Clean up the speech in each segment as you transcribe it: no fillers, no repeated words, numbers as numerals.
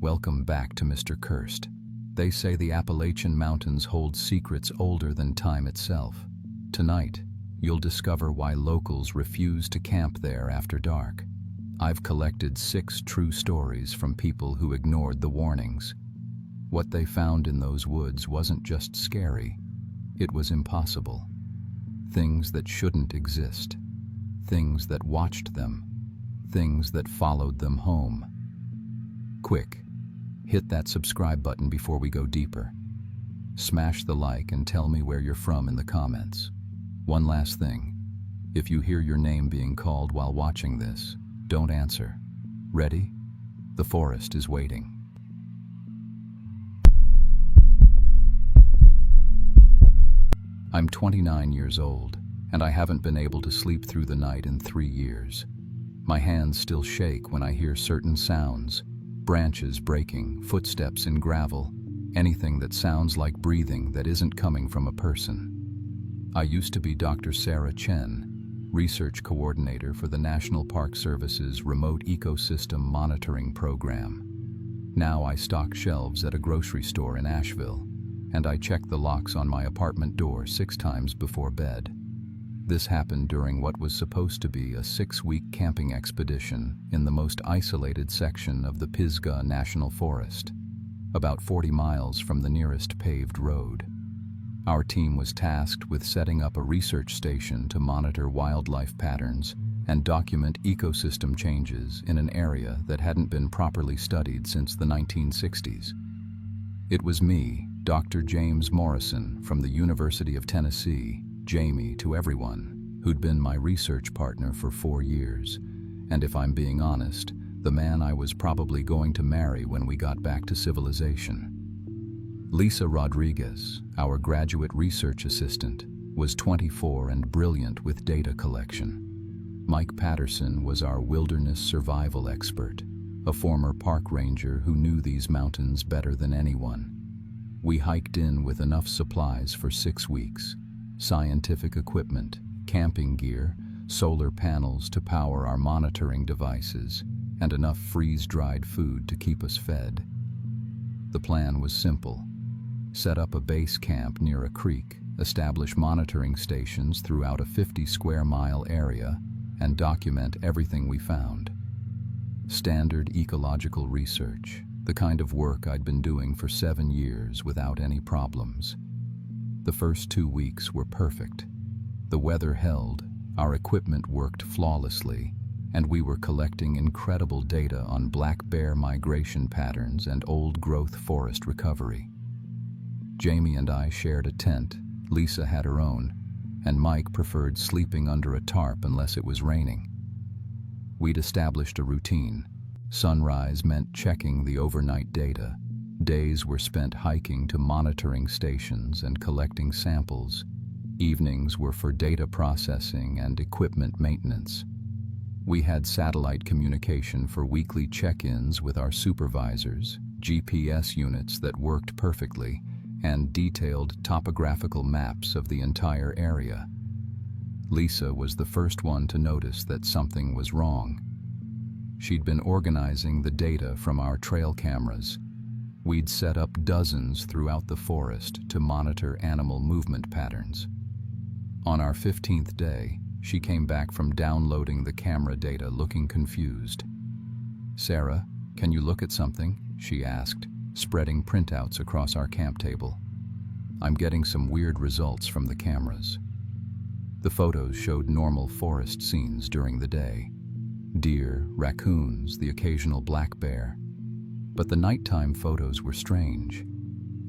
Welcome back to Mr. Cursed. They say the Appalachian Mountains hold secrets older than time itself. Tonight, you'll discover why locals refuse to camp there after dark. I've collected 6 true stories from people who ignored the warnings. What they found in those woods wasn't just scary, it was impossible. Things that shouldn't exist. Things that watched them. Things that followed them home. Quick, hit that subscribe button before we go deeper. Smash the like and tell me where you're from in the comments. One last thing, if you hear your name being called while watching this, don't answer. Ready? The forest is waiting. I'm 29 years old, and I haven't been able to sleep through the night in 3 years. My hands still shake when I hear certain sounds, branches breaking, footsteps in gravel, anything that sounds like breathing that isn't coming from a person. I used to be Dr. Sarah Chen, Research Coordinator for the National Park Service's Remote Ecosystem Monitoring Program. Now I stock shelves at a grocery store in Asheville, and I check the locks on my apartment door 6 times before bed. This happened during what was supposed to be a 6-week camping expedition in the most isolated section of the Pisgah National Forest, about 40 miles from the nearest paved road. Our team was tasked with setting up a research station to monitor wildlife patterns and document ecosystem changes in an area that hadn't been properly studied since the 1960s. It was me, Dr. James Morrison from the University of Tennessee, Jamie to everyone, who'd been my research partner for 4 years, and if I'm being honest, the man I was probably going to marry when we got back to civilization. Lisa Rodriguez, our graduate research assistant, was 24 and brilliant with data collection. Mike Patterson was our wilderness survival expert, a former park ranger who knew these mountains better than anyone. We hiked in with enough supplies for 6 weeks, scientific equipment, camping gear, solar panels to power our monitoring devices, and enough freeze-dried food to keep us fed. The plan was simple. Set up a base camp near a creek, establish monitoring stations throughout a 50-square-mile area, and document everything we found. Standard ecological research, the kind of work I'd been doing for 7 years without any problems. The first 2 weeks were perfect. The weather held, our equipment worked flawlessly, and we were collecting incredible data on black bear migration patterns and old-growth forest recovery. Jamie and I shared a tent, Lisa had her own, and Mike preferred sleeping under a tarp unless it was raining. We'd established a routine. Sunrise meant checking the overnight data. Days were spent hiking to monitoring stations and collecting samples. Evenings were for data processing and equipment maintenance. We had satellite communication for weekly check-ins with our supervisors, GPS units that worked perfectly, and detailed topographical maps of the entire area. Lisa was the first one to notice that something was wrong. She'd been organizing the data from our trail cameras. We'd set up dozens throughout the forest to monitor animal movement patterns. On our 15th day, she came back from downloading the camera data looking confused. "Sarah, can you look at something?" she asked, spreading printouts across our camp table. "I'm getting some weird results from the cameras." The photos showed normal forest scenes during the day. Deer, raccoons, the occasional black bear. But the nighttime photos were strange.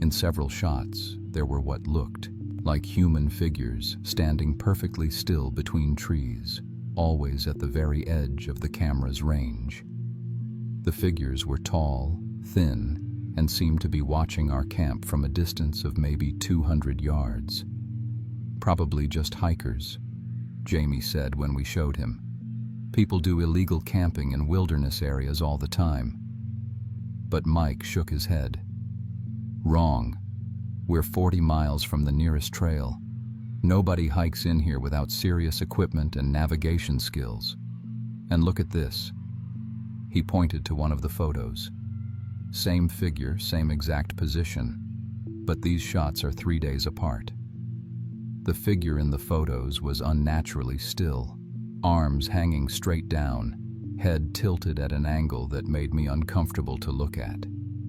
In several shots, there were what looked like human figures standing perfectly still between trees, always at the very edge of the camera's range. The figures were tall, thin, and seemed to be watching our camp from a distance of maybe 200 yards. "Probably just hikers," Jamie said when we showed him. "People do illegal camping in wilderness areas all the time." But Mike shook his head. "Wrong. We're 40 miles from the nearest trail. Nobody hikes in here without serious equipment and navigation skills. And look at this." He pointed to one of the photos. Same figure, same exact position, but these shots are 3 days apart. The figure in the photos was unnaturally still, arms hanging straight down, head tilted at an angle that made me uncomfortable to look at.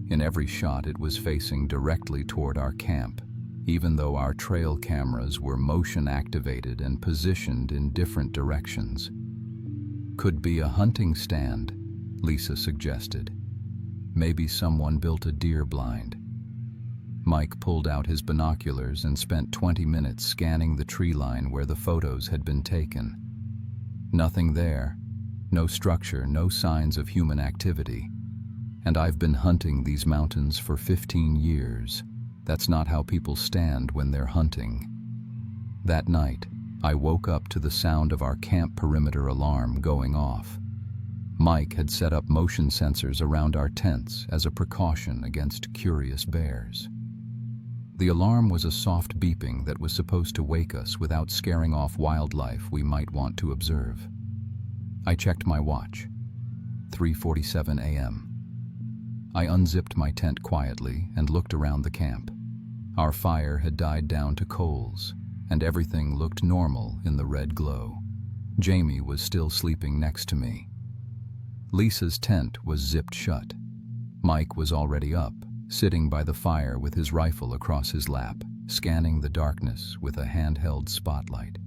In every shot, it was facing directly toward our camp, even though our trail cameras were motion-activated and positioned in different directions. Could be a hunting stand, Lisa suggested. Maybe someone built a deer blind. Mike pulled out his binoculars and spent 20 minutes scanning the tree line where the photos had been taken. Nothing there, no structure, no signs of human activity. And I've been hunting these mountains for 15 years. That's not how people stand when they're hunting. That night, I woke up to the sound of our camp perimeter alarm going off. Mike had set up motion sensors around our tents as a precaution against curious bears. The alarm was a soft beeping that was supposed to wake us without scaring off wildlife we might want to observe. I checked my watch. 3:47 a.m. I unzipped my tent quietly and looked around the camp. Our fire had died down to coals, and everything looked normal in the red glow. Jamie was still sleeping next to me. Lisa's tent was zipped shut. Mike was already up, sitting by the fire with his rifle across his lap, scanning the darkness with a handheld spotlight.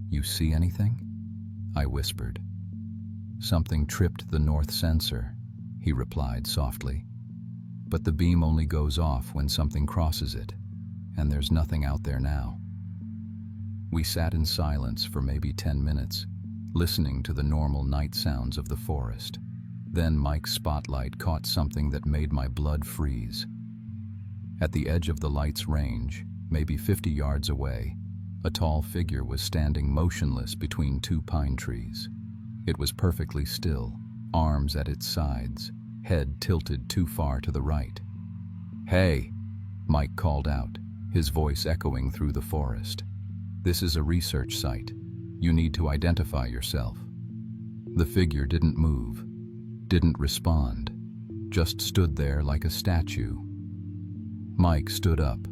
"You see anything?" I whispered. "Something tripped the north sensor," he replied softly. "But the beam only goes off when something crosses it, and there's nothing out there now." We sat in silence for maybe 10 minutes, listening to the normal night sounds of the forest. Then Mike's spotlight caught something that made my blood freeze. At the edge of the light's range, maybe 50 yards away, a tall figure was standing motionless between 2 pine trees. It was perfectly still, arms at its sides, head tilted too far to the right. "Hey," Mike called out, his voice echoing through the forest. "This is a research site. You need to identify yourself." The figure didn't move, didn't respond, just stood there like a statue. Mike stood up,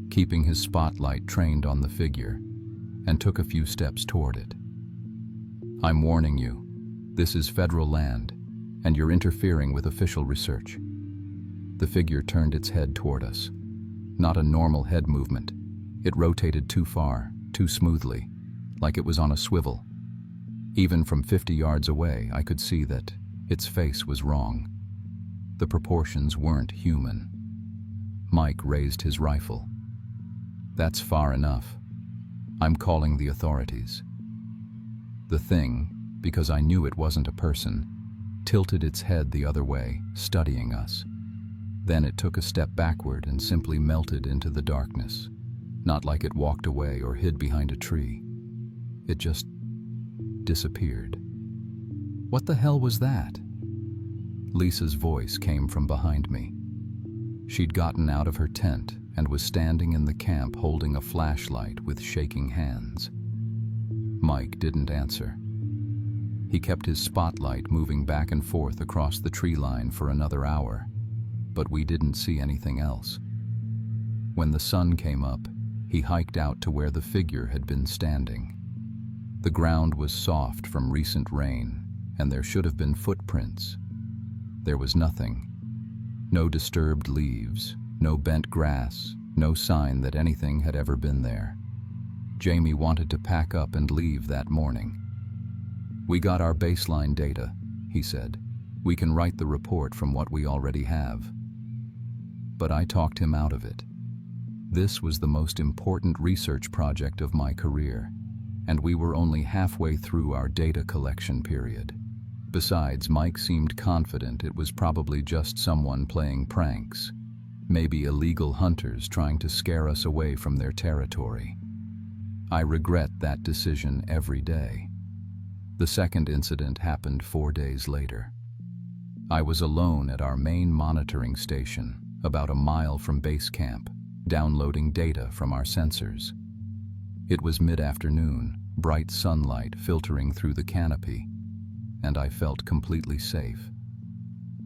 keeping his spotlight trained on the figure, and took a few steps toward it. "I'm warning you, this is federal land, and you're interfering with official research." The figure turned its head toward us. Not a normal head movement. It rotated too far, too smoothly, like it was on a swivel. Even from 50 yards away, I could see that its face was wrong. The proportions weren't human. Mike raised his rifle. "That's far enough. I'm calling the authorities." The thing, because I knew it wasn't a person, tilted its head the other way, studying us. Then it took a step backward and simply melted into the darkness, not like it walked away or hid behind a tree. It just disappeared. "What the hell was that?" Lisa's voice came from behind me. She'd gotten out of her tent and was standing in the camp holding a flashlight with shaking hands. Mike didn't answer. He kept his spotlight moving back and forth across the tree line for another hour, but we didn't see anything else. When the sun came up, he hiked out to where the figure had been standing. The ground was soft from recent rain, and there should have been footprints. There was nothing. No disturbed leaves, no bent grass, no sign that anything had ever been there. Jamie wanted to pack up and leave that morning. "We got our baseline data," he said. "We can write the report from what we already have." But I talked him out of it. This was the most important research project of my career, and we were only halfway through our data collection period. Besides, Mike seemed confident it was probably just someone playing pranks, maybe illegal hunters trying to scare us away from their territory. I regret that decision every day. The second incident happened 4 days later. I was alone at our main monitoring station, about a mile from base camp, downloading data from our sensors. It was mid-afternoon, bright sunlight filtering through the canopy, and I felt completely safe.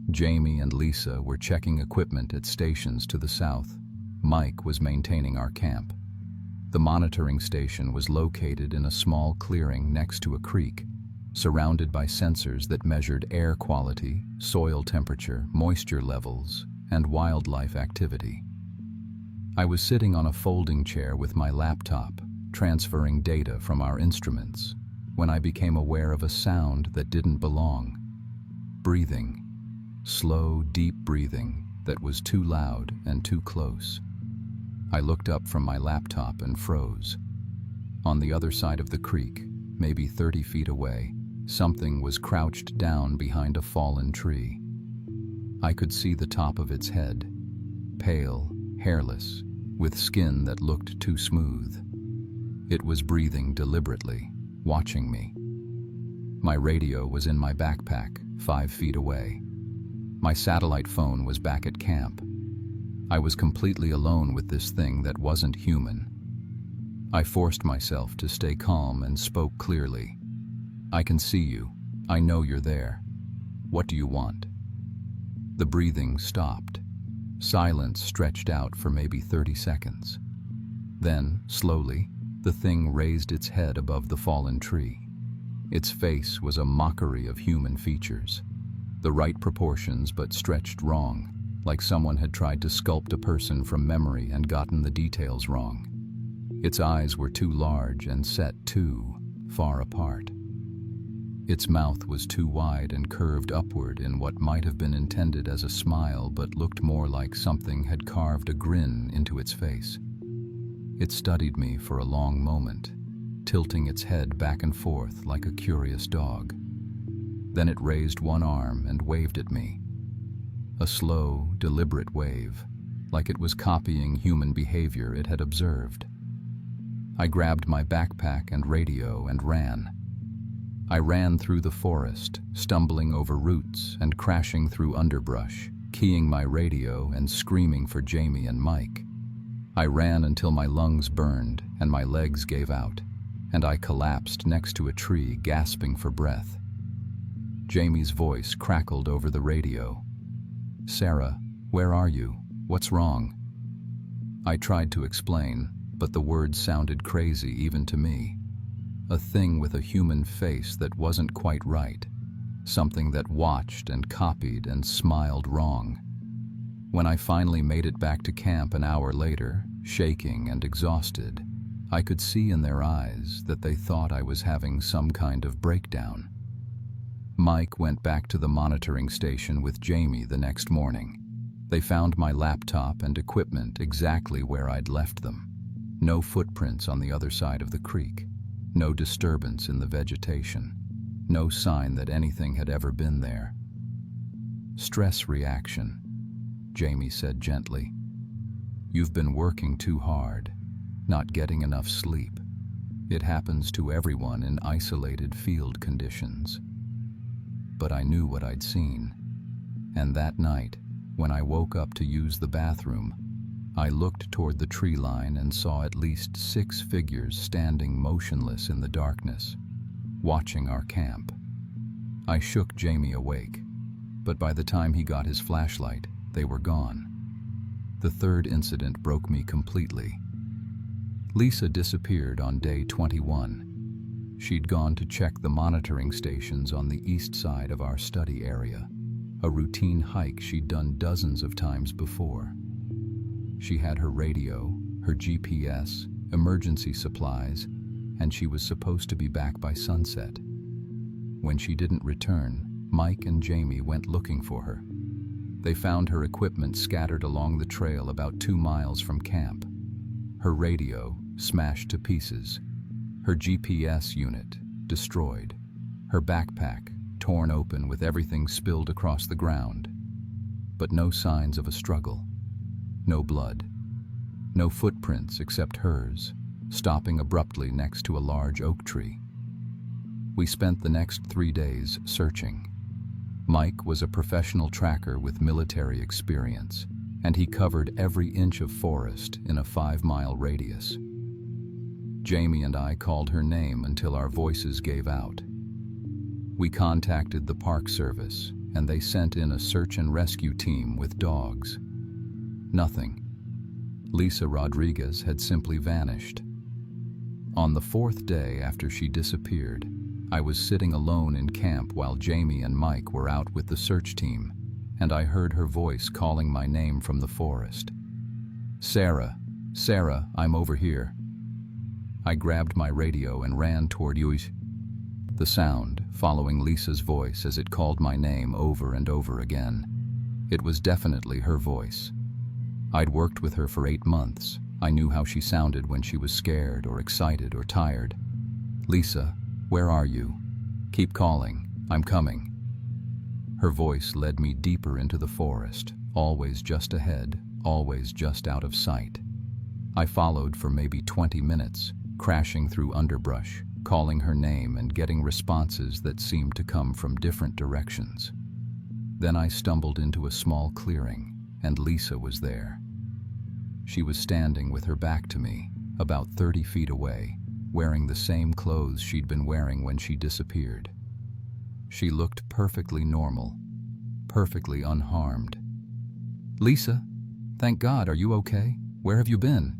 Jamie and Lisa were checking equipment at stations to the south. Mike was maintaining our camp. The monitoring station was located in a small clearing next to a creek, surrounded by sensors that measured air quality, soil temperature, moisture levels, and wildlife activity. I was sitting on a folding chair with my laptop, transferring data from our instruments, when I became aware of a sound that didn't belong. Breathing. Slow, deep breathing that was too loud and too close. I looked up from my laptop and froze. On the other side of the creek, maybe 30 feet away, something was crouched down behind a fallen tree. I could see the top of its head, pale, hairless, with skin that looked too smooth. It was breathing deliberately, watching me. My radio was in my backpack, 5 feet away. My satellite phone was back at camp. I was completely alone with this thing that wasn't human. I forced myself to stay calm and spoke clearly. "I can see you. I know you're there. What do you want?" The breathing stopped. Silence stretched out for maybe 30 seconds. Then, slowly, the thing raised its head above the fallen tree. Its face was a mockery of human features. The right proportions but stretched wrong, like someone had tried to sculpt a person from memory and gotten the details wrong. Its eyes were too large and set too far apart. Its mouth was too wide and curved upward in what might have been intended as a smile but looked more like something had carved a grin into its face. It studied me for a long moment, tilting its head back and forth like a curious dog. Then it raised one arm and waved at me. A slow, deliberate wave, like it was copying human behavior it had observed. I grabbed my backpack and radio and ran. I ran through the forest, stumbling over roots and crashing through underbrush, keying my radio and screaming for Jamie and Mike. I ran until my lungs burned and my legs gave out, and I collapsed next to a tree, gasping for breath. Jamie's voice crackled over the radio. "Sarah, where are you? What's wrong?" I tried to explain, but the words sounded crazy even to me. A thing with a human face that wasn't quite right. Something that watched and copied and smiled wrong. When I finally made it back to camp an hour later, shaking and exhausted, I could see in their eyes that they thought I was having some kind of breakdown. Mike went back to the monitoring station with Jamie the next morning. They found my laptop and equipment exactly where I'd left them. No footprints on the other side of the creek. No disturbance in the vegetation. No sign that anything had ever been there. "Stress reaction," Jamie said gently. "You've been working too hard, not getting enough sleep. It happens to everyone in isolated field conditions." But I knew what I'd seen, and that night, when I woke up to use the bathroom, I looked toward the tree line and saw at least 6 figures standing motionless in the darkness, watching our camp. I shook Jamie awake, but by the time he got his flashlight, they were gone. The third incident broke me completely. Lisa disappeared on day 21. She'd gone to check the monitoring stations on the east side of our study area, a routine hike she'd done dozens of times before. She had her radio, her GPS, emergency supplies, and she was supposed to be back by sunset. When she didn't return, Mike and Jamie went looking for her. They found her equipment scattered along the trail about 2 miles from camp. Her radio smashed to pieces. Her GPS unit destroyed. Her backpack torn open with everything spilled across the ground. But no signs of a struggle. No blood. No footprints except hers, stopping abruptly next to a large oak tree. We spent the next 3 days searching. Mike was a professional tracker with military experience, and he covered every inch of forest in a 5-mile radius. Jamie and I called her name until our voices gave out. We contacted the Park Service, and they sent in a search and rescue team with dogs. Nothing. Lisa Rodriguez had simply vanished. On the fourth day after she disappeared, I was sitting alone in camp while Jamie and Mike were out with the search team, and I heard her voice calling my name from the forest. "Sarah, Sarah, I'm over here." I grabbed my radio and ran toward you. The sound, following Lisa's voice as it called my name over and over again. It was definitely her voice. I'd worked with her for 8 months. I knew how she sounded when she was scared or excited or tired. "Lisa, where are you? Keep calling. I'm coming." Her voice led me deeper into the forest, always just ahead, always just out of sight. I followed for maybe 20 minutes, crashing through underbrush, calling her name and getting responses that seemed to come from different directions. Then I stumbled into a small clearing, and Lisa was there. She was standing with her back to me, about 30 feet away, wearing the same clothes she'd been wearing when she disappeared. She looked perfectly normal, perfectly unharmed. "Lisa, thank God, are you okay? Where have you been?"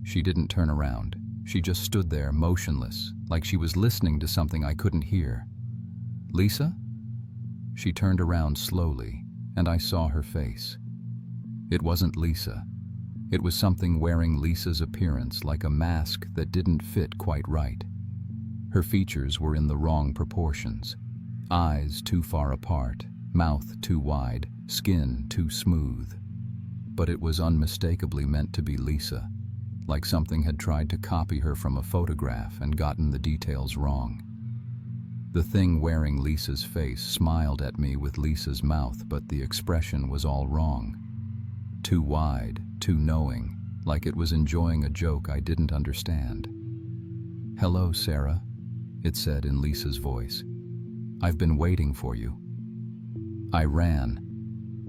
She didn't turn around. She just stood there, motionless, like she was listening to something I couldn't hear. "Lisa?" She turned around slowly, and I saw her face. It wasn't Lisa. It was something wearing Lisa's appearance, like a mask that didn't fit quite right. Her features were in the wrong proportions. Eyes too far apart, mouth too wide, skin too smooth. But it was unmistakably meant to be Lisa, like something had tried to copy her from a photograph and gotten the details wrong. The thing wearing Lisa's face smiled at me with Lisa's mouth, but the expression was all wrong. Too wide, too knowing, like it was enjoying a joke I didn't understand. "Hello, Sarah," it said in Lisa's voice. "I've been waiting for you." I ran.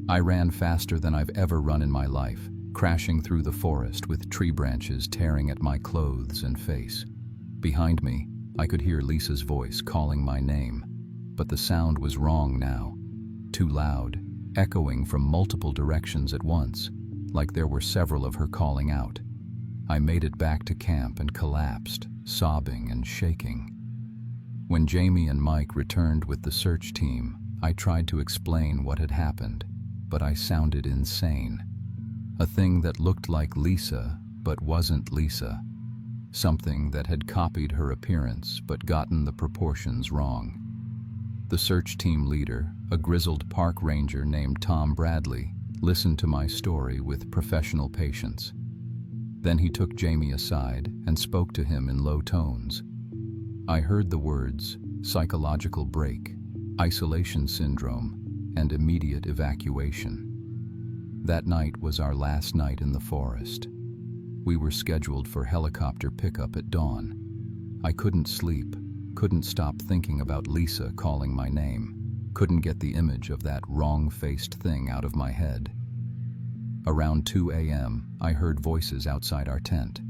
I ran faster than I've ever run in my life, crashing through the forest with tree branches tearing at my clothes and face. Behind me, I could hear Lisa's voice calling my name, but the sound was wrong now. Too loud, echoing from multiple directions at once, like there were several of her calling out. I made it back to camp and collapsed, sobbing and shaking. When Jamie and Mike returned with the search team, I tried to explain what had happened, but I sounded insane. A thing that looked like Lisa, but wasn't Lisa. Something that had copied her appearance, but gotten the proportions wrong. The search team leader, a grizzled park ranger named Tom Bradley, listened to my story with professional patience. Then he took Jamie aside and spoke to him in low tones. I heard the words, psychological break, isolation syndrome, and immediate evacuation. That night was our last night in the forest. We were scheduled for helicopter pickup at dawn. I couldn't sleep, couldn't stop thinking about Lisa calling my name, couldn't get the image of that wrong-faced thing out of my head. Around 2 a.m., I heard voices outside our tent.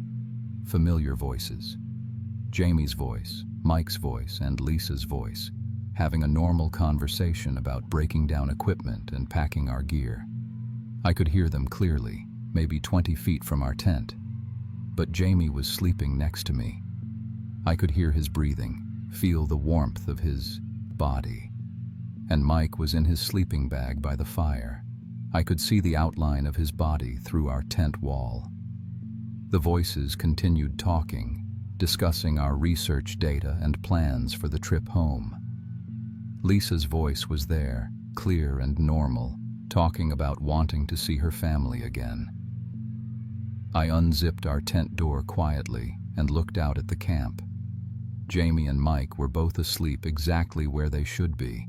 Familiar voices. Jamie's voice, Mike's voice, and Lisa's voice, having a normal conversation about breaking down equipment and packing our gear. I could hear them clearly, maybe 20 feet from our tent. But Jamie was sleeping next to me. I could hear his breathing, feel the warmth of his body. And Mike was in his sleeping bag by the fire. I could see the outline of his body through our tent wall. The voices continued talking, discussing our research data and plans for the trip home. Lisa's voice was there, clear and normal, talking about wanting to see her family again. I unzipped our tent door quietly and looked out at the camp. Jamie and Mike were both asleep exactly where they should be.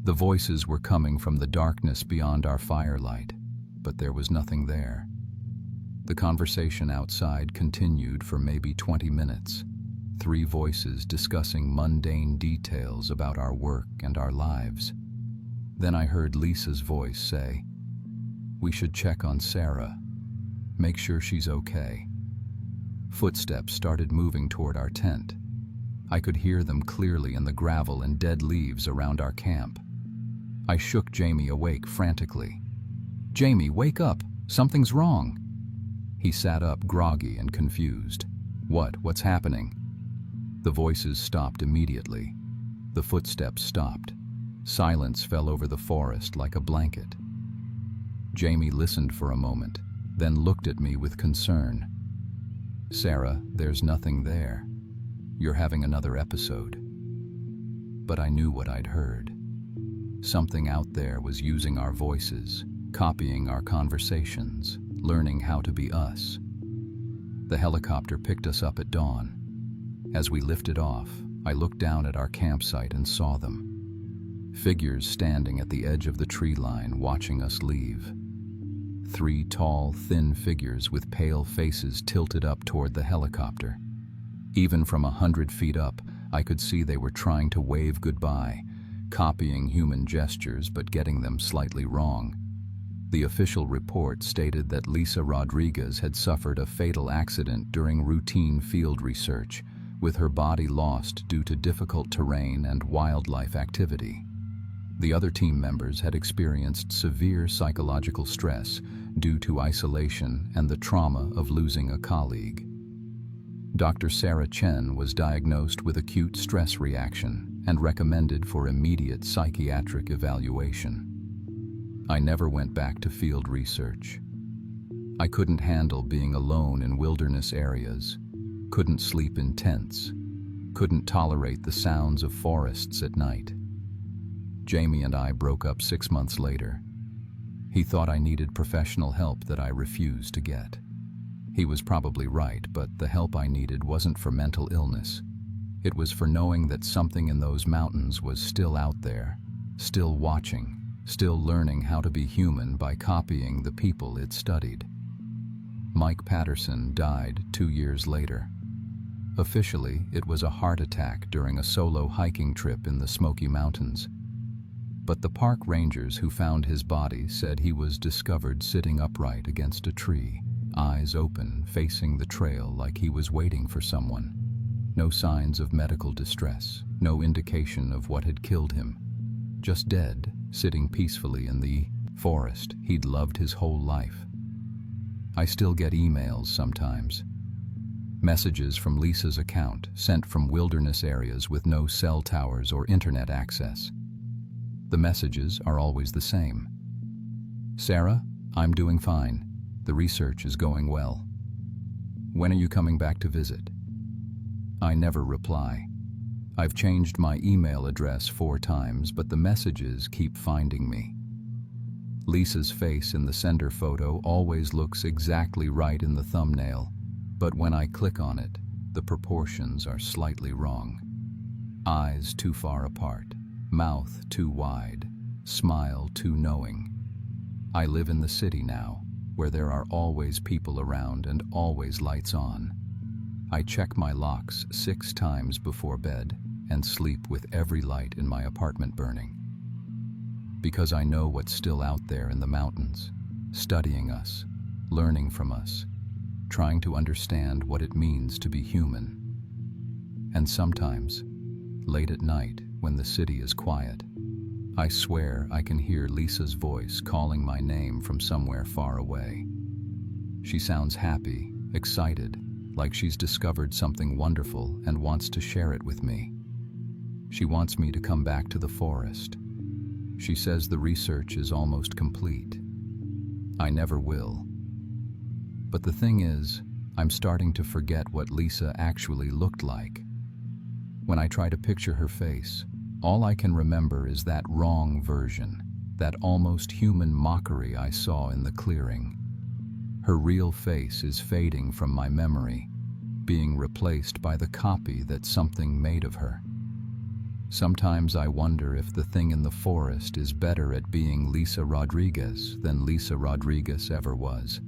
The voices were coming from the darkness beyond our firelight, but there was nothing there. The conversation outside continued for maybe 20 minutes, 3 voices discussing mundane details about our work and our lives. Then I heard Lisa's voice say, "We should check on Sarah. Make sure she's okay." Footsteps started moving toward our tent. I could hear them clearly in the gravel and dead leaves around our camp. I shook Jamie awake frantically. "Jamie, wake up! Something's wrong!" He sat up, groggy and confused. What's happening?" The voices stopped immediately. The footsteps stopped. Silence fell over the forest like a blanket. Jamie listened for a moment, then looked at me with concern. "Sarah, there's nothing there. You're having another episode." But I knew what I'd heard. Something out there was using our voices, copying our conversations, learning how to be us. The helicopter picked us up at dawn. As we lifted off, I looked down at our campsite and saw them. Figures standing at the edge of the tree line watching us leave. 3 tall, thin figures with pale faces tilted up toward the helicopter. Even from 100 feet up, I could see they were trying to wave goodbye, copying human gestures but getting them slightly wrong. The official report stated that Lisa Rodriguez had suffered a fatal accident during routine field research, with her body lost due to difficult terrain and wildlife activity. The other team members had experienced severe psychological stress due to isolation and the trauma of losing a colleague. Dr. Sarah Chen was diagnosed with acute stress reaction and recommended for immediate psychiatric evaluation. I never went back to field research. I couldn't handle being alone in wilderness areas, couldn't sleep in tents, couldn't tolerate the sounds of forests at night. Jamie and I broke up 6 months later. He thought I needed professional help that I refused to get. He was probably right, but the help I needed wasn't for mental illness. It was for knowing that something in those mountains was still out there, still watching, still learning how to be human by copying the people it studied. Mike Patterson died 2 years later. Officially, it was a heart attack during a solo hiking trip in the Smoky Mountains. But the park rangers who found his body said he was discovered sitting upright against a tree, eyes open, facing the trail like he was waiting for someone. No signs of medical distress, no indication of what had killed him. Just dead, sitting peacefully in the forest he'd loved his whole life. I still get emails sometimes. Messages from Lisa's account, sent from wilderness areas with no cell towers or internet access. The messages are always the same. "Sarah, I'm doing fine. The research is going well. When are you coming back to visit?" I never reply. I've changed my email address 4 times, but the messages keep finding me. Lisa's face in the sender photo always looks exactly right in the thumbnail, but when I click on it, the proportions are slightly wrong. Eyes too far apart, mouth too wide, smile too knowing. I live in the city now, where there are always people around and always lights on. I check my locks 6 times before bed and sleep with every light in my apartment burning. Because I know what's still out there in the mountains, studying us, learning from us, trying to understand what it means to be human. And sometimes, late at night when the city is quiet, I swear I can hear Lisa's voice calling my name from somewhere far away. She sounds happy, excited, like she's discovered something wonderful and wants to share it with me. She wants me to come back to the forest. She says the research is almost complete. I never will. But the thing is, I'm starting to forget what Lisa actually looked like. When I try to picture her face, all I can remember is that wrong version, that almost human mockery I saw in the clearing. Her real face is fading from my memory, being replaced by the copy that something made of her. Sometimes I wonder if the thing in the forest is better at being Lisa Rodriguez than Lisa Rodriguez ever was.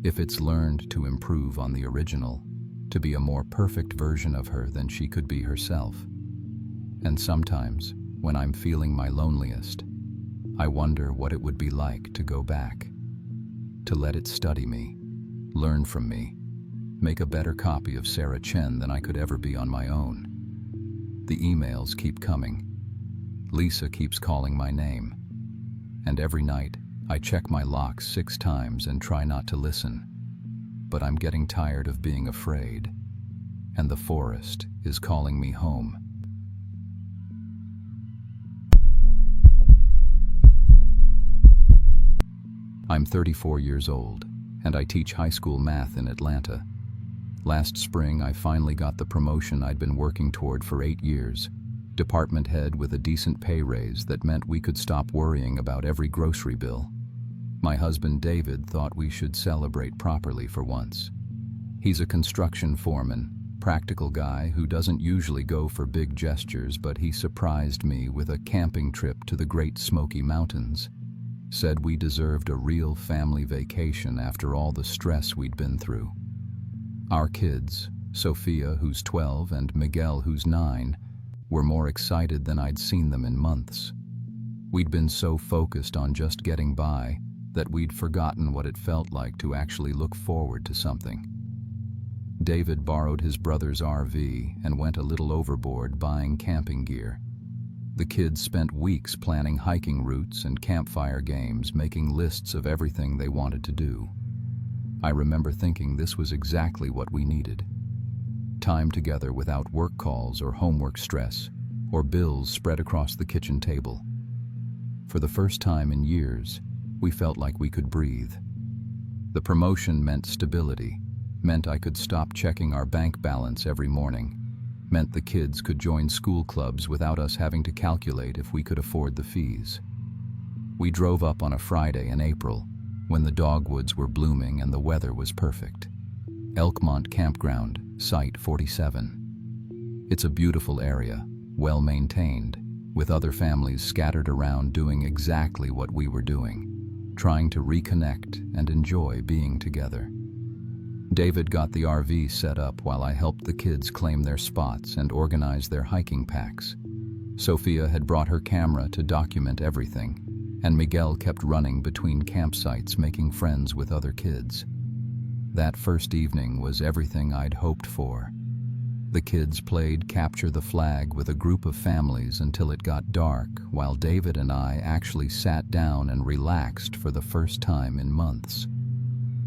If it's learned to improve on the original, to be a more perfect version of her than she could be herself. And sometimes, when I'm feeling my loneliest, I wonder what it would be like to go back, to let it study me, learn from me, make a better copy of Sarah Chen than I could ever be on my own. The emails keep coming. Lisa keeps calling my name. And every night, I check my locks 6 times and try not to listen. But I'm getting tired of being afraid. And the forest is calling me home. I'm 34 years old, and I teach high school math in Atlanta. Last spring, I finally got the promotion I'd been working toward for 8 years. Department head with a decent pay raise that meant we could stop worrying about every grocery bill. My husband David thought we should celebrate properly for once. He's a construction foreman, practical guy who doesn't usually go for big gestures, but he surprised me with a camping trip to the Great Smoky Mountains. Said we deserved a real family vacation after all the stress we'd been through. Our kids, Sophia, who's 12, and Miguel, who's 9, were more excited than I'd seen them in months. We'd been so focused on just getting by that we'd forgotten what it felt like to actually look forward to something. David borrowed his brother's RV and went a little overboard buying camping gear. The kids spent weeks planning hiking routes and campfire games, making lists of everything they wanted to do. I remember thinking this was exactly what we needed. Time together without work calls or homework stress, or bills spread across the kitchen table. For the first time in years, we felt like we could breathe. The promotion meant stability, meant I could stop checking our bank balance every morning, meant the kids could join school clubs without us having to calculate if we could afford the fees. We drove up on a Friday in April, when the dogwoods were blooming and the weather was perfect. Elkmont Campground, Site 47. It's a beautiful area, well maintained, with other families scattered around doing exactly what we were doing, trying to reconnect and enjoy being together. David got the RV set up while I helped the kids claim their spots and organize their hiking packs. Sophia had brought her camera to document everything, and Miguel kept running between campsites making friends with other kids. That first evening was everything I'd hoped for. The kids played capture the flag with a group of families until it got dark, while David and I actually sat down and relaxed for the first time in months.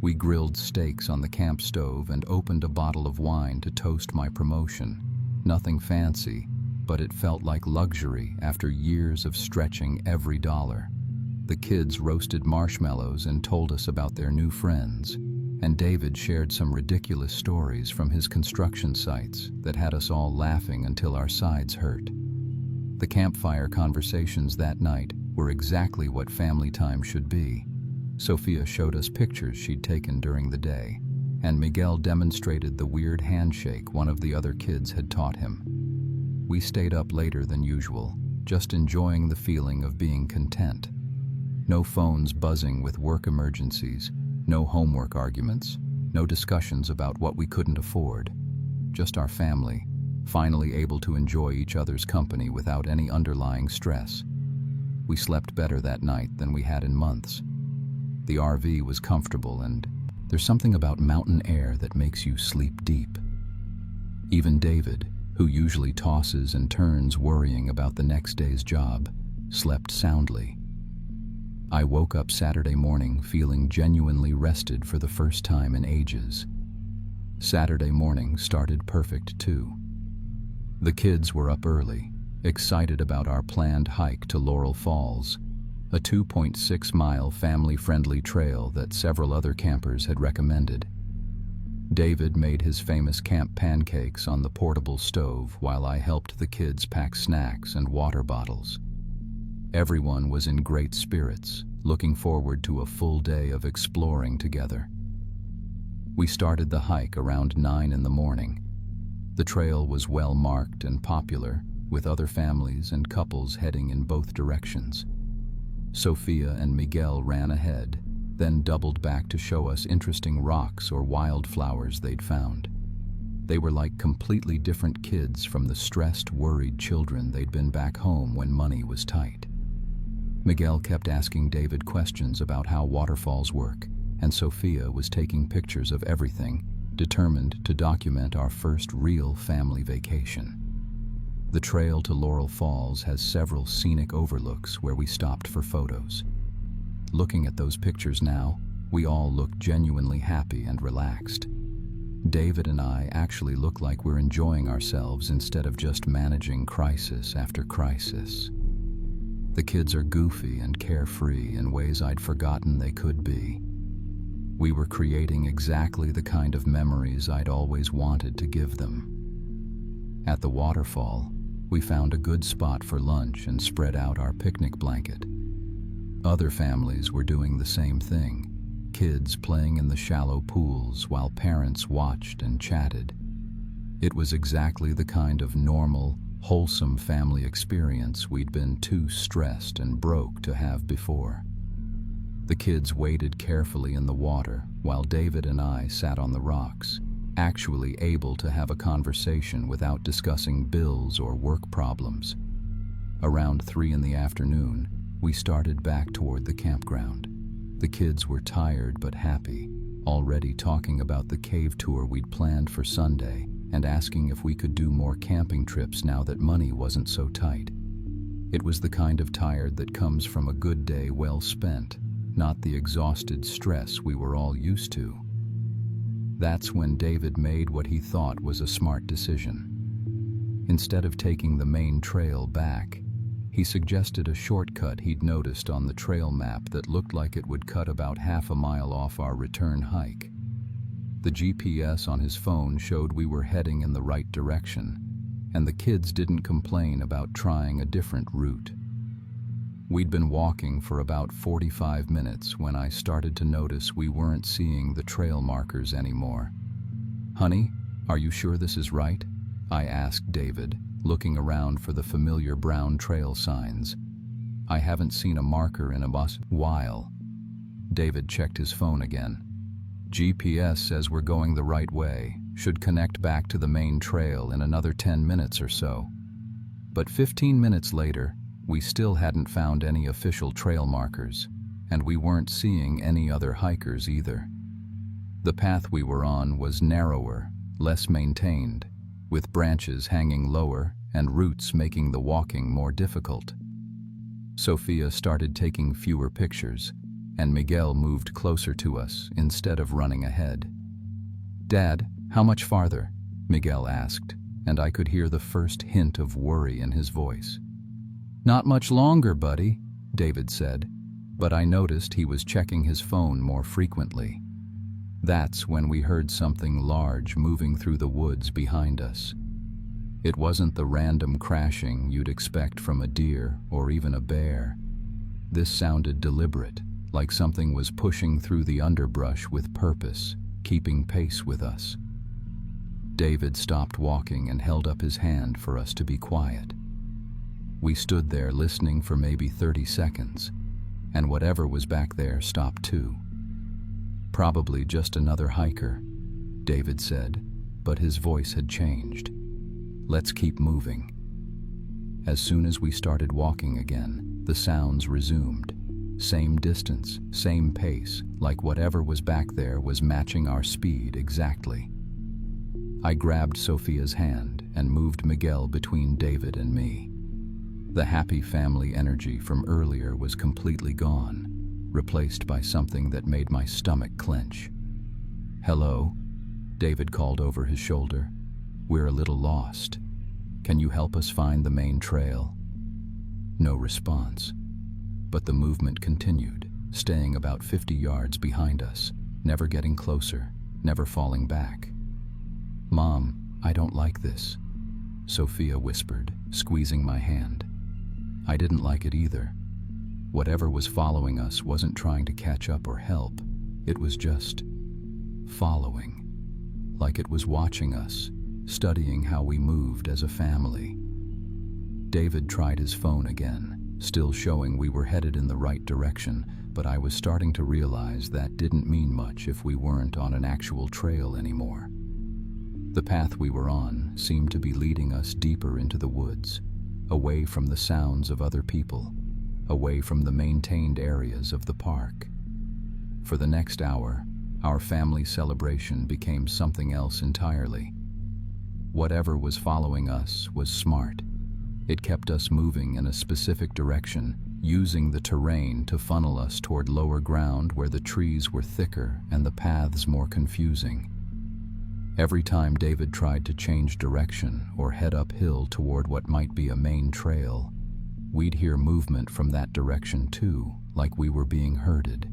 We grilled steaks on the camp stove and opened a bottle of wine to toast my promotion. Nothing fancy, but it felt like luxury after years of stretching every dollar. The kids roasted marshmallows and told us about their new friends, and David shared some ridiculous stories from his construction sites that had us all laughing until our sides hurt. The campfire conversations that night were exactly what family time should be. Sophia showed us pictures she'd taken during the day, and Miguel demonstrated the weird handshake one of the other kids had taught him. We stayed up later than usual, just enjoying the feeling of being content. No phones buzzing with work emergencies, no homework arguments, no discussions about what we couldn't afford. Just our family, finally able to enjoy each other's company without any underlying stress. We slept better that night than we had in months. The RV was comfortable, and there's something about mountain air that makes you sleep deep. Even David, who usually tosses and turns worrying about the next day's job, slept soundly. I woke up Saturday morning feeling genuinely rested for the first time in ages. Saturday morning started perfect too. The kids were up early, excited about our planned hike to Laurel Falls, a 2.6-mile family-friendly trail that several other campers had recommended. David made his famous camp pancakes on the portable stove while I helped the kids pack snacks and water bottles. Everyone was in great spirits, looking forward to a full day of exploring together. We started the hike around 9 in the morning. The trail was well marked and popular, with other families and couples heading in both directions. Sophia and Miguel ran ahead, then doubled back to show us interesting rocks or wildflowers they'd found. They were like completely different kids from the stressed, worried children they'd been back home when money was tight. Miguel kept asking David questions about how waterfalls work, and Sophia was taking pictures of everything, determined to document our first real family vacation. The trail to Laurel Falls has several scenic overlooks where we stopped for photos. Looking at those pictures now, we all look genuinely happy and relaxed. David and I actually look like we're enjoying ourselves instead of just managing crisis after crisis. The kids are goofy and carefree in ways I'd forgotten they could be. We were creating exactly the kind of memories I'd always wanted to give them. At the waterfall, we found a good spot for lunch and spread out our picnic blanket. Other families were doing the same thing, kids playing in the shallow pools while parents watched and chatted. It was exactly the kind of normal, wholesome family experience we'd been too stressed and broke to have before. The kids waded carefully in the water while David and I sat on the rocks, actually able to have a conversation without discussing bills or work problems. Around 3 in the afternoon, we started back toward the campground. The kids were tired but happy, already talking about the cave tour we'd planned for Sunday and asking if we could do more camping trips now that money wasn't so tight. It was the kind of tired that comes from a good day well spent, not the exhausted stress we were all used to. That's when David made what he thought was a smart decision. Instead of taking the main trail back, he suggested a shortcut he'd noticed on the trail map that looked like it would cut about half a mile off our return hike. The GPS on his phone showed we were heading in the right direction, and the kids didn't complain about trying a different route. We'd been walking for about 45 minutes when I started to notice we weren't seeing the trail markers anymore. "Honey, are you sure this is right?" I asked David, looking around for the familiar brown trail signs. "I haven't seen a marker in a while." David checked his phone again. "GPS says we're going the right way, should connect back to the main trail in another 10 minutes or so." But 15 minutes later, we still hadn't found any official trail markers, and we weren't seeing any other hikers either. The path we were on was narrower, less maintained, with branches hanging lower and roots making the walking more difficult. Sophia started taking fewer pictures, and Miguel moved closer to us instead of running ahead. "Dad, how much farther?" Miguel asked, and I could hear the first hint of worry in his voice. "Not much longer, buddy," David said, but I noticed he was checking his phone more frequently. That's when we heard something large moving through the woods behind us. It wasn't the random crashing you'd expect from a deer or even a bear. This sounded deliberate, like something was pushing through the underbrush with purpose, keeping pace with us. David stopped walking and held up his hand for us to be quiet. We stood there listening for maybe 30 seconds, and whatever was back there stopped too. "Probably just another hiker," David said, but his voice had changed. "Let's keep moving." As soon as we started walking again, the sounds resumed. Same distance, same pace, like whatever was back there was matching our speed exactly. I grabbed Sophia's hand and moved Miguel between David and me. The happy family energy from earlier was completely gone, replaced by something that made my stomach clench. "Hello," David called over his shoulder. "We're a little lost. Can you help us find the main trail?" No response, but the movement continued, staying about 50 yards behind us, never getting closer, never falling back. "Mom, I don't like this," Sophia whispered, squeezing my hand. I didn't like it either. Whatever was following us wasn't trying to catch up or help. It was just following, like it was watching us, studying how we moved as a family. David tried his phone again, still showing we were headed in the right direction, but I was starting to realize that didn't mean much if we weren't on an actual trail anymore. The path we were on seemed to be leading us deeper into the woods, away from the sounds of other people, away from the maintained areas of the park. For the next hour, our family celebration became something else entirely. Whatever was following us was smart, It kept us moving in a specific direction, using the terrain to funnel us toward lower ground where the trees were thicker and the paths more confusing. Every time David tried to change direction or head uphill toward what might be a main trail, we'd hear movement from that direction too, like we were being herded.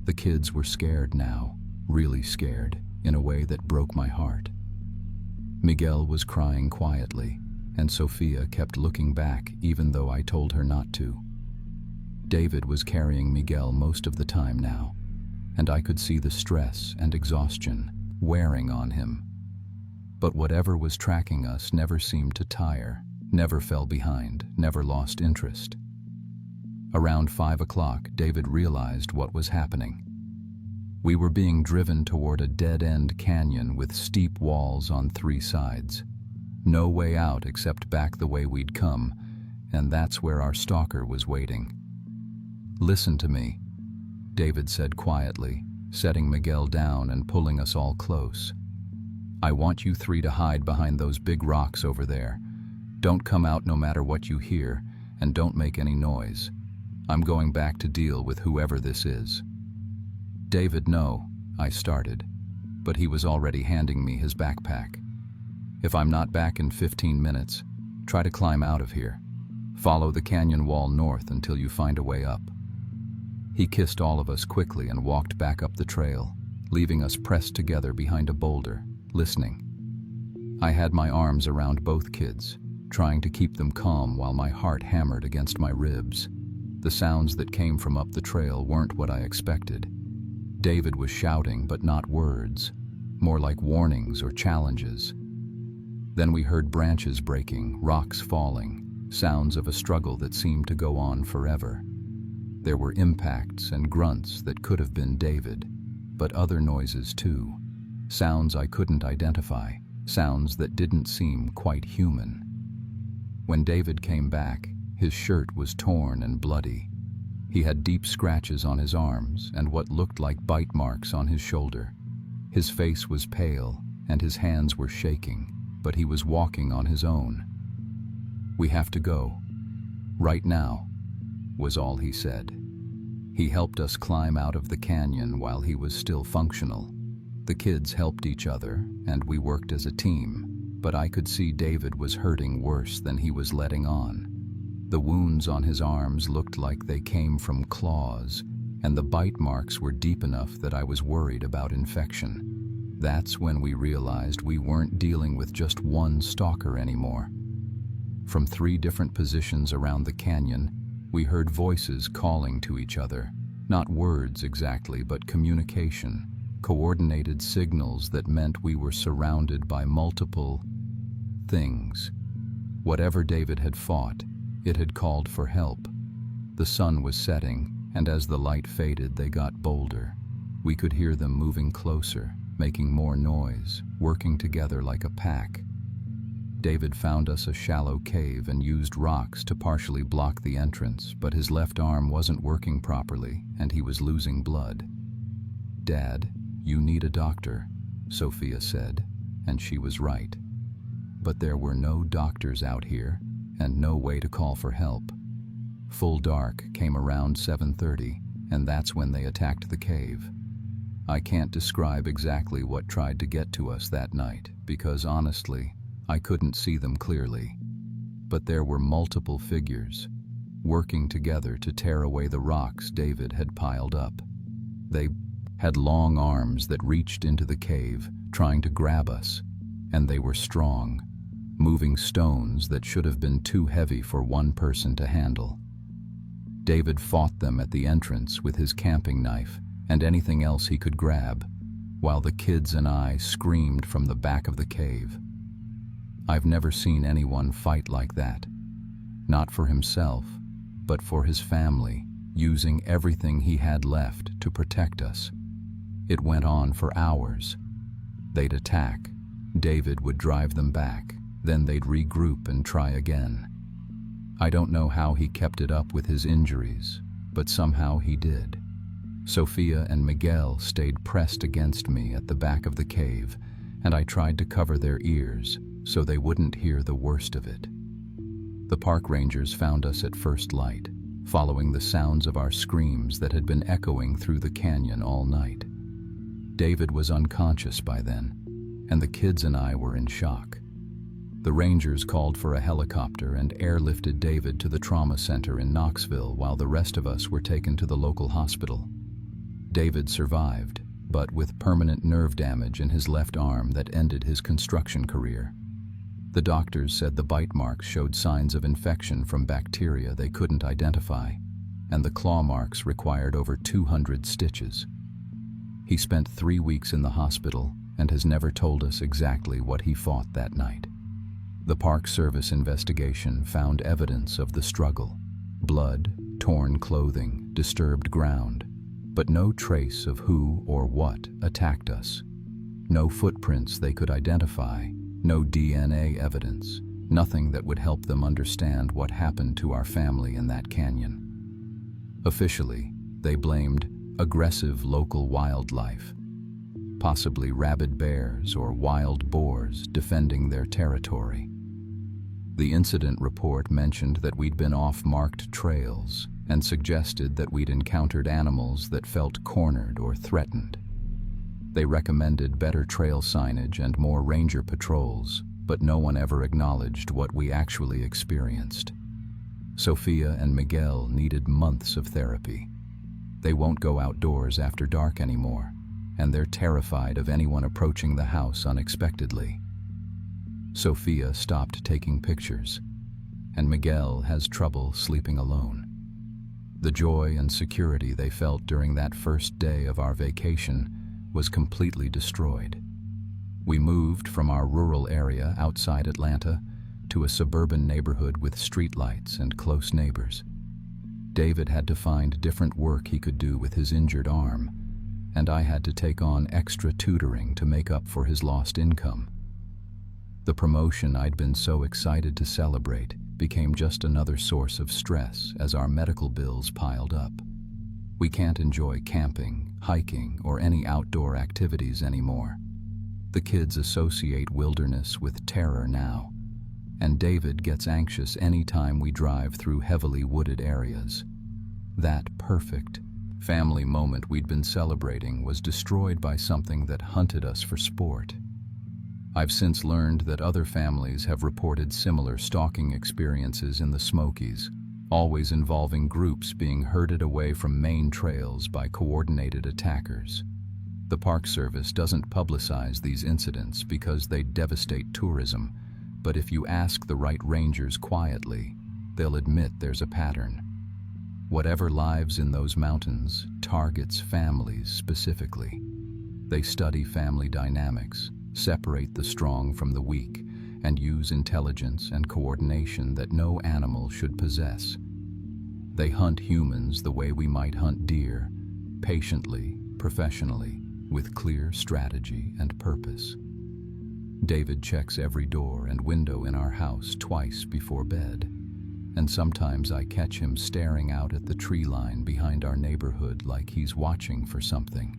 The kids were scared now, really scared, in a way that broke my heart. Miguel was crying quietly, and Sophia kept looking back even though I told her not to. David was carrying Miguel most of the time now, and I could see the stress and exhaustion wearing on him. But whatever was tracking us never seemed to tire, never fell behind, never lost interest. Around 5 o'clock, David realized what was happening. We were being driven toward a dead-end canyon with steep walls on 3 sides. No way out except back the way we'd come, and that's where our stalker was waiting. "Listen to me," David said quietly, setting Miguel down and pulling us all close. "I want you 3 to hide behind those big rocks over there. Don't come out no matter what you hear, and don't make any noise. I'm going back to deal with whoever this is." "David, no," I started, but he was already handing me his backpack. "If I'm not back in 15 minutes, try to climb out of here. Follow the canyon wall north until you find a way up." He kissed all of us quickly and walked back up the trail, leaving us pressed together behind a boulder, listening. I had my arms around both kids, trying to keep them calm while my heart hammered against my ribs. The sounds that came from up the trail weren't what I expected. David was shouting, but not words, more like warnings or challenges. Then we heard branches breaking, rocks falling, sounds of a struggle that seemed to go on forever. There were impacts and grunts that could have been David, but other noises too. Sounds I couldn't identify, sounds that didn't seem quite human. When David came back, his shirt was torn and bloody. He had deep scratches on his arms and what looked like bite marks on his shoulder. His face was pale and his hands were shaking, but he was walking on his own. "We have to go. Right now," was all he said. He helped us climb out of the canyon while he was still functional. The kids helped each other, and we worked as a team, but I could see David was hurting worse than he was letting on. The wounds on his arms looked like they came from claws, and the bite marks were deep enough that I was worried about infection. That's when we realized we weren't dealing with just one stalker anymore. From 3 different positions around the canyon, we heard voices calling to each other. Not words exactly, but communication, coordinated signals that meant we were surrounded by multiple things. Whatever David had fought, it had called for help. The sun was setting, and as the light faded, they got bolder. We could hear them moving closer, making more noise, working together like a pack. David found us a shallow cave and used rocks to partially block the entrance, but his left arm wasn't working properly, and he was losing blood. "Dad, you need a doctor," Sophia said, and she was right. But there were no doctors out here, and no way to call for help. Full dark came around 7:30, and that's when they attacked the cave. I can't describe exactly what tried to get to us that night, because honestly, I couldn't see them clearly. But there were multiple figures, working together to tear away the rocks David had piled up. They had long arms that reached into the cave, trying to grab us, and they were strong, moving stones that should have been too heavy for one person to handle. David fought them at the entrance with his camping knife and anything else he could grab, while the kids and I screamed from the back of the cave. I've never seen anyone fight like that. Not for himself, but for his family, using everything he had left to protect us. It went on for hours. They'd attack, David would drive them back, then they'd regroup and try again. I don't know how he kept it up with his injuries, but somehow he did. Sophia and Miguel stayed pressed against me at the back of the cave, and I tried to cover their ears so they wouldn't hear the worst of it. The park rangers found us at first light, following the sounds of our screams that had been echoing through the canyon all night. David was unconscious by then, and the kids and I were in shock. The rangers called for a helicopter and airlifted David to the trauma center in Knoxville while the rest of us were taken to the local hospital. David survived, but with permanent nerve damage in his left arm that ended his construction career. The doctors said the bite marks showed signs of infection from bacteria they couldn't identify, and the claw marks required over 200 stitches. He spent 3 weeks in the hospital and has never told us exactly what he fought that night. The Park Service investigation found evidence of the struggle: blood, torn clothing, disturbed ground, but no trace of who or what attacked us. No footprints they could identify, no DNA evidence, nothing that would help them understand what happened to our family in that canyon. Officially, they blamed aggressive local wildlife, possibly rabid bears or wild boars defending their territory. The incident report mentioned that we'd been off marked trails and suggested that we'd encountered animals that felt cornered or threatened. They recommended better trail signage and more ranger patrols, but no one ever acknowledged what we actually experienced. Sophia and Miguel needed months of therapy. They won't go outdoors after dark anymore, and they're terrified of anyone approaching the house unexpectedly. Sophia stopped taking pictures, and Miguel has trouble sleeping alone. The joy and security they felt during that first day of our vacation was completely destroyed. We moved from our rural area outside Atlanta to a suburban neighborhood with streetlights and close neighbors. David had to find different work he could do with his injured arm, and I had to take on extra tutoring to make up for his lost income. The promotion I'd been so excited to celebrate became just another source of stress as our medical bills piled up. We can't enjoy camping, hiking, or any outdoor activities anymore. The kids associate wilderness with terror now, and David gets anxious any time we drive through heavily wooded areas. That perfect family moment we'd been celebrating was destroyed by something that hunted us for sport. I've since learned that other families have reported similar stalking experiences in the Smokies, always involving groups being herded away from main trails by coordinated attackers. The Park Service doesn't publicize these incidents because they devastate tourism, but if you ask the right rangers quietly, they'll admit there's a pattern. Whatever lives in those mountains targets families specifically. They study family dynamics, separate the strong from the weak, and use intelligence and coordination that no animal should possess. They hunt humans the way we might hunt deer, patiently, professionally, with clear strategy and purpose. David checks every door and window in our house twice before bed, and sometimes I catch him staring out at the tree line behind our neighborhood like he's watching for something.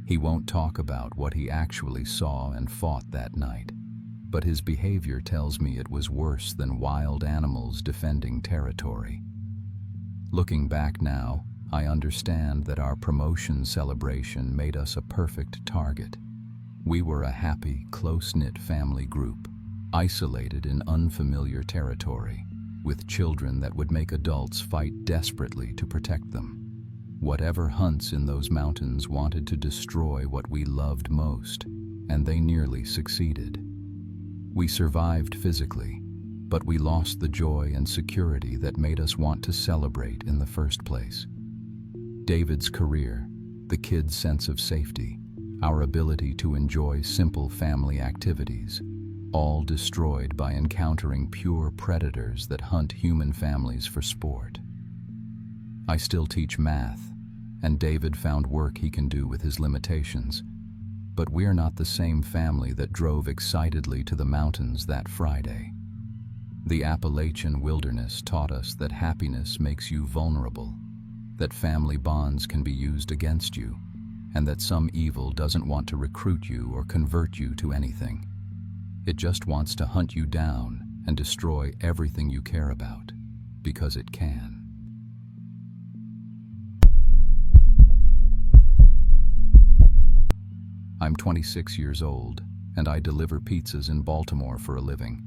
He won't talk about what he actually saw and fought that night, but his behavior tells me it was worse than wild animals defending territory. Looking back now, I understand that our promotion celebration made us a perfect target. We were a happy, close-knit family group, isolated in unfamiliar territory, with children that would make adults fight desperately to protect them. Whatever hunts in those mountains wanted to destroy what we loved most, and they nearly succeeded. We survived physically, but we lost the joy and security that made us want to celebrate in the first place. David's career, the kids' sense of safety, our ability to enjoy simple family activities, all destroyed by encountering pure predators that hunt human families for sport. I still teach math, and David found work he can do with his limitations, but we're not the same family that drove excitedly to the mountains that Friday. The Appalachian wilderness taught us that happiness makes you vulnerable, that family bonds can be used against you, and that some evil doesn't want to recruit you or convert you to anything. It just wants to hunt you down and destroy everything you care about, because it can. I'm 26 years old, and I deliver pizzas in Baltimore for a living.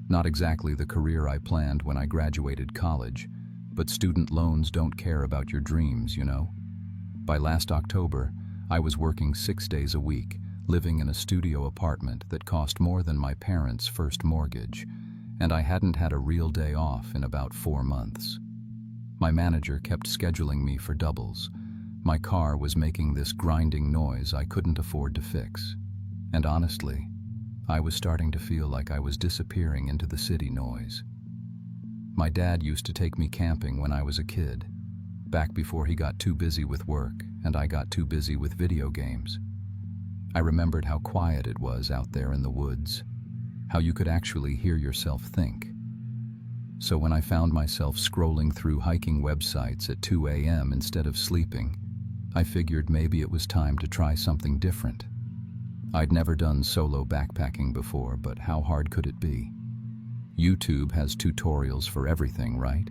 Not exactly the career I planned when I graduated college, but student loans don't care about your dreams, you know? By last October, I was working 6 days a week, living in a studio apartment that cost more than my parents' first mortgage, and I hadn't had a real day off in about 4 months. My manager kept scheduling me for doubles. My car was making this grinding noise I couldn't afford to fix. And honestly, I was starting to feel like I was disappearing into the city noise. My dad used to take me camping when I was a kid, back before he got too busy with work and I got too busy with video games. I remembered how quiet it was out there in the woods, how you could actually hear yourself think. So when I found myself scrolling through hiking websites at 2 a.m. instead of sleeping, I figured maybe it was time to try something different. I'd never done solo backpacking before, but how hard could it be? YouTube has tutorials for everything, right?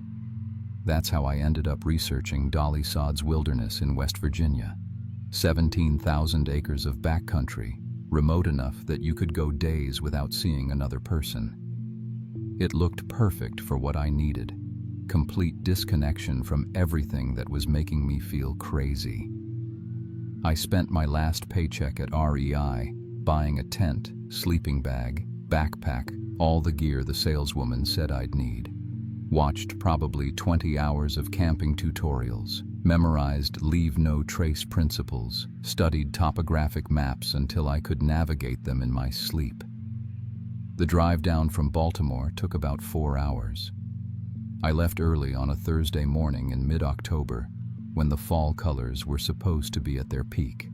That's how I ended up researching Dolly Sod's Wilderness in West Virginia. 17,000 acres of backcountry, remote enough that you could go days without seeing another person. It looked perfect for what I needed. Complete disconnection from everything that was making me feel crazy. I spent my last paycheck at REI, buying a tent, sleeping bag, backpack, all the gear the saleswoman said I'd need. Watched probably 20 hours of camping tutorials, memorized leave no trace principles, studied topographic maps until I could navigate them in my sleep. The drive down from Baltimore took about 4 hours. I left early on a Thursday morning in mid-October, when the fall colors were supposed to be at their peak.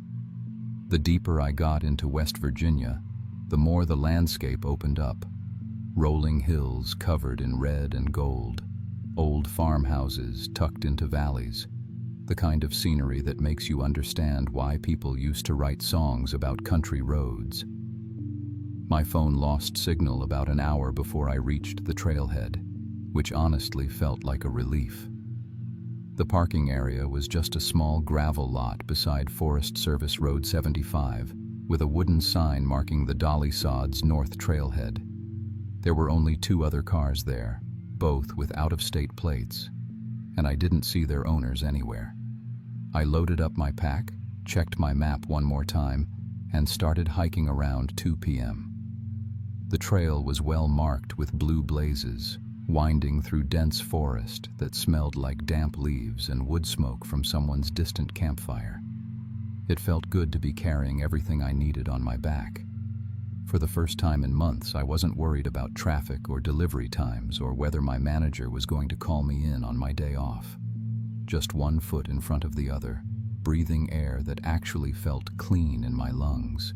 The deeper I got into West Virginia, the more the landscape opened up. Rolling hills covered in red and gold, old farmhouses tucked into valleys, the kind of scenery that makes you understand why people used to write songs about country roads. My phone lost signal about an hour before I reached the trailhead, which honestly felt like a relief. The parking area was just a small gravel lot beside Forest Service Road 75, with a wooden sign marking the Dolly Sod's North Trailhead. There were only 2 other cars there, both with out-of-state plates, and I didn't see their owners anywhere. I loaded up my pack, checked my map one more time, and started hiking around 2 p.m. The trail was well marked with blue blazes, winding through dense forest that smelled like damp leaves and wood smoke from someone's distant campfire. It felt good to be carrying everything I needed on my back. For the first time in months, I wasn't worried about traffic or delivery times or whether my manager was going to call me in on my day off. Just one foot in front of the other, breathing air that actually felt clean in my lungs.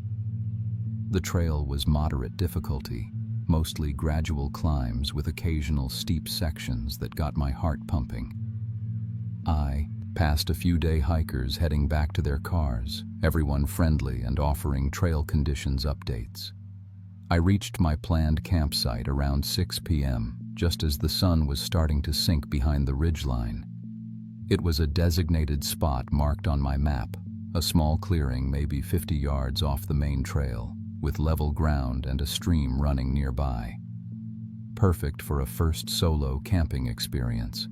The trail was moderate difficulty, mostly gradual climbs with occasional steep sections that got my heart pumping. I passed a few day hikers heading back to their cars, everyone friendly and offering trail conditions updates. I reached my planned campsite around 6 p.m., just as the sun was starting to sink behind the ridgeline. It was a designated spot marked on my map, a small clearing maybe 50 yards off the main trail, with level ground and a stream running nearby. Perfect for a first solo camping experience.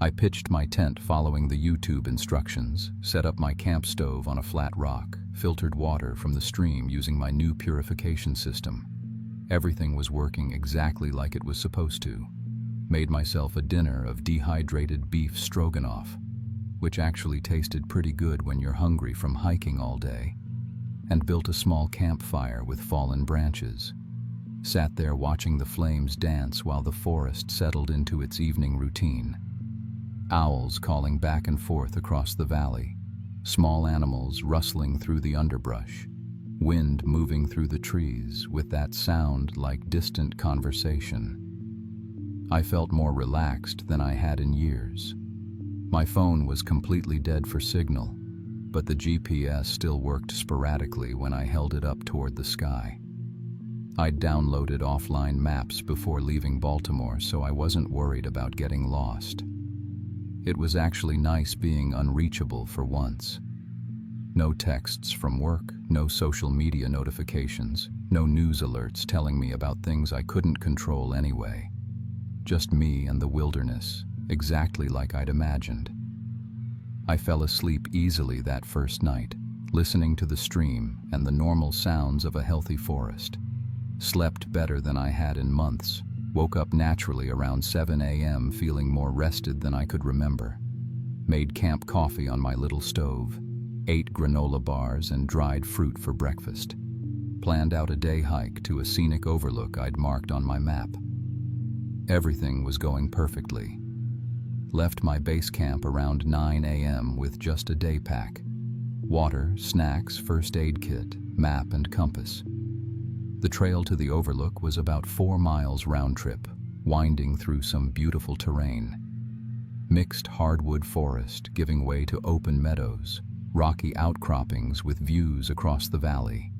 I pitched my tent following the YouTube instructions, set up my camp stove on a flat rock, filtered water from the stream using my new purification system. Everything was working exactly like it was supposed to. Made myself a dinner of dehydrated beef stroganoff, which actually tasted pretty good when you're hungry from hiking all day, and built a small campfire with fallen branches. Sat there watching the flames dance while the forest settled into its evening routine. Owls calling back and forth across the valley, small animals rustling through the underbrush, wind moving through the trees with that sound like distant conversation. I felt more relaxed than I had in years. My phone was completely dead for signal, but the GPS still worked sporadically when I held it up toward the sky. I'd downloaded offline maps before leaving Baltimore, so I wasn't worried about getting lost. It was actually nice being unreachable for once. No texts from work, no social media notifications, no news alerts telling me about things I couldn't control anyway. Just me and the wilderness, exactly like I'd imagined. I fell asleep easily that first night, listening to the stream and the normal sounds of a healthy forest. Slept better than I had in months, woke up naturally around 7 a.m. feeling more rested than I could remember. Made camp coffee on my little stove, ate granola bars and dried fruit for breakfast. Planned out a day hike to a scenic overlook I'd marked on my map. Everything was going perfectly. Left my base camp around 9 a.m. with just a day pack. Water, snacks, first aid kit, map and compass. The trail to the overlook was about 4 miles round trip, winding through some beautiful terrain. Mixed hardwood forest giving way to open meadows, rocky outcroppings with views across the valley,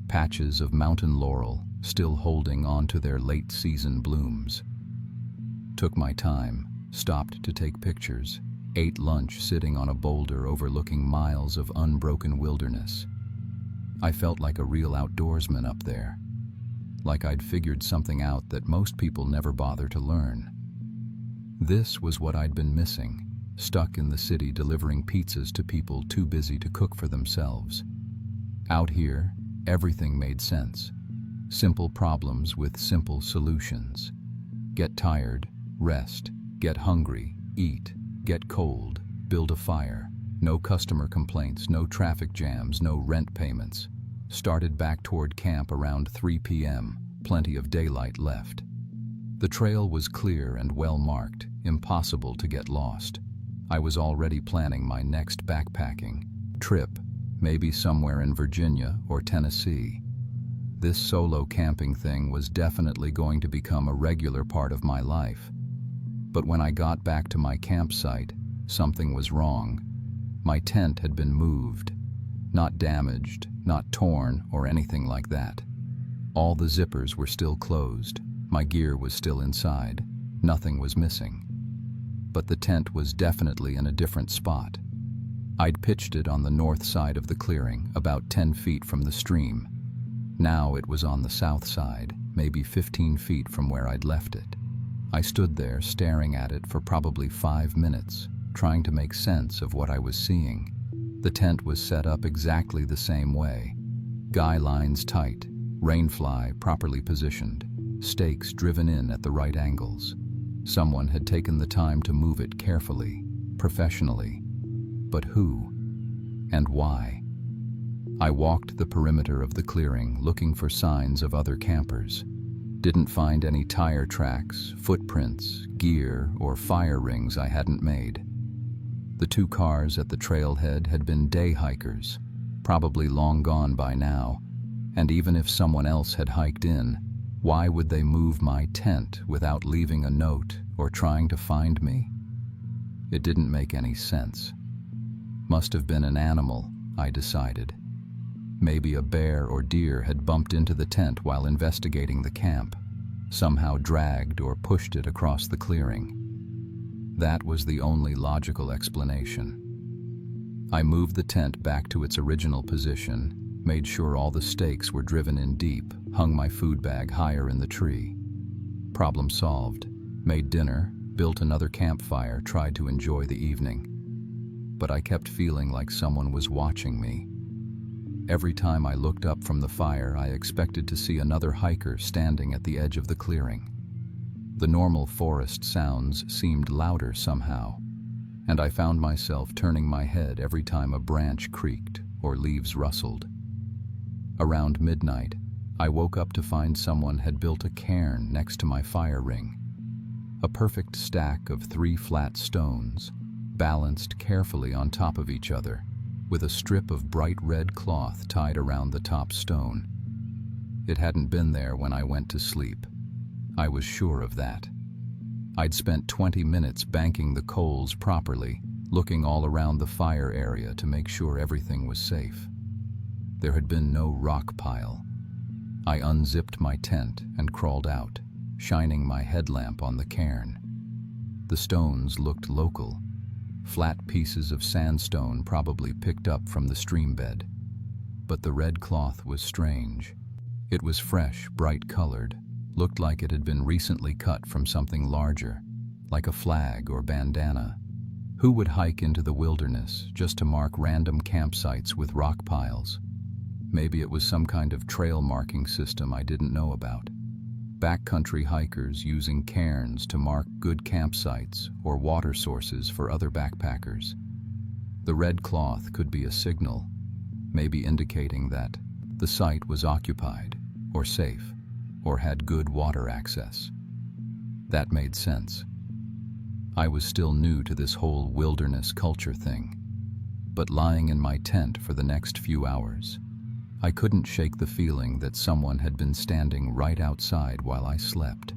patches of mountain laurel still holding on to their late-season blooms. Took my time, stopped to take pictures, ate lunch sitting on a boulder overlooking miles of unbroken wilderness. I felt like a real outdoorsman up there, like I'd figured something out that most people never bother to learn. This was what I'd been missing, stuck in the city delivering pizzas to people too busy to cook for themselves. Out here, everything made sense. Simple problems with simple solutions. Get tired, rest. Get hungry, eat. Get cold, build a fire. No customer complaints, no traffic jams, no rent payments. Started back toward camp around 3 p.m., plenty of daylight left. The trail was clear and well marked, impossible to get lost. I was already planning my next backpacking trip, maybe somewhere in Virginia or Tennessee. This solo camping thing was definitely going to become a regular part of my life. But when I got back to my campsite, something was wrong. My tent had been moved. Not damaged, not torn, or anything like that. All the zippers were still closed. My gear was still inside. Nothing was missing. But the tent was definitely in a different spot. I'd pitched it on the north side of the clearing, about 10 feet from the stream. Now it was on the south side, maybe 15 feet from where I'd left it. I stood there staring at it for probably 5 minutes, trying to make sense of what I was seeing. The tent was set up exactly the same way. Guy lines tight, rainfly properly positioned, stakes driven in at the right angles. Someone had taken the time to move it carefully, professionally. But who? And why? I walked the perimeter of the clearing looking for signs of other campers. Didn't find any tire tracks, footprints, gear, or fire rings I hadn't made. The 2 cars at the trailhead had been day hikers, probably long gone by now, and even if someone else had hiked in, why would they move my tent without leaving a note or trying to find me? It didn't make any sense. Must have been an animal, I decided. Maybe a bear or deer had bumped into the tent while investigating the camp, somehow dragged or pushed it across the clearing. That was the only logical explanation. I moved the tent back to its original position, made sure all the stakes were driven in deep, hung my food bag higher in the tree. Problem solved. Made dinner, built another campfire, tried to enjoy the evening. But I kept feeling like someone was watching me. Every time I looked up from the fire, I expected to see another hiker standing at the edge of the clearing. The normal forest sounds seemed louder somehow, and I found myself turning my head every time a branch creaked or leaves rustled. Around midnight, I woke up to find someone had built a cairn next to my fire ring. A perfect stack of 3 flat stones, balanced carefully on top of each other, with a strip of bright red cloth tied around the top stone. It hadn't been there when I went to sleep. I was sure of that. I'd spent 20 minutes banking the coals properly, looking all around the fire area to make sure everything was safe. There had been no rock pile. I unzipped my tent and crawled out, shining my headlamp on the cairn. The stones looked local, flat pieces of sandstone probably picked up from the stream bed. But the red cloth was strange. It was fresh, bright-colored, looked like it had been recently cut from something larger, like a flag or bandana. Who would hike into the wilderness just to mark random campsites with rock piles? Maybe it was some kind of trail marking system I didn't know about. Backcountry hikers using cairns to mark good campsites or water sources for other backpackers. The red cloth could be a signal, maybe indicating that the site was occupied, or safe, or had good water access. That made sense. I was still new to this whole wilderness culture thing, but lying in my tent for the next few hours, I couldn't shake the feeling that someone had been standing right outside while I slept,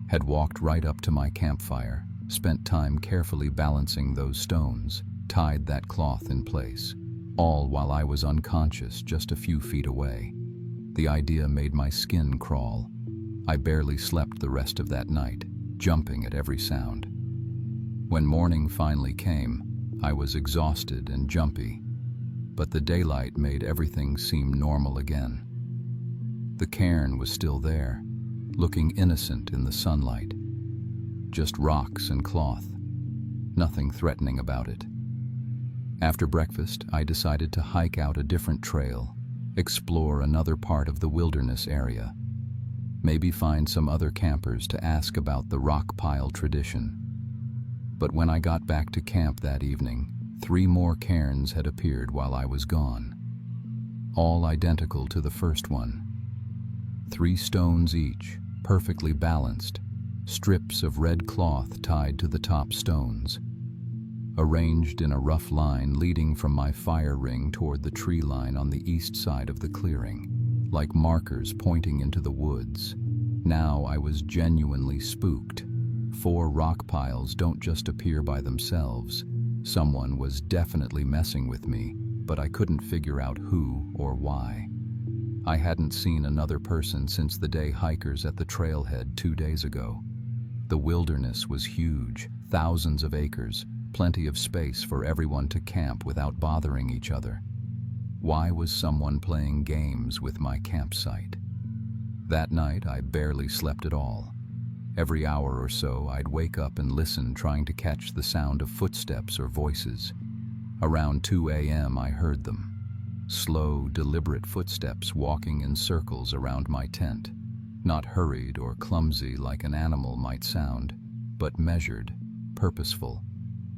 had walked right up to my campfire, spent time carefully balancing those stones, tied that cloth in place, all while I was unconscious just a few feet away. The idea made my skin crawl. I barely slept the rest of that night, jumping at every sound. When morning finally came, I was exhausted and jumpy, but the daylight made everything seem normal again. The cairn was still there, looking innocent in the sunlight. Just rocks and cloth, nothing threatening about it. After breakfast, I decided to hike out a different trail, explore another part of the wilderness area, maybe find some other campers to ask about the rock pile tradition. But when I got back to camp that evening, 3 more cairns had appeared while I was gone, all identical to the first one. 3 stones each, perfectly balanced, strips of red cloth tied to the top stones, arranged in a rough line leading from my fire ring toward the tree line on the east side of the clearing, like markers pointing into the woods. Now I was genuinely spooked. 4 rock piles don't just appear by themselves. Someone was definitely messing with me, but I couldn't figure out who or why. I hadn't seen another person since the day hikers at the trailhead 2 days ago. The wilderness was huge, thousands of acres, plenty of space for everyone to camp without bothering each other. Why was someone playing games with my campsite? That night, I barely slept at all. Every hour or so, I'd wake up and listen, trying to catch the sound of footsteps or voices. Around 2 a.m., I heard them. Slow, deliberate footsteps walking in circles around my tent. Not hurried or clumsy like an animal might sound, but measured, purposeful,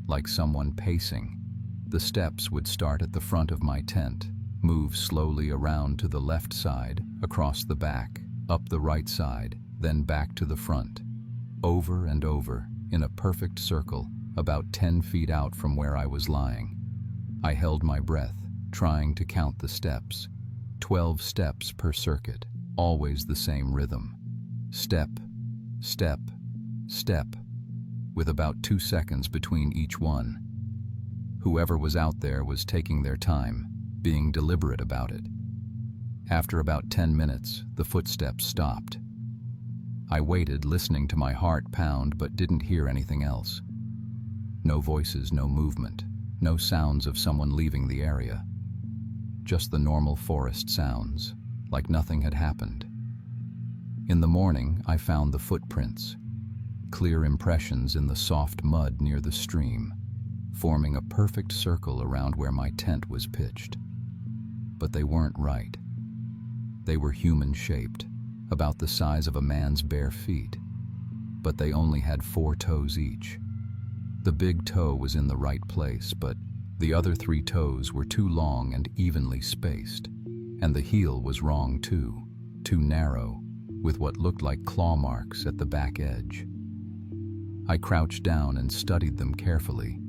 like someone pacing. The steps would start at the front of my tent, move slowly around to the left side, across the back, up the right side, then back to the front. Over and over, in a perfect circle, about 10 feet out from where I was lying. I held my breath, trying to count the steps. 12 steps per circuit, always the same rhythm. Step, step, step, with about 2 seconds between each one. Whoever was out there was taking their time, being deliberate about it. After about 10 minutes, the footsteps stopped. I waited, listening to my heart pound, but didn't hear anything else. No voices, no movement, no sounds of someone leaving the area. Just the normal forest sounds, like nothing had happened. In the morning, I found the footprints, clear impressions in the soft mud near the stream, forming a perfect circle around where my tent was pitched. But they weren't right. They were human-shaped, about the size of a man's bare feet, but they only had 4 toes each. The big toe was in the right place, but the other 3 toes were too long and evenly spaced, and the heel was wrong too, too narrow, with what looked like claw marks at the back edge. I crouched down and studied them carefully,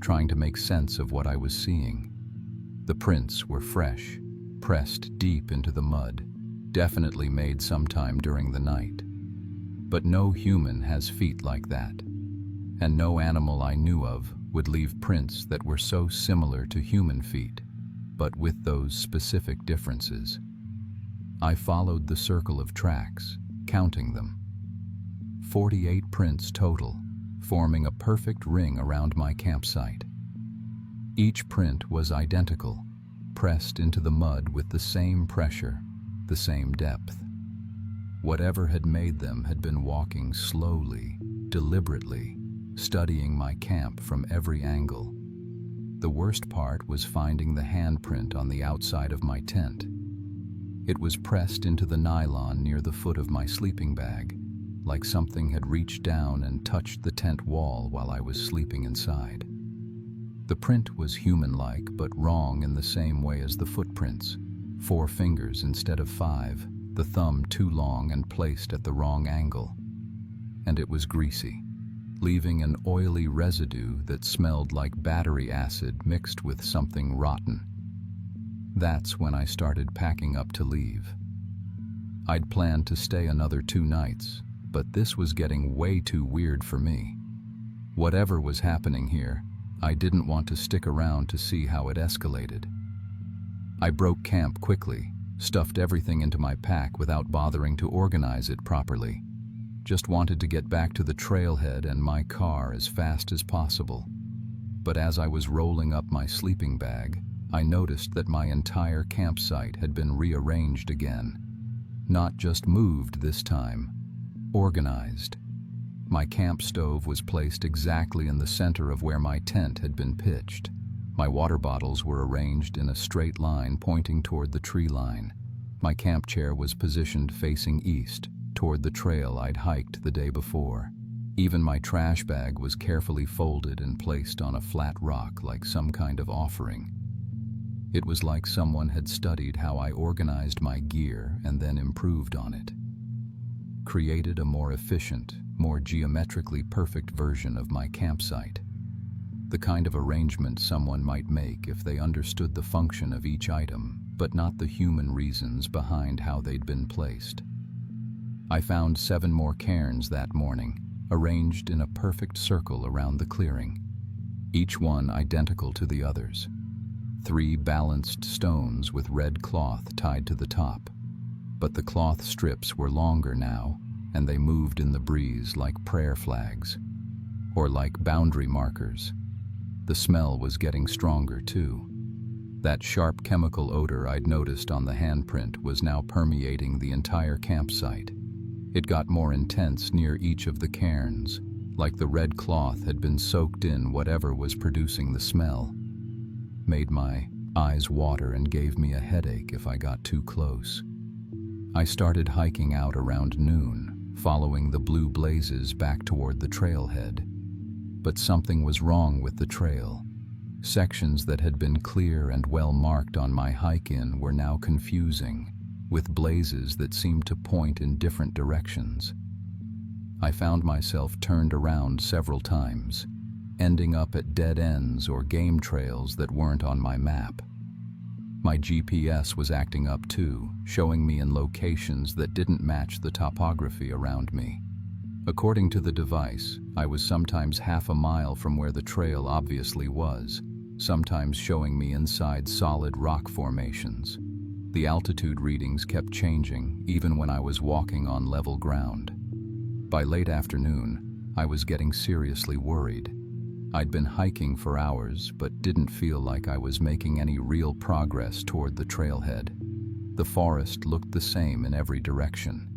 trying to make sense of what I was seeing. The prints were fresh, pressed deep into the mud, definitely made sometime during the night. But no human has feet like that, and no animal I knew of would leave prints that were so similar to human feet, but with those specific differences. I followed the circle of tracks, counting them. 48 prints total, forming a perfect ring around my campsite. Each print was identical, pressed into the mud with the same pressure, the same depth. Whatever had made them had been walking slowly, deliberately, studying my camp from every angle. The worst part was finding the handprint on the outside of my tent. It was pressed into the nylon near the foot of my sleeping bag, like something had reached down and touched the tent wall while I was sleeping inside. The print was human-like, but wrong in the same way as the footprints. 4 fingers instead of 5, the thumb too long and placed at the wrong angle. And it was greasy, leaving an oily residue that smelled like battery acid mixed with something rotten. That's when I started packing up to leave. I'd planned to stay another 2 nights, but this was getting way too weird for me. Whatever was happening here, I didn't want to stick around to see how it escalated. I broke camp quickly, stuffed everything into my pack without bothering to organize it properly. Just wanted to get back to the trailhead and my car as fast as possible. But as I was rolling up my sleeping bag, I noticed that my entire campsite had been rearranged again. Not just moved this time, organized. My camp stove was placed exactly in the center of where my tent had been pitched. My water bottles were arranged in a straight line pointing toward the tree line. My camp chair was positioned facing east, toward the trail I'd hiked the day before. Even my trash bag was carefully folded and placed on a flat rock like some kind of offering. It was like someone had studied how I organized my gear and then improved on it. Created a more efficient, more geometrically perfect version of my campsite. The kind of arrangement someone might make if they understood the function of each item, but not the human reasons behind how they'd been placed. I found 7 more cairns that morning, arranged in a perfect circle around the clearing, each one identical to the others. 3 balanced stones with red cloth tied to the top, but the cloth strips were longer now, and they moved in the breeze like prayer flags, or like boundary markers. The smell was getting stronger too. That sharp chemical odor I'd noticed on the handprint was now permeating the entire campsite. It got more intense near each of the cairns, like the red cloth had been soaked in whatever was producing the smell. Made my eyes water and gave me a headache if I got too close. I started hiking out around noon, following the blue blazes back toward the trailhead. But something was wrong with the trail. Sections that had been clear and well marked on my hike-in were now confusing, with blazes that seemed to point in different directions. I found myself turned around several times, ending up at dead ends or game trails that weren't on my map. My GPS was acting up too, showing me in locations that didn't match the topography around me. According to the device, I was sometimes half a mile from where the trail obviously was, sometimes showing me inside solid rock formations. The altitude readings kept changing, even when I was walking on level ground. By late afternoon, I was getting seriously worried. I'd been hiking for hours, but didn't feel like I was making any real progress toward the trailhead. The forest looked the same in every direction.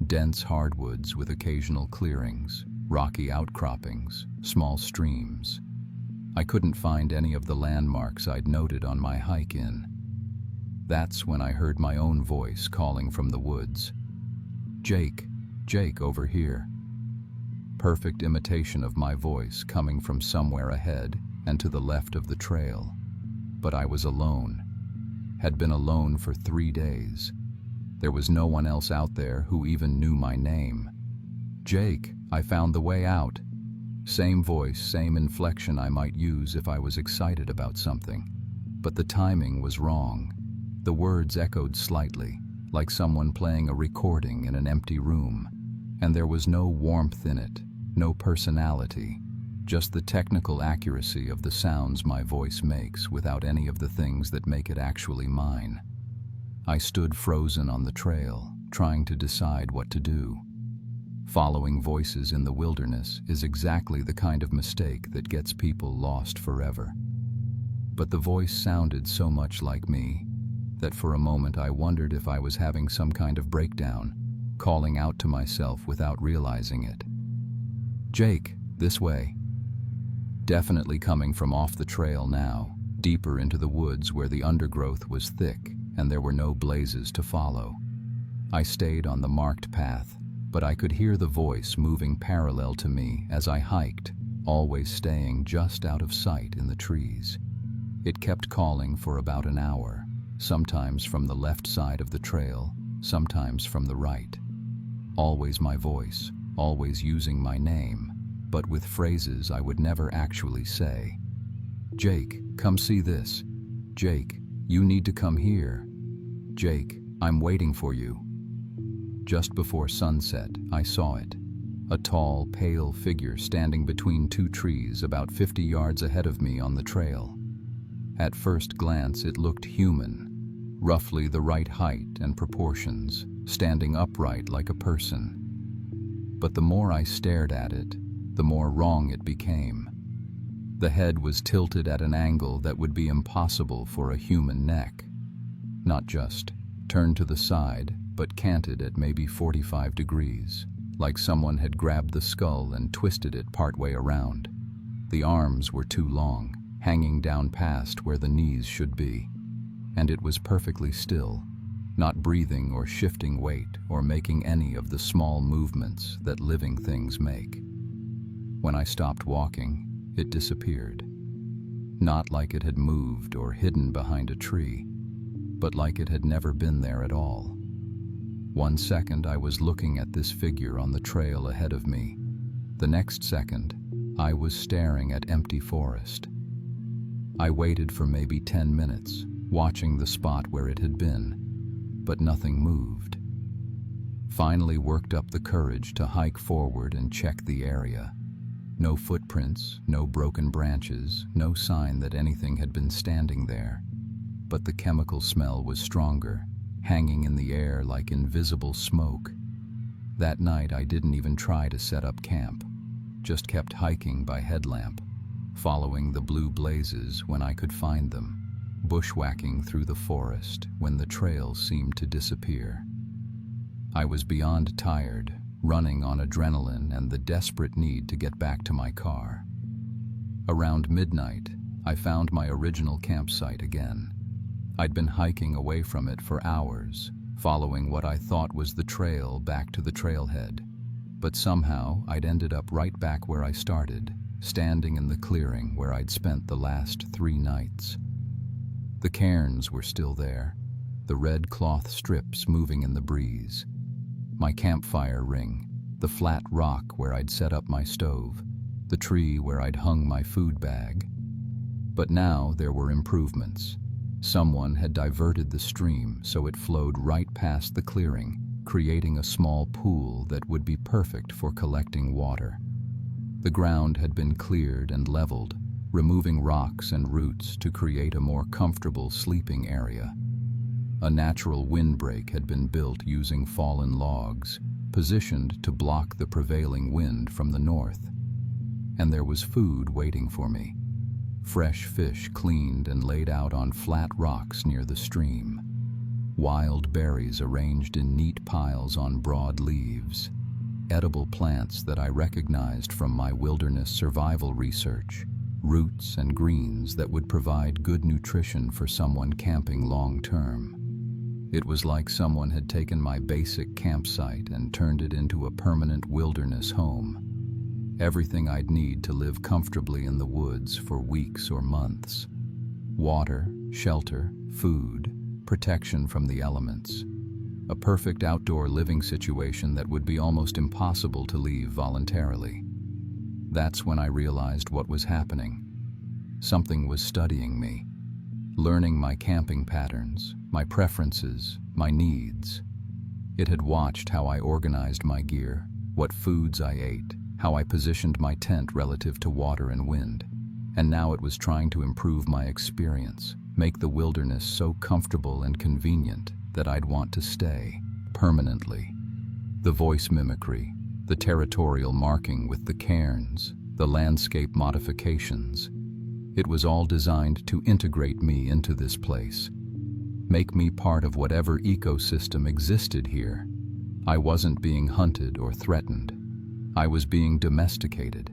Dense hardwoods with occasional clearings, rocky outcroppings, small streams. I couldn't find any of the landmarks I'd noted on my hike-in. That's when I heard my own voice calling from the woods. "Jake, Jake, over here." Perfect imitation of my voice coming from somewhere ahead and to the left of the trail. But I was alone. Had been alone for 3 days. There was no one else out there who even knew my name. "Jake, I found the way out." Same voice, same inflection I might use if I was excited about something. But the timing was wrong. The words echoed slightly, like someone playing a recording in an empty room. And there was no warmth in it, no personality, just the technical accuracy of the sounds my voice makes without any of the things that make it actually mine. I stood frozen on the trail, trying to decide what to do. Following voices in the wilderness is exactly the kind of mistake that gets people lost forever. But the voice sounded so much like me that for a moment I wondered if I was having some kind of breakdown, calling out to myself without realizing it. "Jake, this way." Definitely coming from off the trail now, deeper into the woods where the undergrowth was thick and there were no blazes to follow. I stayed on the marked path, but I could hear the voice moving parallel to me as I hiked, always staying just out of sight in the trees. It kept calling for about an hour, sometimes from the left side of the trail, sometimes from the right. Always my voice, always using my name, but with phrases I would never actually say. "Jake, come see this. Jake, you need to come here. Jake, I'm waiting for you." Just before sunset, I saw it. A tall, pale figure standing between two trees about 50 yards ahead of me on the trail. At first glance, it looked human, roughly the right height and proportions, standing upright like a person. But the more I stared at it, the more wrong it became. The head was tilted at an angle that would be impossible for a human neck. Not just turned to the side, but canted at maybe 45 degrees, like someone had grabbed the skull and twisted it partway around. The arms were too long, hanging down past where the knees should be, and it was perfectly still, not breathing or shifting weight or making any of the small movements that living things make. When I stopped walking, it disappeared. Not like it had moved or hidden behind a tree, but like it had never been there at all. 1 second I was looking at this figure on the trail ahead of me. The next second, I was staring at empty forest. I waited for maybe 10 minutes, watching the spot where it had been, but nothing moved. Finally worked up the courage to hike forward and check the area. No footprints, no broken branches, no sign that anything had been standing there. But the chemical smell was stronger, hanging in the air like invisible smoke. That night I didn't even try to set up camp, just kept hiking by headlamp, following the blue blazes when I could find them, bushwhacking through the forest when the trail seemed to disappear. I was beyond tired, running on adrenaline and the desperate need to get back to my car. Around midnight, I found my original campsite again. I'd been hiking away from it for hours, following what I thought was the trail back to the trailhead. But somehow I'd ended up right back where I started, standing in the clearing where I'd spent the last 3 nights. The cairns were still there, the red cloth strips moving in the breeze. My campfire ring, the flat rock where I'd set up my stove, the tree where I'd hung my food bag. But now there were improvements. Someone had diverted the stream so it flowed right past the clearing, creating a small pool that would be perfect for collecting water. The ground had been cleared and leveled, removing rocks and roots to create a more comfortable sleeping area. A natural windbreak had been built using fallen logs, positioned to block the prevailing wind from the north. And there was food waiting for me. Fresh fish cleaned and laid out on flat rocks near the stream. Wild berries arranged in neat piles on broad leaves. Edible plants that I recognized from my wilderness survival research. Roots and greens that would provide good nutrition for someone camping long-term. It was like someone had taken my basic campsite and turned it into a permanent wilderness home. Everything I'd need to live comfortably in the woods for weeks or months. Water, shelter, food, protection from the elements. A perfect outdoor living situation that would be almost impossible to leave voluntarily. That's when I realized what was happening. Something was studying me, learning my camping patterns, my preferences, my needs. It had watched how I organized my gear, what foods I ate, how I positioned my tent relative to water and wind, and now it was trying to improve my experience, make the wilderness so comfortable and convenient that I'd want to stay, permanently. The voice mimicry, the territorial marking with the cairns, the landscape modifications. It was all designed to integrate me into this place, make me part of whatever ecosystem existed here. I wasn't being hunted or threatened. I was being domesticated.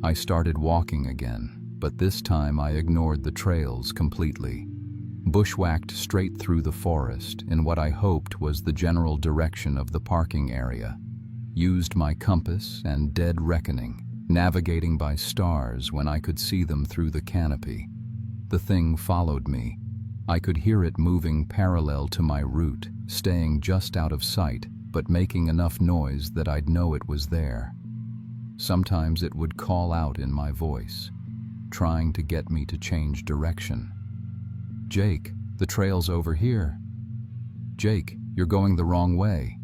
I started walking again, but this time I ignored the trails completely. Bushwhacked straight through the forest in what I hoped was the general direction of the parking area. Used my compass and dead reckoning, navigating by stars when I could see them through the canopy. The thing followed me. I could hear it moving parallel to my route, staying just out of sight, but making enough noise that I'd know it was there. Sometimes it would call out in my voice, trying to get me to change direction. "Jake, the trail's over here. Jake, you're going the wrong way."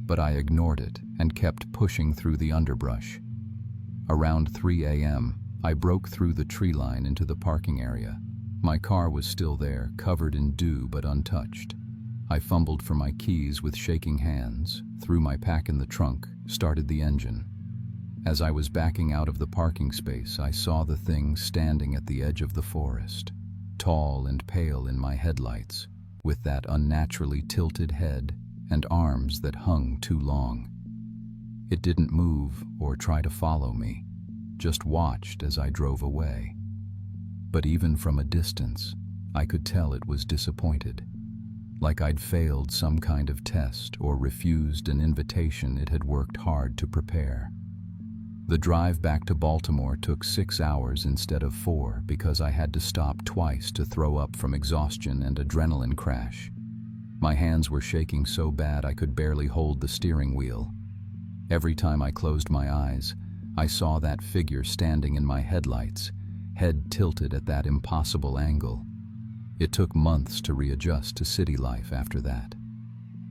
But I ignored it and kept pushing through the underbrush. Around 3 a.m., I broke through the tree line into the parking area. My car was still there, covered in dew but untouched. I fumbled for my keys with shaking hands, threw my pack in the trunk, started the engine. As I was backing out of the parking space, I saw the thing standing at the edge of the forest, tall and pale in my headlights, with that unnaturally tilted head and arms that hung too long. It didn't move or try to follow me, just watched as I drove away. But even from a distance, I could tell it was disappointed, like I'd failed some kind of test or refused an invitation it had worked hard to prepare. The drive back to Baltimore took 6 hours instead of 4 because I had to stop twice to throw up from exhaustion and adrenaline crash. My hands were shaking so bad I could barely hold the steering wheel. Every time I closed my eyes, I saw that figure standing in my headlights, head tilted at that impossible angle. It took months to readjust to city life after that.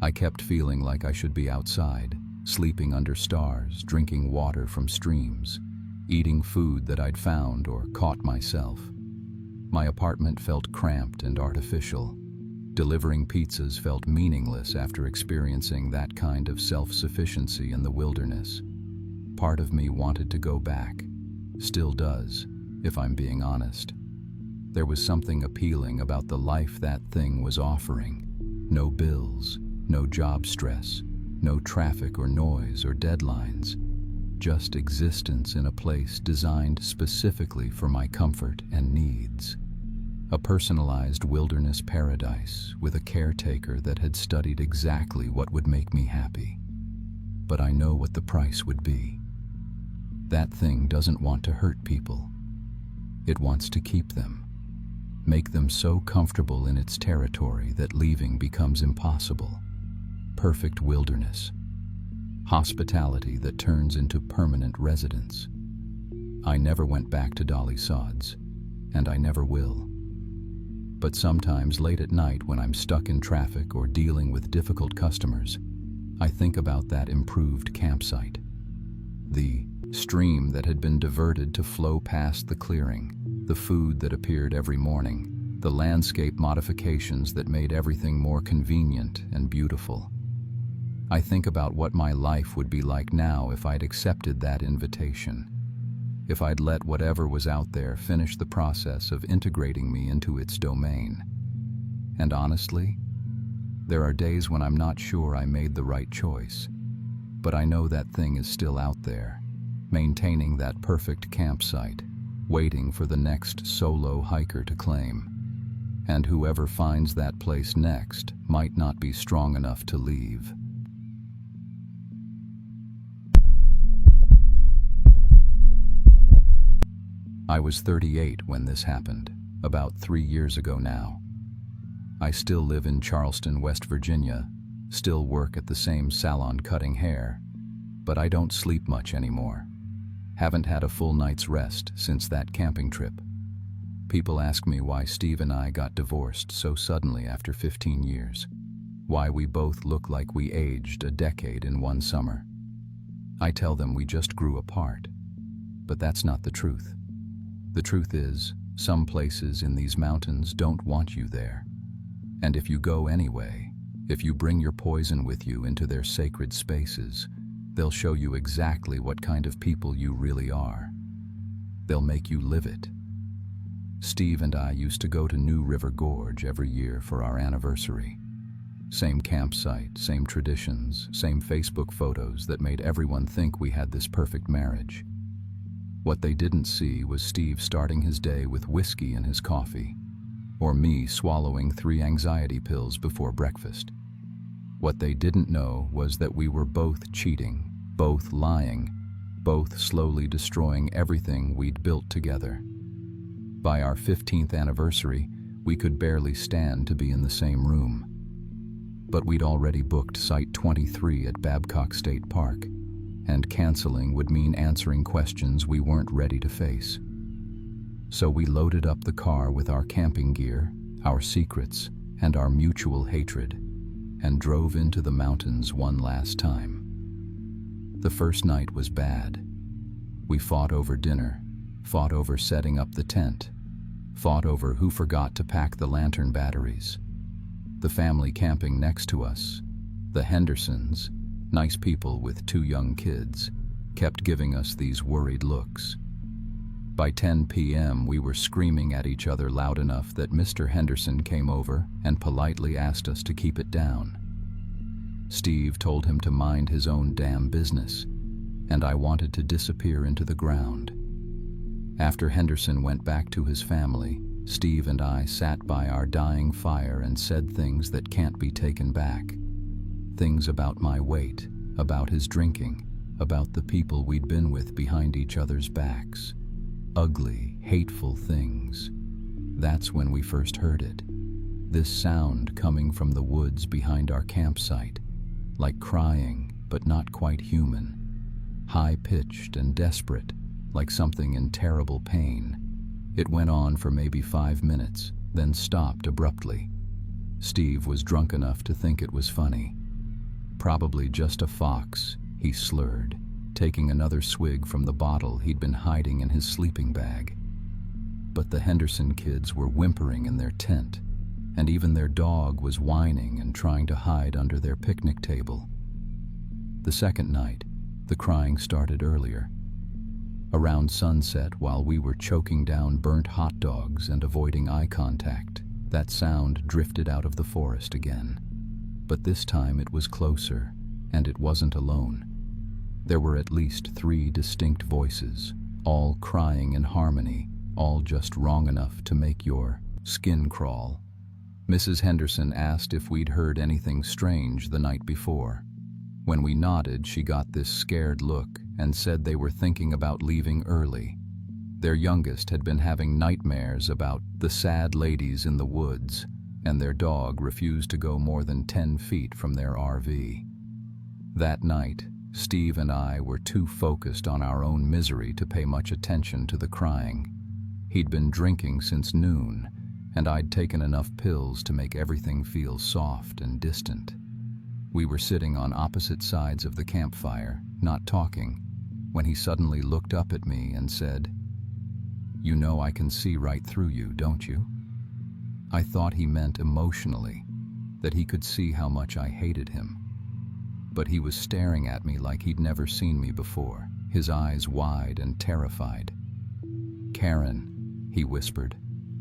I kept feeling like I should be outside, sleeping under stars, drinking water from streams, eating food that I'd found or caught myself. My apartment felt cramped and artificial. Delivering pizzas felt meaningless after experiencing that kind of self-sufficiency in the wilderness. Part of me wanted to go back, still does, if I'm being honest. There was something appealing about the life that thing was offering. No bills, no job stress, no traffic or noise or deadlines. Just existence in a place designed specifically for my comfort and needs. A personalized wilderness paradise with a caretaker that had studied exactly what would make me happy. But I know what the price would be. That thing doesn't want to hurt people. It wants to keep them. Make them so comfortable in its territory that leaving becomes impossible. Perfect wilderness. Hospitality that turns into permanent residence. I never went back to Dolly Sods, and I never will. But sometimes late at night when I'm stuck in traffic or dealing with difficult customers, I think about that improved campsite. The stream that had been diverted to flow past the clearing, the food that appeared every morning, the landscape modifications that made everything more convenient and beautiful. I think about what my life would be like now if I'd accepted that invitation, if I'd let whatever was out there finish the process of integrating me into its domain. And honestly, there are days when I'm not sure I made the right choice, but I know that thing is still out there, maintaining that perfect campsite, waiting for the next solo hiker to claim. And whoever finds that place next might not be strong enough to leave. I was 38 when this happened, about 3 years ago now. I still live in Charleston, West Virginia, still work at the same salon cutting hair, but I don't sleep much anymore. Haven't had a full night's rest since that camping trip. People ask me why Steve and I got divorced so suddenly after 15 years, why we both look like we aged a decade in one summer. I tell them we just grew apart, but that's not the truth. The truth is, some places in these mountains don't want you there. And if you go anyway, if you bring your poison with you into their sacred spaces, they'll show you exactly what kind of people you really are. They'll make you live it. Steve and I used to go to New River Gorge every year for our anniversary. Same campsite, same traditions, same Facebook photos that made everyone think we had this perfect marriage. What they didn't see was Steve starting his day with whiskey in his coffee, or me swallowing 3 anxiety pills before breakfast. What they didn't know was that we were both cheating, both lying, both slowly destroying everything we'd built together. By our 15th anniversary, we could barely stand to be in the same room. But we'd already booked Site 23 at Babcock State Park, and canceling would mean answering questions we weren't ready to face. So we loaded up the car with our camping gear, our secrets, and our mutual hatred, and drove into the mountains one last time. The first night was bad. We fought over dinner, fought over setting up the tent, fought over who forgot to pack the lantern batteries. The family camping next to us, the Hendersons, nice people with 2 young kids, kept giving us these worried looks. By 10 p.m. we were screaming at each other loud enough that Mr. Henderson came over and politely asked us to keep it down. Steve told him to mind his own damn business, and I wanted to disappear into the ground. After Henderson went back to his family, Steve and I sat by our dying fire and said things that can't be taken back. Things about my weight, about his drinking, about the people we'd been with behind each other's backs. Ugly, hateful things. That's when we first heard it. This sound coming from the woods behind our campsite, like crying, but not quite human. High-pitched and desperate, like something in terrible pain. It went on for maybe 5 minutes, then stopped abruptly. Steve was drunk enough to think it was funny. Probably just a fox, he slurred, taking another swig from the bottle he'd been hiding in his sleeping bag. But the Henderson kids were whimpering in their tent, and even their dog was whining and trying to hide under their picnic table. The second night, the crying started earlier. Around sunset, while we were choking down burnt hot dogs and avoiding eye contact, that sound drifted out of the forest again. But this time it was closer, and it wasn't alone. There were at least 3 distinct voices, all crying in harmony, all just wrong enough to make your skin crawl. Mrs. Henderson asked if we'd heard anything strange the night before. When we nodded, she got this scared look and said they were thinking about leaving early. Their youngest had been having nightmares about the sad ladies in the woods, and their dog refused to go more than 10 feet from their RV. That night, Steve and I were too focused on our own misery to pay much attention to the crying. He'd been drinking since noon, and I'd taken enough pills to make everything feel soft and distant. We were sitting on opposite sides of the campfire, not talking, when he suddenly looked up at me and said, "You know I can see right through you, don't you?" I thought he meant emotionally, that he could see how much I hated him. But he was staring at me like he'd never seen me before, his eyes wide and terrified. "Karen," he whispered,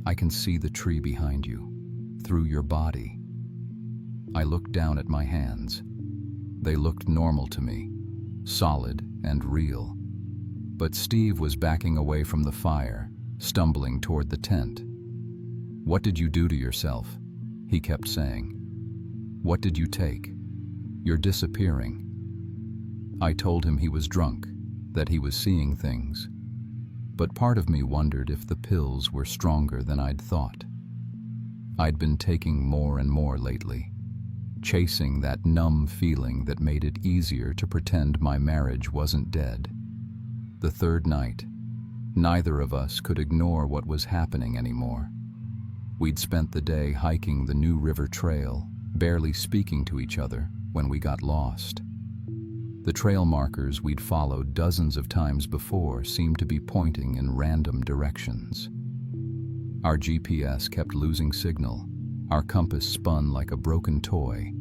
"I can see the tree behind you, through your body." I looked down at my hands. They looked normal to me, solid and real. But Steve was backing away from the fire, stumbling toward the tent. "What did you do to yourself?" he kept saying. "What did you take? You're disappearing." I told him he was drunk, that he was seeing things. But part of me wondered if the pills were stronger than I'd thought. I'd been taking more and more lately, chasing that numb feeling that made it easier to pretend my marriage wasn't dead. The third night, neither of us could ignore what was happening anymore. We'd spent the day hiking the New River Trail, barely speaking to each other when we got lost. The trail markers we'd followed dozens of times before seemed to be pointing in random directions. Our GPS kept losing signal, Our compass spun like a broken toy,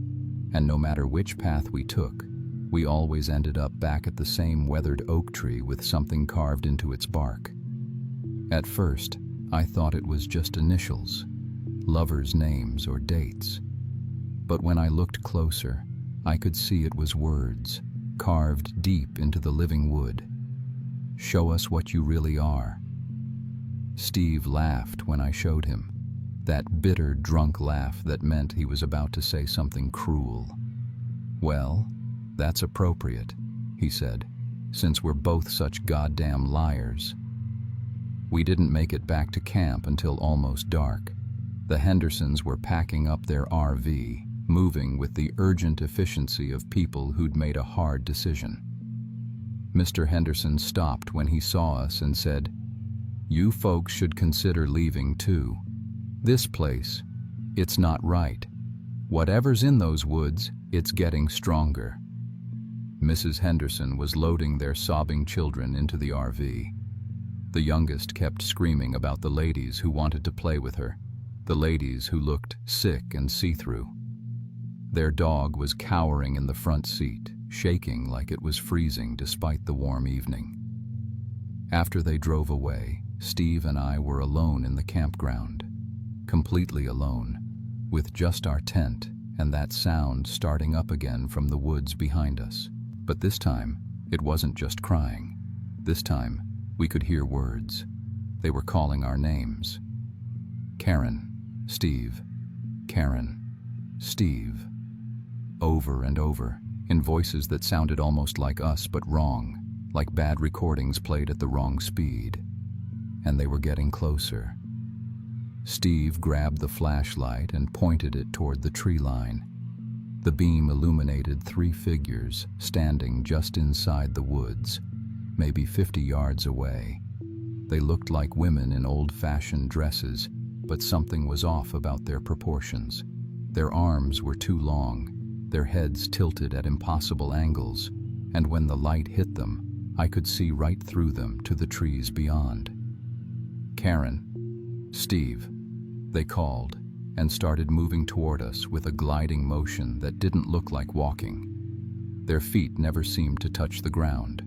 and no matter which path we took, we always ended up back at the same weathered oak tree with something carved into its bark. At first, I thought it was just initials, lovers' names or dates. But when I looked closer, I could see it was words, carved deep into the living wood. Show us what you really are. Steve laughed when I showed him, that bitter, drunk laugh that meant he was about to say something cruel. Well, that's appropriate, he said, since we're both such goddamn liars. We didn't make it back to camp until almost dark. The Hendersons were packing up their RV, moving with the urgent efficiency of people who'd made a hard decision. Mr. Henderson stopped when he saw us and said, "You folks should consider leaving too. This place, it's not right. Whatever's in those woods, it's getting stronger." Mrs. Henderson was loading their sobbing children into the RV. The youngest kept screaming about the ladies who wanted to play with her, the ladies who looked sick and see-through. Their dog was cowering in the front seat, shaking like it was freezing despite the warm evening. After they drove away, Steve and I were alone in the campground, completely alone, with just our tent and that sound starting up again from the woods behind us. But this time, it wasn't just crying. This time, we could hear words. They were calling our names. Karen, Steve, Karen, Steve. Over and over, in voices that sounded almost like us but wrong, like bad recordings played at the wrong speed. And they were getting closer. Steve grabbed the flashlight and pointed it toward the tree line. The beam illuminated 3 figures standing just inside the woods, maybe 50 yards away. They looked like women in old-fashioned dresses, but something was off about their proportions. Their arms were too long, their heads tilted at impossible angles, and when the light hit them, I could see right through them to the trees beyond. "Karen, Steve," they called, and started moving toward us with a gliding motion that didn't look like walking. Their feet never seemed to touch the ground.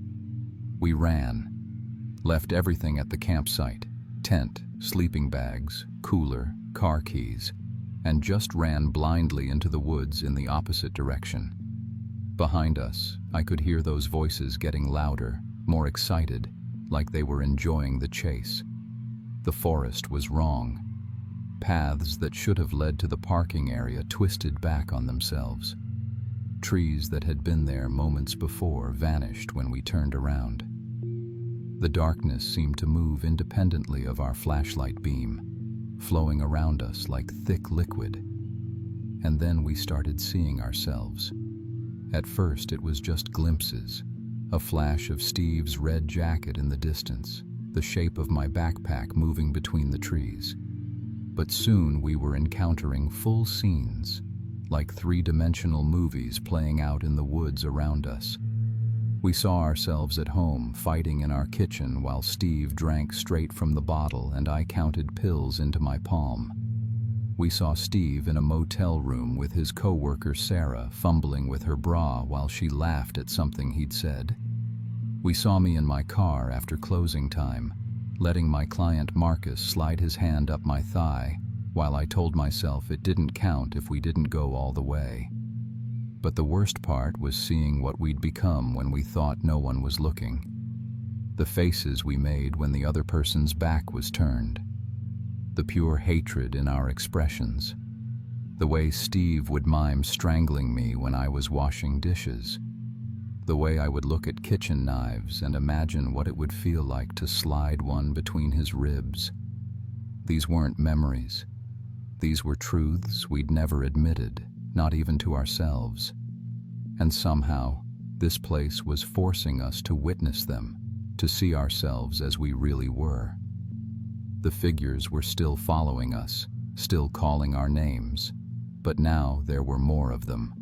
We ran, left everything at the campsite, tent, sleeping bags, cooler, car keys, and just ran blindly into the woods in the opposite direction. Behind us, I could hear those voices getting louder, more excited, like they were enjoying the chase. The forest was wrong. Paths that should have led to the parking area twisted back on themselves. Trees that had been there moments before vanished when we turned around. The darkness seemed to move independently of our flashlight beam, flowing around us like thick liquid. And then we started seeing ourselves. At first it was just glimpses, a flash of Steve's red jacket in the distance, the shape of my backpack moving between the trees. But soon we were encountering full scenes, like 3-dimensional movies playing out in the woods around us. We saw ourselves at home, fighting in our kitchen while Steve drank straight from the bottle and I counted pills into my palm. We saw Steve in a motel room with his coworker Sarah fumbling with her bra while she laughed at something he'd said. We saw me in my car after closing time, letting my client Marcus slide his hand up my thigh while I told myself it didn't count if we didn't go all the way. But the worst part was seeing what we'd become when we thought no one was looking. The faces we made when the other person's back was turned. The pure hatred in our expressions. The way Steve would mime strangling me when I was washing dishes. The way I would look at kitchen knives and imagine what it would feel like to slide one between his ribs. These weren't memories. These were truths we'd never admitted, not even to ourselves. And somehow, this place was forcing us to witness them, to see ourselves as we really were. The figures were still following us, still calling our names, but now there were more of them.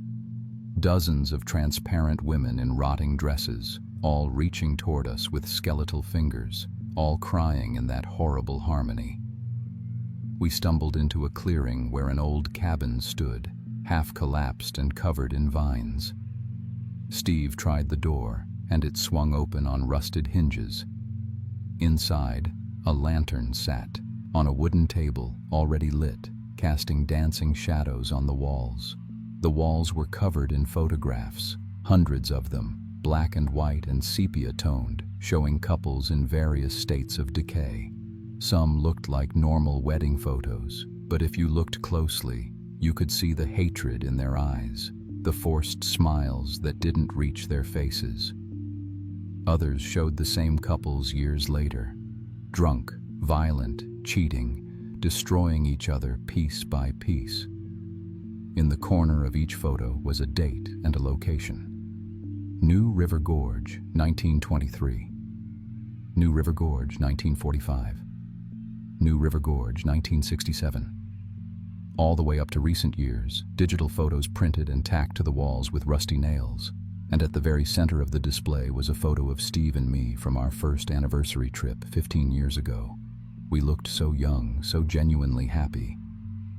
Dozens of transparent women in rotting dresses, all reaching toward us with skeletal fingers, all crying in that horrible harmony. We stumbled into a clearing where an old cabin stood, half collapsed and covered in vines. Steve tried the door, and it swung open on rusted hinges. Inside, a lantern sat, on a wooden table, already lit, casting dancing shadows on the walls. The walls were covered in photographs, hundreds of them, black and white and sepia-toned, showing couples in various states of decay. Some looked like normal wedding photos, but if you looked closely, you could see the hatred in their eyes, the forced smiles that didn't reach their faces. Others showed the same couples years later, drunk, violent, cheating, destroying each other piece by piece. In the corner of each photo was a date and a location. New River Gorge, 1923. New River Gorge, 1945. New River Gorge, 1967. All the way up to recent years, digital photos printed and tacked to the walls with rusty nails. And at the very center of the display was a photo of Steve and me from our first anniversary trip 15 years ago. We looked so young, so genuinely happy,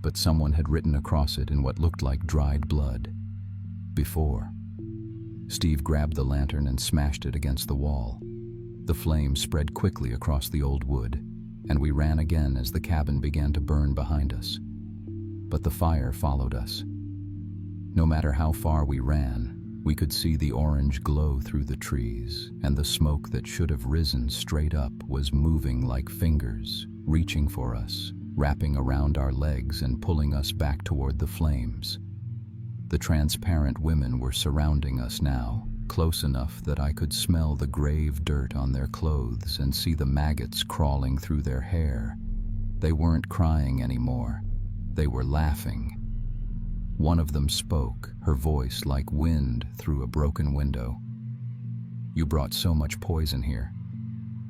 but someone had written across it in what looked like dried blood. Before. Steve grabbed the lantern and smashed it against the wall. The flame spread quickly across the old wood, and we ran again as the cabin began to burn behind us. But the fire followed us. No matter how far we ran, we could see the orange glow through the trees, and the smoke that should have risen straight up was moving like fingers, reaching for us, wrapping around our legs and pulling us back toward the flames. The transparent women were surrounding us now, close enough that I could smell the grave dirt on their clothes and see the maggots crawling through their hair. They weren't crying anymore. They were laughing. One of them spoke, her voice like wind through a broken window. "You brought so much poison here,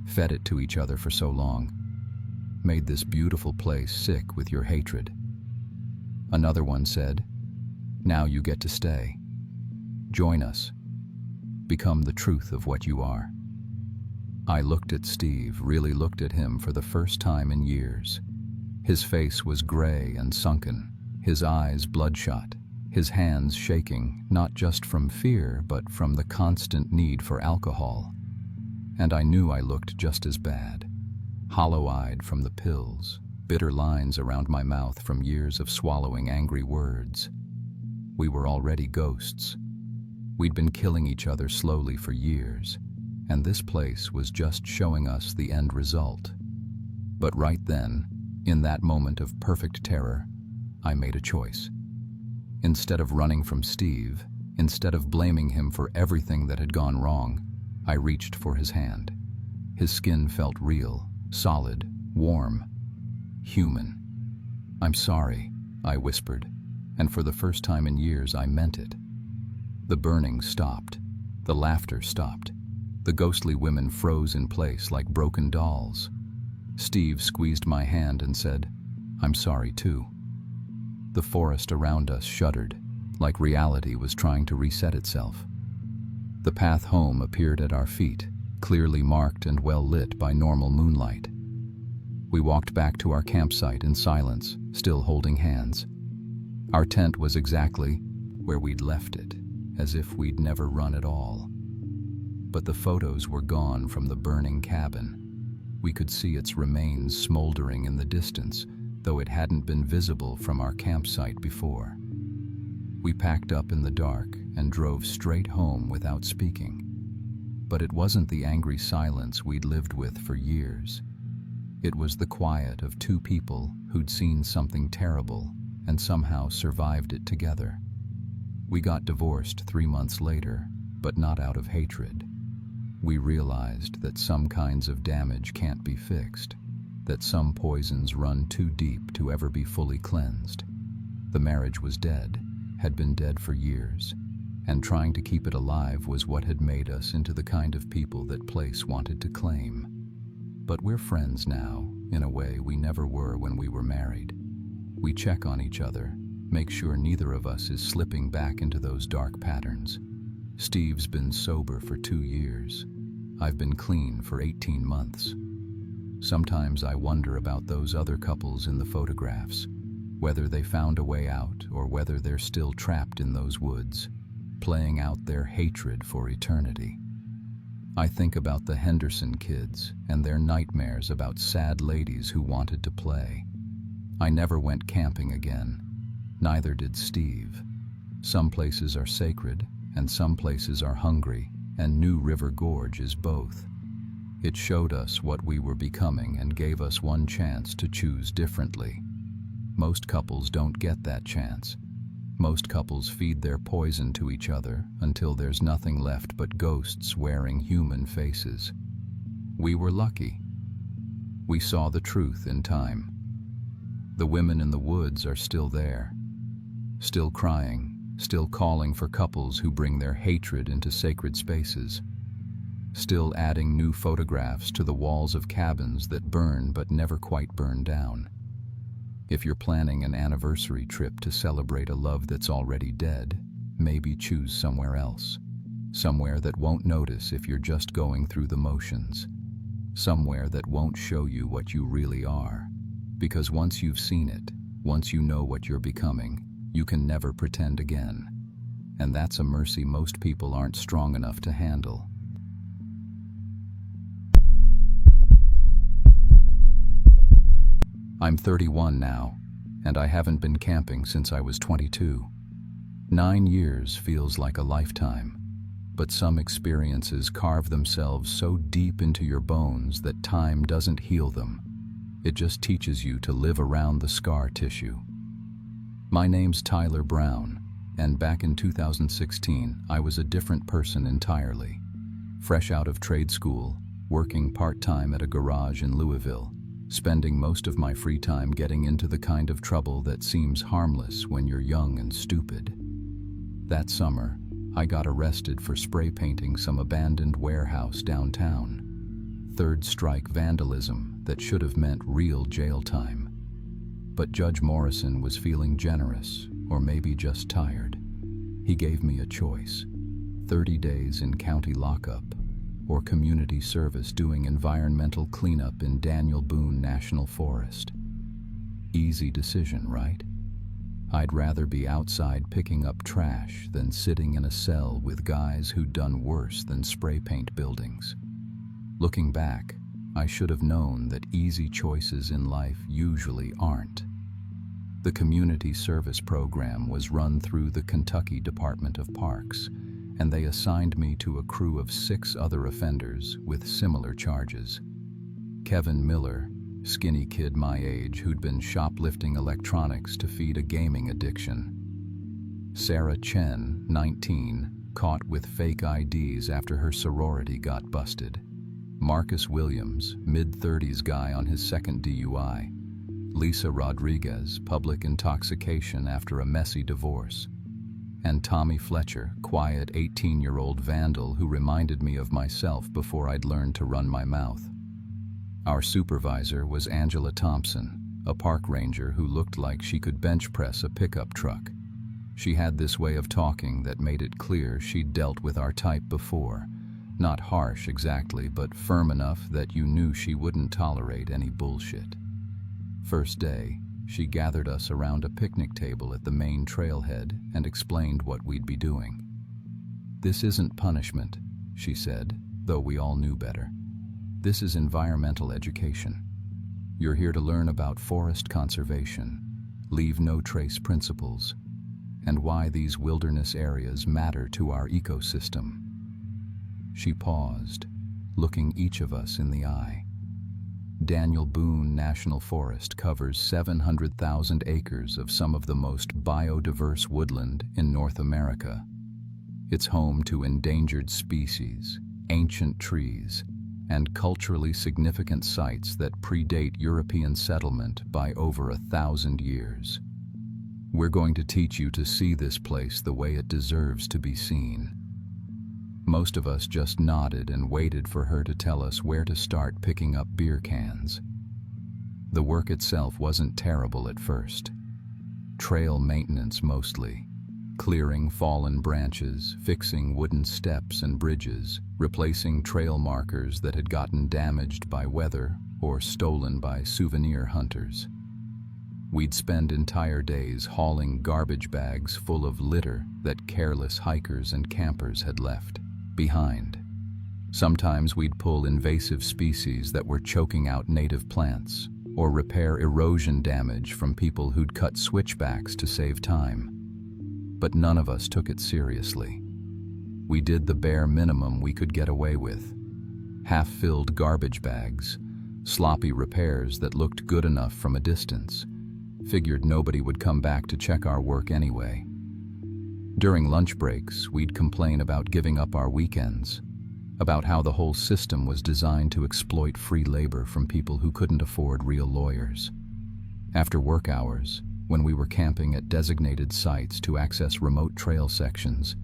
fed it to each other for so long, made this beautiful place sick with your hatred." Another one said, "Now you get to stay. Join us. Become the truth of what you are." I looked at Steve, really looked at him for the first time in years. His face was gray and sunken, his eyes bloodshot, his hands shaking, not just from fear, but from the constant need for alcohol. And I knew I looked just as bad, hollow-eyed from the pills, bitter lines around my mouth from years of swallowing angry words. We were already ghosts. We'd been killing each other slowly for years, and this place was just showing us the end result. But right then, in that moment of perfect terror, I made a choice. Instead of running from Steve, instead of blaming him for everything that had gone wrong, I reached for his hand. His skin felt real, solid, warm, human. "I'm sorry," I whispered, and for the first time in years I meant it. The burning stopped. The laughter stopped. The ghostly women froze in place like broken dolls. Steve squeezed my hand and said, "I'm sorry too." The forest around us shuddered, like reality was trying to reset itself. The path home appeared at our feet, clearly marked and well lit by normal moonlight. We walked back to our campsite in silence, still holding hands. Our tent was exactly where we'd left it, as if we'd never run at all. But the photos were gone from the burning cabin. We could see its remains smoldering in the distance, though it hadn't been visible from our campsite before. We packed up in the dark and drove straight home without speaking. But it wasn't the angry silence we'd lived with for years. It was the quiet of two people who'd seen something terrible and somehow survived it together. We got divorced 3 months later, but not out of hatred. We realized that some kinds of damage can't be fixed, that some poisons run too deep to ever be fully cleansed. The marriage was dead, had been dead for years, and trying to keep it alive was what had made us into the kind of people that place wanted to claim. But we're friends now, in a way we never were when we were married. We check on each other, make sure neither of us is slipping back into those dark patterns. Steve's been sober for 2 years. I've been clean for 18 months. Sometimes I wonder about those other couples in the photographs, whether they found a way out or whether they're still trapped in those woods, playing out their hatred for eternity. I think about the Henderson kids and their nightmares about sad ladies who wanted to play. I never went camping again. Neither did Steve. Some places are sacred, and some places are hungry, and New River Gorge is both. It showed us what we were becoming and gave us one chance to choose differently. Most couples don't get that chance. Most couples feed their poison to each other until there's nothing left but ghosts wearing human faces. We were lucky. We saw the truth in time. The women in the woods are still there, still crying, still calling for couples who bring their hatred into sacred spaces, still adding new photographs to the walls of cabins that burn but never quite burn down. If you're planning an anniversary trip to celebrate a love that's already dead, maybe choose somewhere else. Somewhere that won't notice if you're just going through the motions. Somewhere that won't show you what you really are. Because once you've seen it, once you know what you're becoming, you can never pretend again. And that's a mercy most people aren't strong enough to handle. I'm 31 now, and I haven't been camping since I was 22. 9 years feels like a lifetime, but some experiences carve themselves so deep into your bones that time doesn't heal them. It just teaches you to live around the scar tissue. My name's Tyler Brown, and back in 2016, I was a different person entirely. Fresh out of trade school, working part-time at a garage in Louisville, spending most of my free time getting into the kind of trouble that seems harmless when you're young and stupid. That summer, I got arrested for spray painting some abandoned warehouse downtown. Third strike vandalism that should have meant real jail time. But Judge Morrison was feeling generous, or maybe just tired. He gave me a choice: 30 days in county lockup, or community service doing environmental cleanup in Daniel Boone National Forest. Easy decision, right? I'd rather be outside picking up trash than sitting in a cell with guys who'd done worse than spray paint buildings. Looking back, I should have known that easy choices in life usually aren't. The community service program was run through the Kentucky Department of Parks, and they assigned me to a crew of 6 other offenders with similar charges. Kevin Miller, skinny kid my age who'd been shoplifting electronics to feed a gaming addiction. Sarah Chen, 19, caught with fake IDs after her sorority got busted. Marcus Williams, mid-30s guy on his second DUI. Lisa Rodriguez, public intoxication after a messy divorce. And Tommy Fletcher, quiet 18-year-old vandal who reminded me of myself before I'd learned to run my mouth. Our supervisor was Angela Thompson, a park ranger who looked like she could bench press a pickup truck. She had this way of talking that made it clear she'd dealt with our type before. Not harsh exactly, but firm enough that you knew she wouldn't tolerate any bullshit. First day, she gathered us around a picnic table at the main trailhead and explained what we'd be doing. "This isn't punishment," she said, though we all knew better. "This is environmental education. You're here to learn about forest conservation, leave no trace principles, and why these wilderness areas matter to our ecosystem." She paused, looking each of us in the eye. Daniel Boone National Forest covers 700,000 acres of some of the most biodiverse woodland in North America. It's home to endangered species, ancient trees, and culturally significant sites that predate European settlement by over 1,000 years. We're going to teach you to see this place the way it deserves to be seen. Most of us just nodded and waited for her to tell us where to start picking up beer cans. The work itself wasn't terrible at first. Trail maintenance mostly. Clearing fallen branches, fixing wooden steps and bridges, replacing trail markers that had gotten damaged by weather or stolen by souvenir hunters. We'd spend entire days hauling garbage bags full of litter that careless hikers and campers had left behind. Sometimes we'd pull invasive species that were choking out native plants, or repair erosion damage from people who'd cut switchbacks to save time. But none of us took it seriously. We did the bare minimum we could get away with. Half-filled garbage bags, sloppy repairs that looked good enough from a distance. Figured nobody would come back to check our work anyway. During lunch breaks, we'd complain about giving up our weekends, about how the whole system was designed to exploit free labor from people who couldn't afford real lawyers. After work hours, when we were camping at designated sites to access remote trail sections,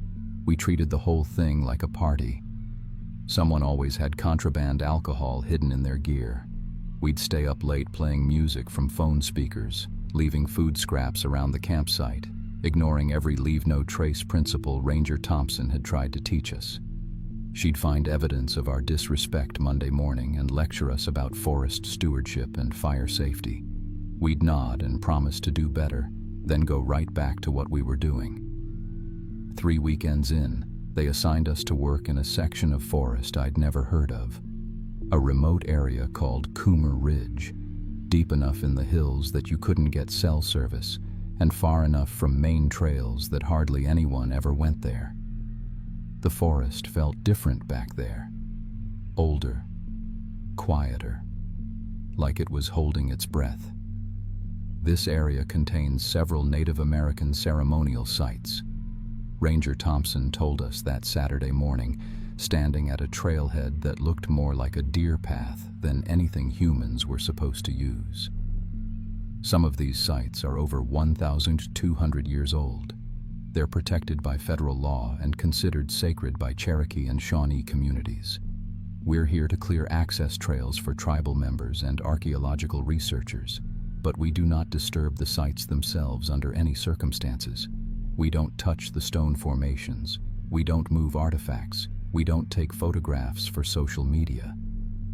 we treated the whole thing like a party. Someone always had contraband alcohol hidden in their gear. We'd stay up late playing music from phone speakers, leaving food scraps around the campsite, ignoring every leave-no-trace principle Ranger Thompson had tried to teach us. She'd find evidence of our disrespect Monday morning and lecture us about forest stewardship and fire safety. We'd nod and promise to do better, then go right back to what we were doing. 3 weekends in, they assigned us to work in a section of forest I'd never heard of, a remote area called Coomer Ridge, deep enough in the hills that you couldn't get cell service, and far enough from main trails that hardly anyone ever went there. The forest felt different back there. Older, quieter, like it was holding its breath. This area contains several Native American ceremonial sites. Ranger Thompson told us that Saturday morning, standing at a trailhead that looked more like a deer path than anything humans were supposed to use. Some of these sites are over 1,200 years old. They're protected by federal law and considered sacred by Cherokee and Shawnee communities. We're here to clear access trails for tribal members and archaeological researchers, but we do not disturb the sites themselves under any circumstances. We don't touch the stone formations. We don't move artifacts. We don't take photographs for social media.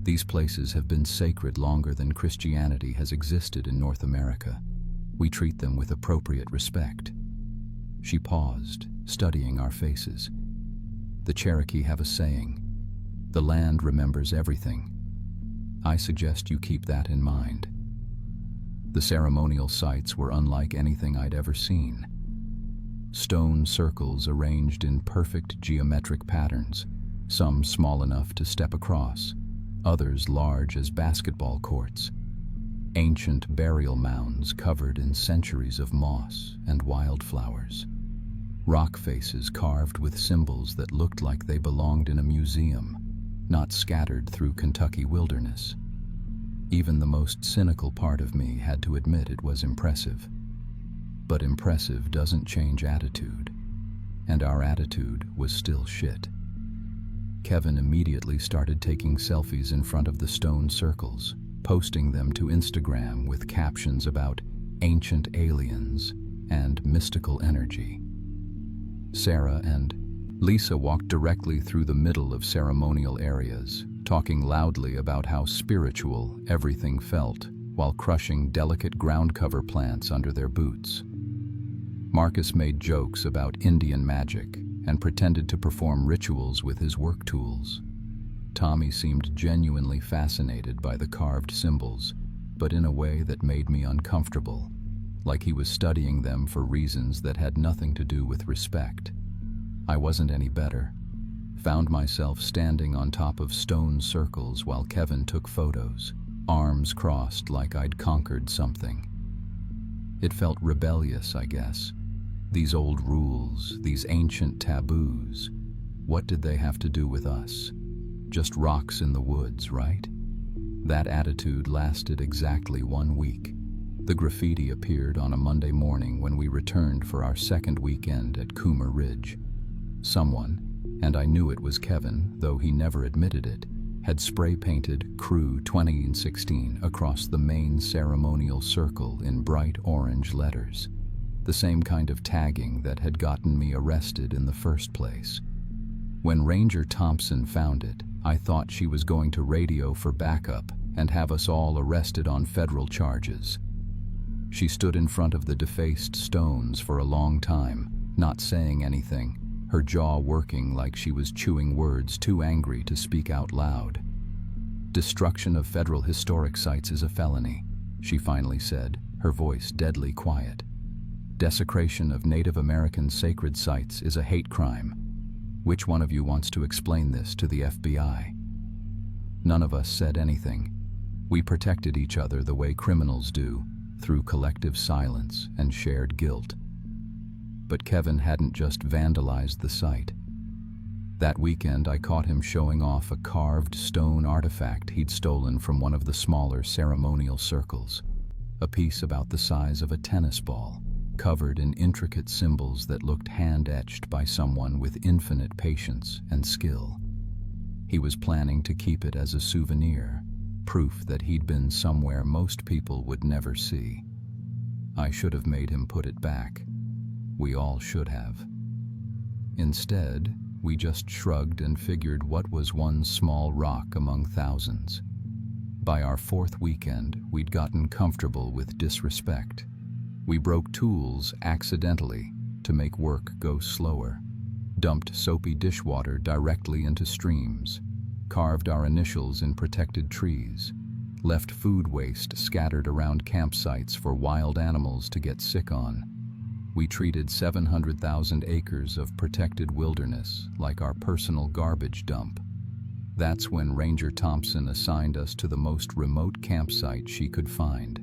These places have been sacred longer than Christianity has existed in North America. We treat them with appropriate respect. She paused, studying our faces. The Cherokee have a saying, "The land remembers everything." I suggest you keep that in mind. The ceremonial sites were unlike anything I'd ever seen. Stone circles arranged in perfect geometric patterns, some small enough to step across, others large as basketball courts. Ancient burial mounds covered in centuries of moss and wildflowers. Rock faces carved with symbols that looked like they belonged in a museum, not scattered through Kentucky wilderness. Even the most cynical part of me had to admit it was impressive. But impressive doesn't change attitude, and our attitude was still shit. Kevin immediately started taking selfies in front of the stone circles, posting them to Instagram with captions about ancient aliens and mystical energy. Sarah and Lisa walked directly through the middle of ceremonial areas, talking loudly about how spiritual everything felt while crushing delicate ground cover plants under their boots. Marcus made jokes about Indian magic and pretended to perform rituals with his work tools. Tommy seemed genuinely fascinated by the carved symbols, but in a way that made me uncomfortable, like he was studying them for reasons that had nothing to do with respect. I wasn't any better. Found myself standing on top of stone circles while Kevin took photos, arms crossed like I'd conquered something. It felt rebellious, I guess. These old rules, these ancient taboos, what did they have to do with us? Just rocks in the woods, right? That attitude lasted exactly 1 week. The graffiti appeared on a Monday morning when we returned for our second weekend at Coomer Ridge. Someone, and I knew it was Kevin, though he never admitted it, had spray-painted Crew 2016 across the main ceremonial circle in bright orange letters, the same kind of tagging that had gotten me arrested in the first place. When Ranger Thompson found it, I thought she was going to radio for backup and have us all arrested on federal charges. She stood in front of the defaced stones for a long time, not saying anything, her jaw working like she was chewing words too angry to speak out loud. "Destruction of federal historic sites is a felony," she finally said, her voice deadly quiet. "Desecration of Native American sacred sites is a hate crime. Which one of you wants to explain this to the FBI?" None of us said anything. We protected each other the way criminals do, through collective silence and shared guilt. But Kevin hadn't just vandalized the site. That weekend, I caught him showing off a carved stone artifact he'd stolen from one of the smaller ceremonial circles, a piece about the size of a tennis ball, covered in intricate symbols that looked hand-etched by someone with infinite patience and skill. He was planning to keep it as a souvenir, proof that he'd been somewhere most people would never see. I should have made him put it back. We all should have. Instead, we just shrugged and figured what was one small rock among thousands. By our fourth weekend, we'd gotten comfortable with disrespect. We broke tools accidentally to make work go slower, dumped soapy dishwater directly into streams, carved our initials in protected trees, left food waste scattered around campsites for wild animals to get sick on. We treated 700,000 acres of protected wilderness like our personal garbage dump. That's when Ranger Thompson assigned us to the most remote campsite she could find,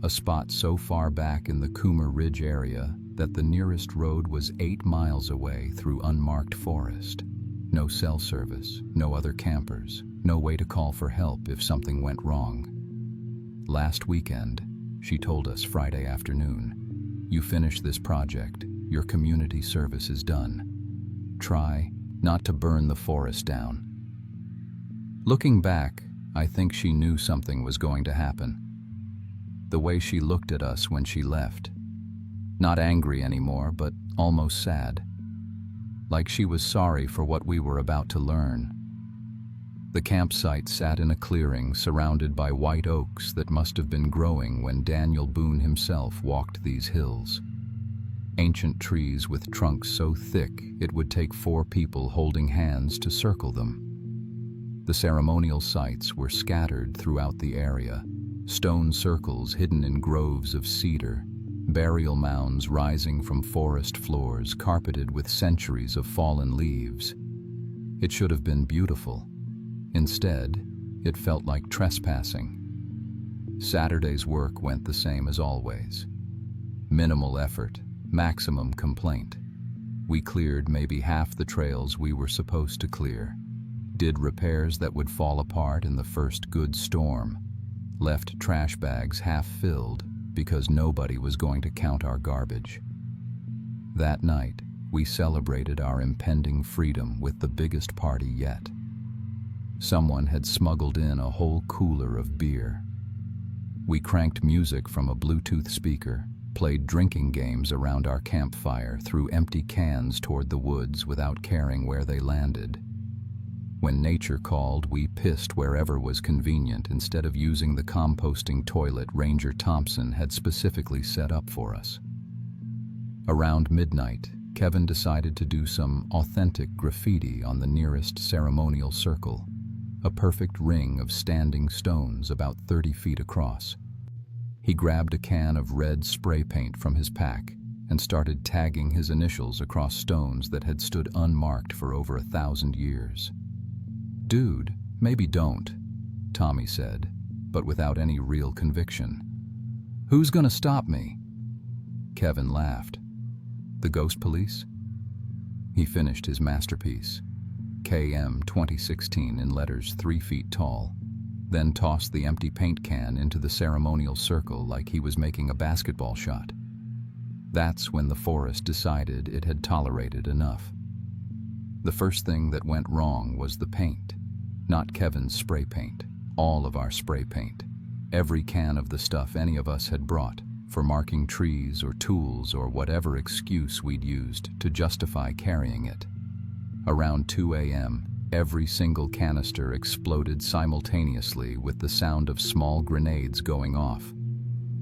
a spot so far back in the Coomer Ridge area that the nearest road was 8 miles away through unmarked forest. No cell service, no other campers, no way to call for help if something went wrong. "Last weekend," she told us Friday afternoon, "you finish this project, your community service is done. Try not to burn the forest down." Looking back, I think she knew something was going to happen. The way she looked at us when she left. Not angry anymore, but almost sad. Like she was sorry for what we were about to learn. The campsite sat in a clearing surrounded by white oaks that must have been growing when Daniel Boone himself walked these hills. Ancient trees with trunks so thick it would take 4 people holding hands to circle them. The ceremonial sites were scattered throughout the area, stone circles hidden in groves of cedar, burial mounds rising from forest floors carpeted with centuries of fallen leaves. It should have been beautiful. Instead, it felt like trespassing. Saturday's work went the same as always. Minimal effort, maximum complaint. We cleared maybe half the trails we were supposed to clear, did repairs that would fall apart in the first good storm, left trash bags half filled because nobody was going to count our garbage. That night, we celebrated our impending freedom with the biggest party yet. Someone had smuggled in a whole cooler of beer. We cranked music from a Bluetooth speaker, played drinking games around our campfire, threw empty cans toward the woods without caring where they landed. When nature called, we pissed wherever was convenient instead of using the composting toilet Ranger Thompson had specifically set up for us. Around midnight, Kevin decided to do some authentic graffiti on the nearest ceremonial circle, a perfect ring of standing stones about 30 feet across. He grabbed a can of red spray paint from his pack and started tagging his initials across stones that had stood unmarked for over 1,000 years. "Dude, maybe don't," Tommy said, but without any real conviction. "Who's gonna stop me?" Kevin laughed. "The ghost police?" He finished his masterpiece, KM 2016 in letters 3 feet tall, then tossed the empty paint can into the ceremonial circle like he was making a basketball shot. That's when the forest decided it had tolerated enough. The first thing that went wrong was the paint. Not Kevin's spray paint, all of our spray paint. Every can of the stuff any of us had brought, for marking trees or tools or whatever excuse we'd used to justify carrying it. Around 2 a.m., Every single canister exploded simultaneously with the sound of small grenades going off.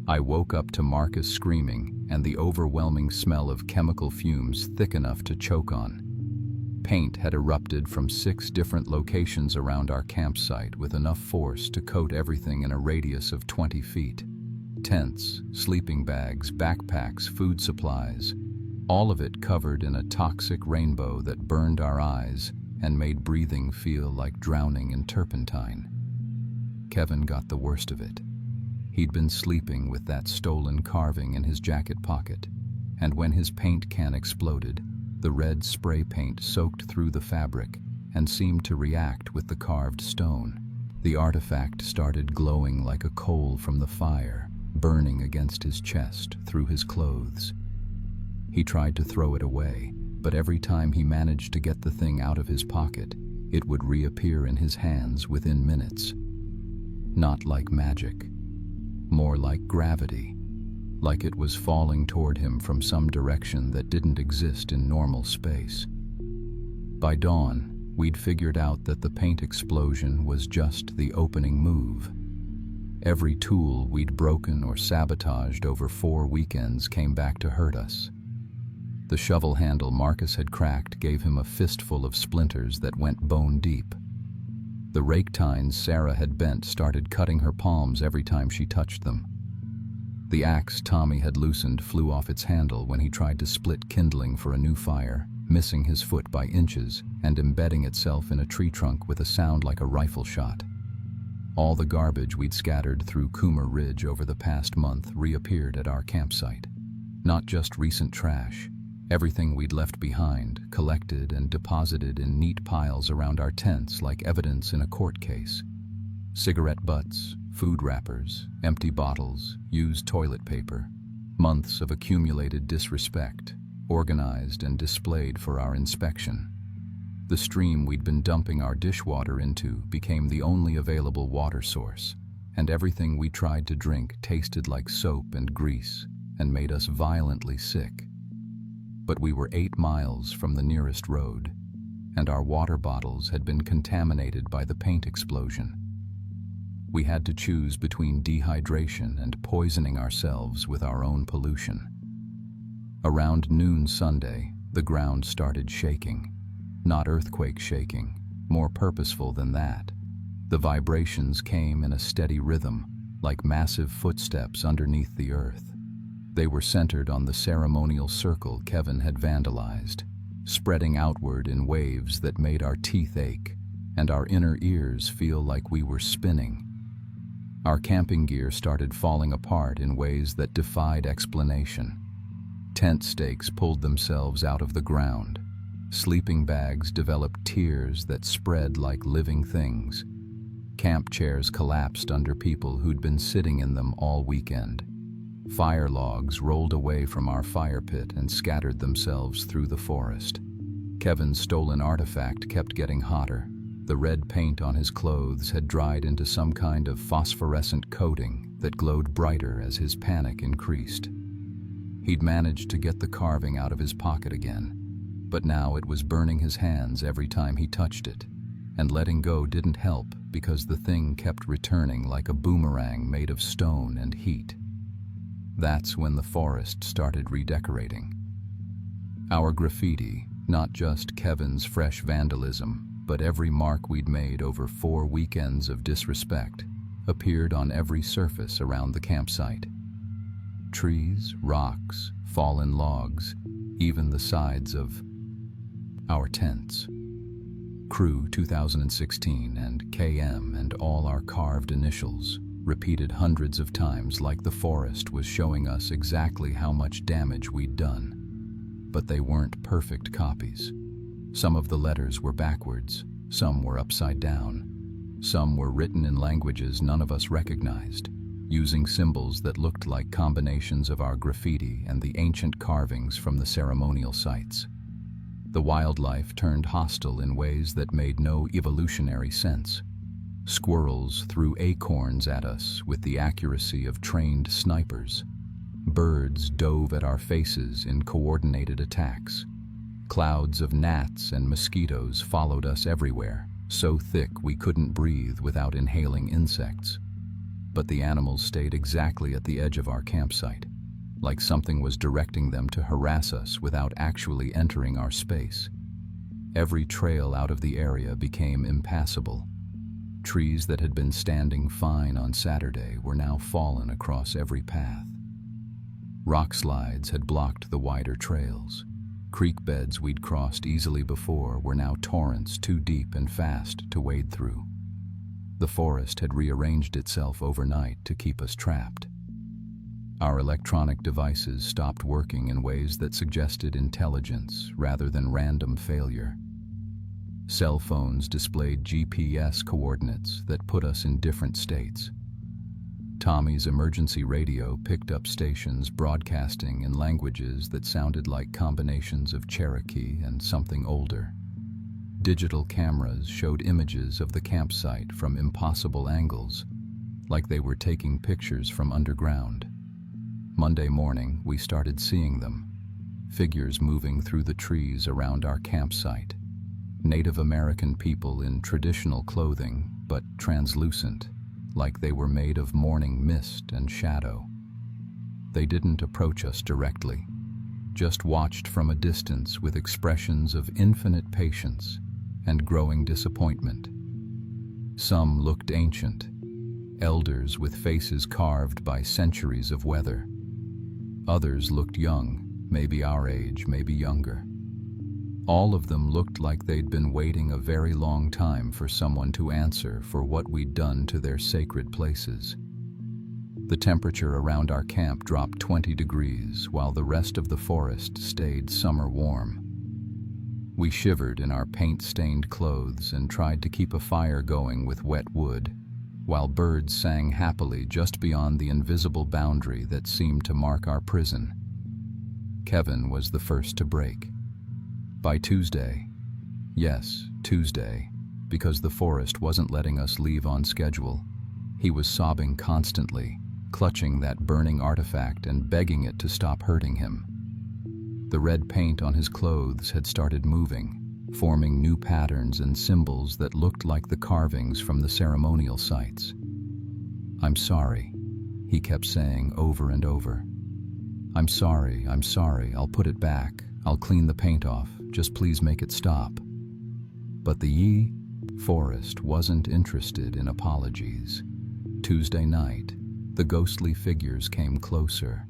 I woke up to Marcus screaming and the overwhelming smell of chemical fumes thick enough to choke on. Paint had erupted from 6 different locations around our campsite with enough force to coat everything in a radius of 20 feet. Tents, sleeping bags, backpacks, food supplies, all of it covered in a toxic rainbow that burned our eyes and made breathing feel like drowning in turpentine. Kevin got the worst of it. He'd been sleeping with that stolen carving in his jacket pocket, and when his paint can exploded, the red spray paint soaked through the fabric and seemed to react with the carved stone. The artifact started glowing like a coal from the fire, burning against his chest, through his clothes. He tried to throw it away, but every time he managed to get the thing out of his pocket, it would reappear in his hands within minutes. Not like magic, more like gravity, like it was falling toward him from some direction that didn't exist in normal space. By dawn, we'd figured out that the paint explosion was just the opening move. Every tool we'd broken or sabotaged over 4 weekends came back to hurt us. The shovel handle Marcus had cracked gave him a fistful of splinters that went bone deep. The rake tines Sarah had bent started cutting her palms every time she touched them. The axe Tommy had loosened flew off its handle when he tried to split kindling for a new fire, missing his foot by inches and embedding itself in a tree trunk with a sound like a rifle shot. All the garbage we'd scattered through Coomer Ridge over the past month reappeared at our campsite. Not just recent trash. Everything we'd left behind, collected and deposited in neat piles around our tents like evidence in a court case. Cigarette butts, food wrappers, empty bottles, used toilet paper, months of accumulated disrespect, organized and displayed for our inspection. The stream we'd been dumping our dishwater into became the only available water source, and everything we tried to drink tasted like soap and grease and made us violently sick. But we were 8 miles from the nearest road, and our water bottles had been contaminated by the paint explosion. We had to choose between dehydration and poisoning ourselves with our own pollution. Around noon Sunday, the ground started shaking. Not earthquake shaking, more purposeful than that. The vibrations came in a steady rhythm, like massive footsteps underneath the earth. They were centered on the ceremonial circle Kevin had vandalized, spreading outward in waves that made our teeth ache and our inner ears feel like we were spinning. Our camping gear started falling apart in ways that defied explanation. Tent stakes pulled themselves out of the ground. Sleeping bags developed tears that spread like living things. Camp chairs collapsed under people who'd been sitting in them all weekend. Fire logs rolled away from our fire pit and scattered themselves through the forest. Kevin's stolen artifact kept getting hotter. The red paint on his clothes had dried into some kind of phosphorescent coating that glowed brighter as his panic increased. He'd managed to get the carving out of his pocket again, but now it was burning his hands every time he touched it, and letting go didn't help because the thing kept returning like a boomerang made of stone and heat. That's when the forest started redecorating. Our graffiti, not just Kevin's fresh vandalism, but every mark we'd made over 4 weekends of disrespect, appeared on every surface around the campsite. Trees, rocks, fallen logs, even the sides of our tents. Crew 2016 and KM and all our carved initials, repeated hundreds of times like the forest was showing us exactly how much damage we'd done. But they weren't perfect copies. Some of the letters were backwards, some were upside down, some were written in languages none of us recognized, using symbols that looked like combinations of our graffiti and the ancient carvings from the ceremonial sites. The wildlife turned hostile in ways that made no evolutionary sense. Squirrels threw acorns at us with the accuracy of trained snipers. Birds dove at our faces in coordinated attacks. Clouds of gnats and mosquitoes followed us everywhere, so thick we couldn't breathe without inhaling insects. But the animals stayed exactly at the edge of our campsite, like something was directing them to harass us without actually entering our space. Every trail out of the area became impassable. Trees that had been standing fine on Saturday were now fallen across every path. Rock slides had blocked the wider trails. Creek beds we'd crossed easily before were now torrents too deep and fast to wade through. The forest had rearranged itself overnight to keep us trapped. Our electronic devices stopped working in ways that suggested intelligence rather than random failure. Cell phones displayed GPS coordinates that put us in different states. Tommy's emergency radio picked up stations broadcasting in languages that sounded like combinations of Cherokee and something older. Digital cameras showed images of the campsite from impossible angles, like they were taking pictures from underground. Monday morning, we started seeing them, figures moving through the trees around our campsite. Native American people in traditional clothing, but translucent, like they were made of morning mist and shadow. They didn't approach us directly, just watched from a distance with expressions of infinite patience and growing disappointment. Some looked ancient, elders with faces carved by centuries of weather. Others looked young, maybe our age, maybe younger. All of them looked like they'd been waiting a very long time for someone to answer for what we'd done to their sacred places. The temperature around our camp dropped 20 degrees while the rest of the forest stayed summer warm. We shivered in our paint-stained clothes and tried to keep a fire going with wet wood, while birds sang happily just beyond the invisible boundary that seemed to mark our prison. Kevin was the first to break. By Tuesday, yes, Tuesday, because the forest wasn't letting us leave on schedule, he was sobbing constantly, clutching that burning artifact and begging it to stop hurting him. The red paint on his clothes had started moving, forming new patterns and symbols that looked like the carvings from the ceremonial sites. "I'm sorry," he kept saying over and over. I'm sorry, I'll put it back, I'll clean the paint off, just please make it stop." But the forest wasn't interested in apologies. Tuesday night, the ghostly figures came closer.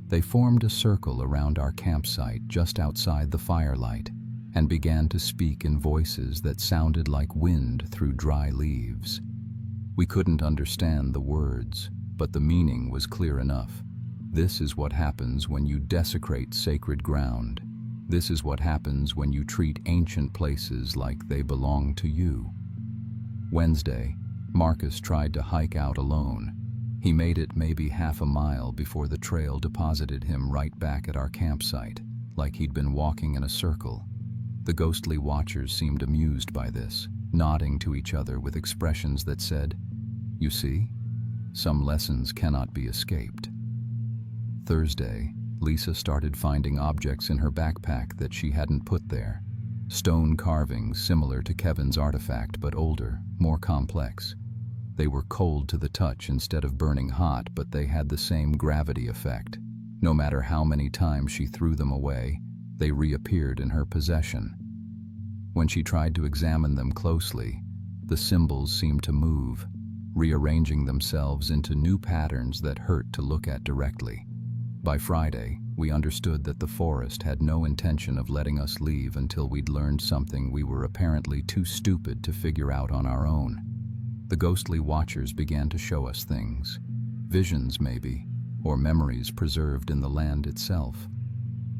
They formed a circle around our campsite just outside the firelight and began to speak in voices that sounded like wind through dry leaves. We couldn't understand the words, but the meaning was clear enough. This is what happens when you desecrate sacred ground. This is what happens when you treat ancient places like they belong to you. Wednesday, Marcus tried to hike out alone. He made it maybe half a mile before the trail deposited him right back at our campsite, like he'd been walking in a circle. The ghostly watchers seemed amused by this, nodding to each other with expressions that said, "You see, some lessons cannot be escaped." Thursday, Lisa started finding objects in her backpack that she hadn't put there. Stone carvings similar to Kevin's artifact, but older, more complex. They were cold to the touch instead of burning hot, but they had the same gravity effect. No matter how many times she threw them away, they reappeared in her possession. When she tried to examine them closely, the symbols seemed to move, rearranging themselves into new patterns that hurt to look at directly. By Friday, we understood that the forest had no intention of letting us leave until we'd learned something we were apparently too stupid to figure out on our own. The ghostly watchers began to show us things. Visions, maybe, or memories preserved in the land itself.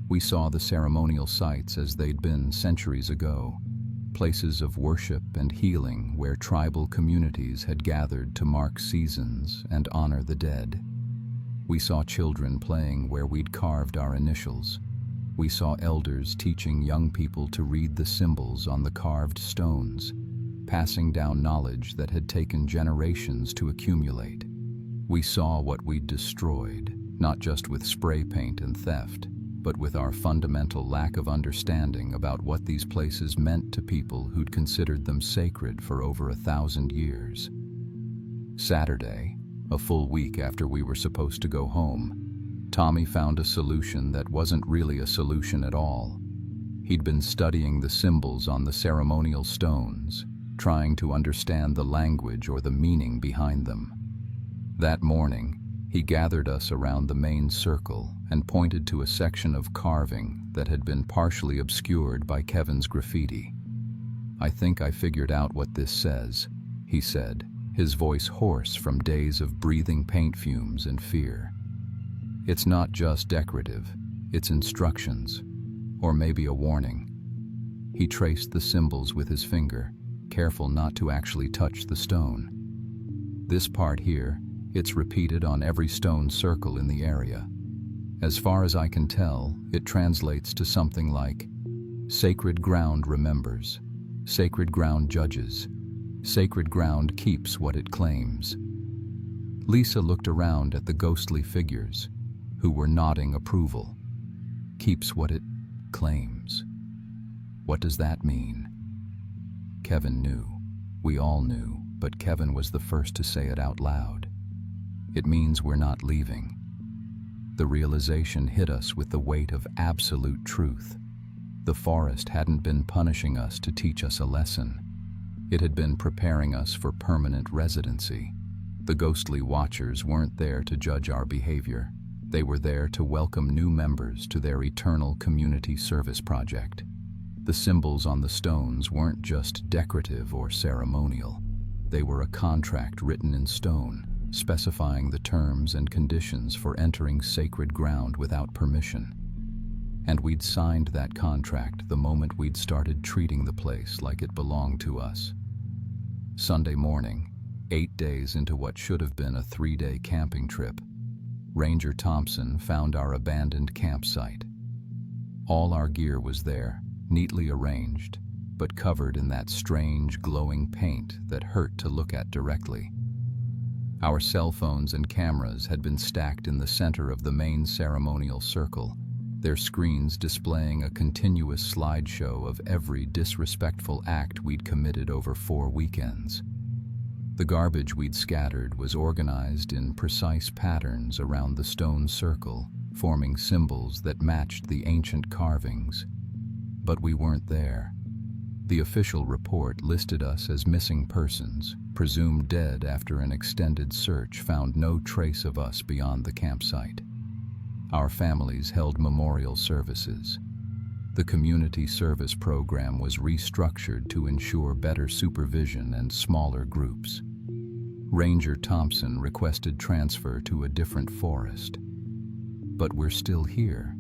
We saw the ceremonial sites as they'd been centuries ago, places of worship and healing where tribal communities had gathered to mark seasons and honor the dead. We saw children playing where we'd carved our initials. We saw elders teaching young people to read the symbols on the carved stones, passing down knowledge that had taken generations to accumulate. We saw what we'd destroyed, not just with spray paint and theft, but with our fundamental lack of understanding about what these places meant to people who'd considered them sacred for over 1,000 years. Saturday, a full week after we were supposed to go home, Tommy found a solution that wasn't really a solution at all. He'd been studying the symbols on the ceremonial stones, trying to understand the language or the meaning behind them. That morning, he gathered us around the main circle and pointed to a section of carving that had been partially obscured by Kevin's graffiti. "I think I figured out what this says," he said, his voice hoarse from days of breathing paint fumes and fear. "It's not just decorative, it's instructions, or maybe a warning." He traced the symbols with his finger, careful not to actually touch the stone. "This part here, it's repeated on every stone circle in the area. As far as I can tell, it translates to something like, sacred ground remembers, sacred ground judges, sacred ground keeps what it claims." Lisa looked around at the ghostly figures, who were nodding approval. "Keeps what it claims. What does that mean?" Kevin knew. We all knew, but Kevin was the first to say it out loud. "It means we're not leaving." The realization hit us with the weight of absolute truth. The forest hadn't been punishing us to teach us a lesson. It had been preparing us for permanent residency. The ghostly watchers weren't there to judge our behavior. They were there to welcome new members to their eternal community service project. The symbols on the stones weren't just decorative or ceremonial. They were a contract written in stone, specifying the terms and conditions for entering sacred ground without permission. And we'd signed that contract the moment we'd started treating the place like it belonged to us. Sunday morning, 8 days into what should have been a 3-day camping trip, Ranger Thompson found our abandoned campsite. All our gear was there, neatly arranged, but covered in that strange glowing paint that hurt to look at directly. Our cell phones and cameras had been stacked in the center of the main ceremonial circle, their screens displaying a continuous slideshow of every disrespectful act we'd committed over 4 weekends. The garbage we'd scattered was organized in precise patterns around the stone circle, forming symbols that matched the ancient carvings. But we weren't there. The official report listed us as missing persons, presumed dead after an extended search found no trace of us beyond the campsite. Our families held memorial services. The community service program was restructured to ensure better supervision and smaller groups. Ranger Thompson requested transfer to a different forest. But we're still here.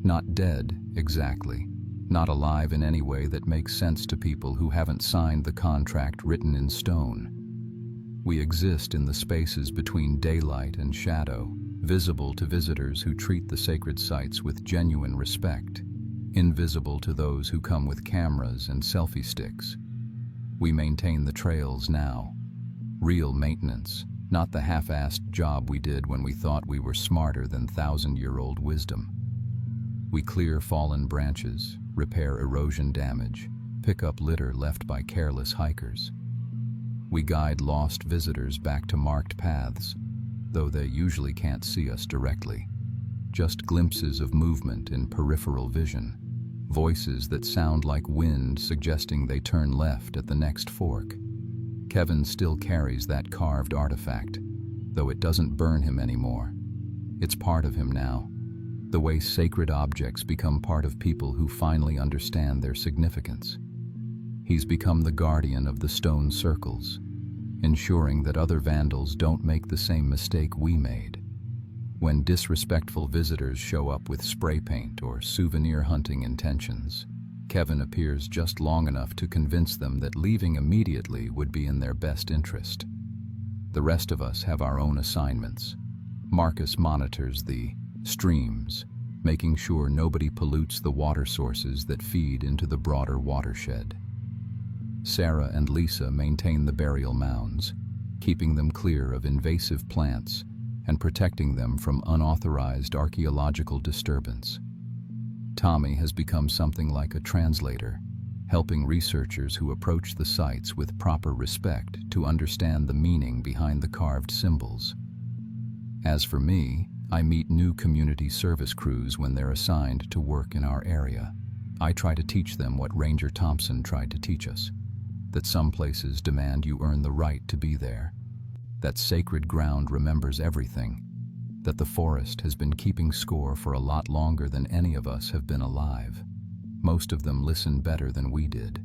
Not dead, exactly. Not alive in any way that makes sense to people who haven't signed the contract written in stone. We exist in the spaces between daylight and shadow, visible to visitors who treat the sacred sites with genuine respect, invisible to those who come with cameras and selfie sticks. We maintain the trails now. Real maintenance, not the half-assed job we did when we thought we were smarter than 1,000-year-old wisdom. We clear fallen branches, repair erosion damage, pick up litter left by careless hikers. We guide lost visitors back to marked paths, though they usually can't see us directly. Just glimpses of movement in peripheral vision, voices that sound like wind suggesting they turn left at the next fork. Kevin still carries that carved artifact, though it doesn't burn him anymore. It's part of him now. The way sacred objects become part of people who finally understand their significance. He's become the guardian of the stone circles, ensuring that other vandals don't make the same mistake we made. When disrespectful visitors show up with spray paint or souvenir hunting intentions, Kevin appears just long enough to convince them that leaving immediately would be in their best interest. The rest of us have our own assignments. Marcus monitors the streams, making sure nobody pollutes the water sources that feed into the broader watershed. Sarah and Lisa maintain the burial mounds, keeping them clear of invasive plants and protecting them from unauthorized archaeological disturbance. Tommy has become something like a translator, helping researchers who approach the sites with proper respect to understand the meaning behind the carved symbols. As for me, I meet new community service crews when they're assigned to work in our area. I try to teach them what Ranger Thompson tried to teach us, that some places demand you earn the right to be there, that sacred ground remembers everything, that the forest has been keeping score for a lot longer than any of us have been alive. Most of them listen better than we did.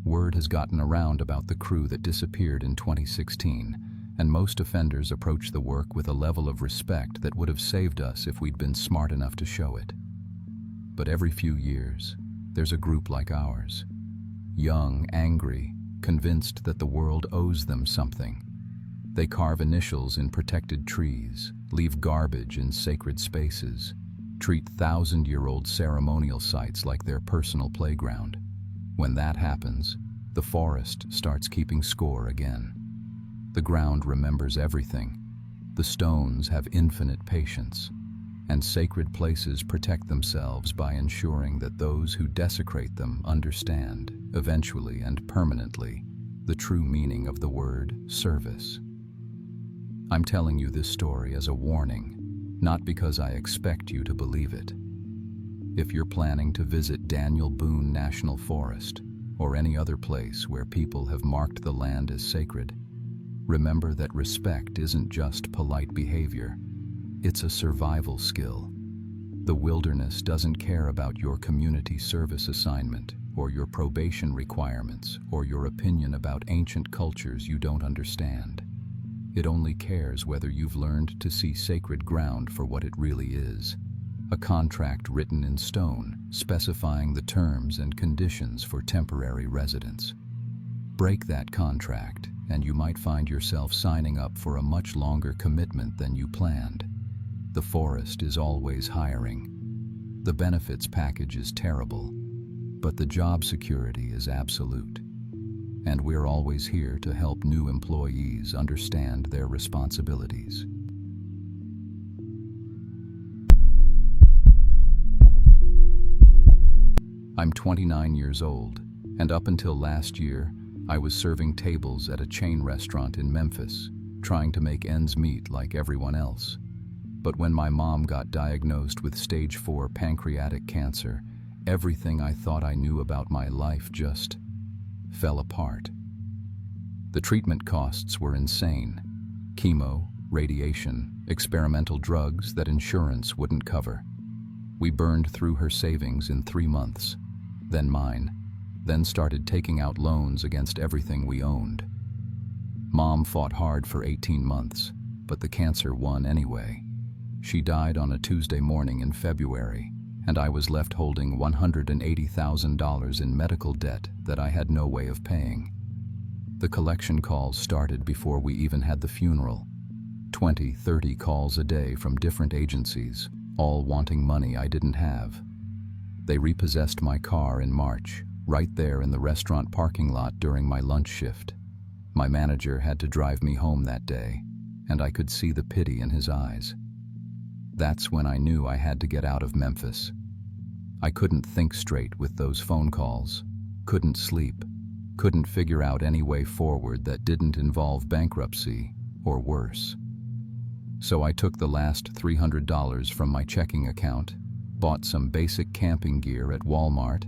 Word has gotten around about the crew that disappeared in 2016, and most offenders approach the work with a level of respect that would have saved us if we'd been smart enough to show it. But every few years, there's a group like ours. Young, angry, convinced that the world owes them something. They carve initials in protected trees, leave garbage in sacred spaces, treat thousand-year-old ceremonial sites like their personal playground. When that happens, the forest starts keeping score again. The ground remembers everything. The stones have infinite patience, and sacred places protect themselves by ensuring that those who desecrate them understand, eventually and permanently, the true meaning of the word service. I'm telling you this story as a warning, not because I expect you to believe it. If you're planning to visit Daniel Boone National Forest or any other place where people have marked the land as sacred, remember that respect isn't just polite behavior. It's a survival skill. The wilderness doesn't care about your community service assignment or your probation requirements or your opinion about ancient cultures you don't understand. It only cares whether you've learned to see sacred ground for what it really is, a contract written in stone specifying the terms and conditions for temporary residence. Break that contract, and you might find yourself signing up for a much longer commitment than you planned. The forest is always hiring. The benefits package is terrible, but the job security is absolute. And we're always here to help new employees understand their responsibilities. I'm 29 years old, and up until last year, I was serving tables at a chain restaurant in Memphis, trying to make ends meet like everyone else. But when my mom got diagnosed with stage 4 pancreatic cancer, everything I thought I knew about my life just fell apart. The treatment costs were insane. Chemo, radiation, experimental drugs that insurance wouldn't cover. We burned through her savings in 3 months, then mine, then started taking out loans against everything we owned. Mom fought hard for 18 months, but the cancer won anyway. She died on a Tuesday morning in February, and I was left holding $180,000 in medical debt that I had no way of paying. The collection calls started before we even had the funeral. 20, 30 calls a day from different agencies, all wanting money I didn't have. They repossessed my car in March, right there in the restaurant parking lot during my lunch shift. My manager had to drive me home that day, and I could see the pity in his eyes. That's when I knew I had to get out of Memphis. I couldn't think straight with those phone calls, couldn't sleep, couldn't figure out any way forward that didn't involve bankruptcy or worse. So I took the last $300 from my checking account, bought some basic camping gear at Walmart,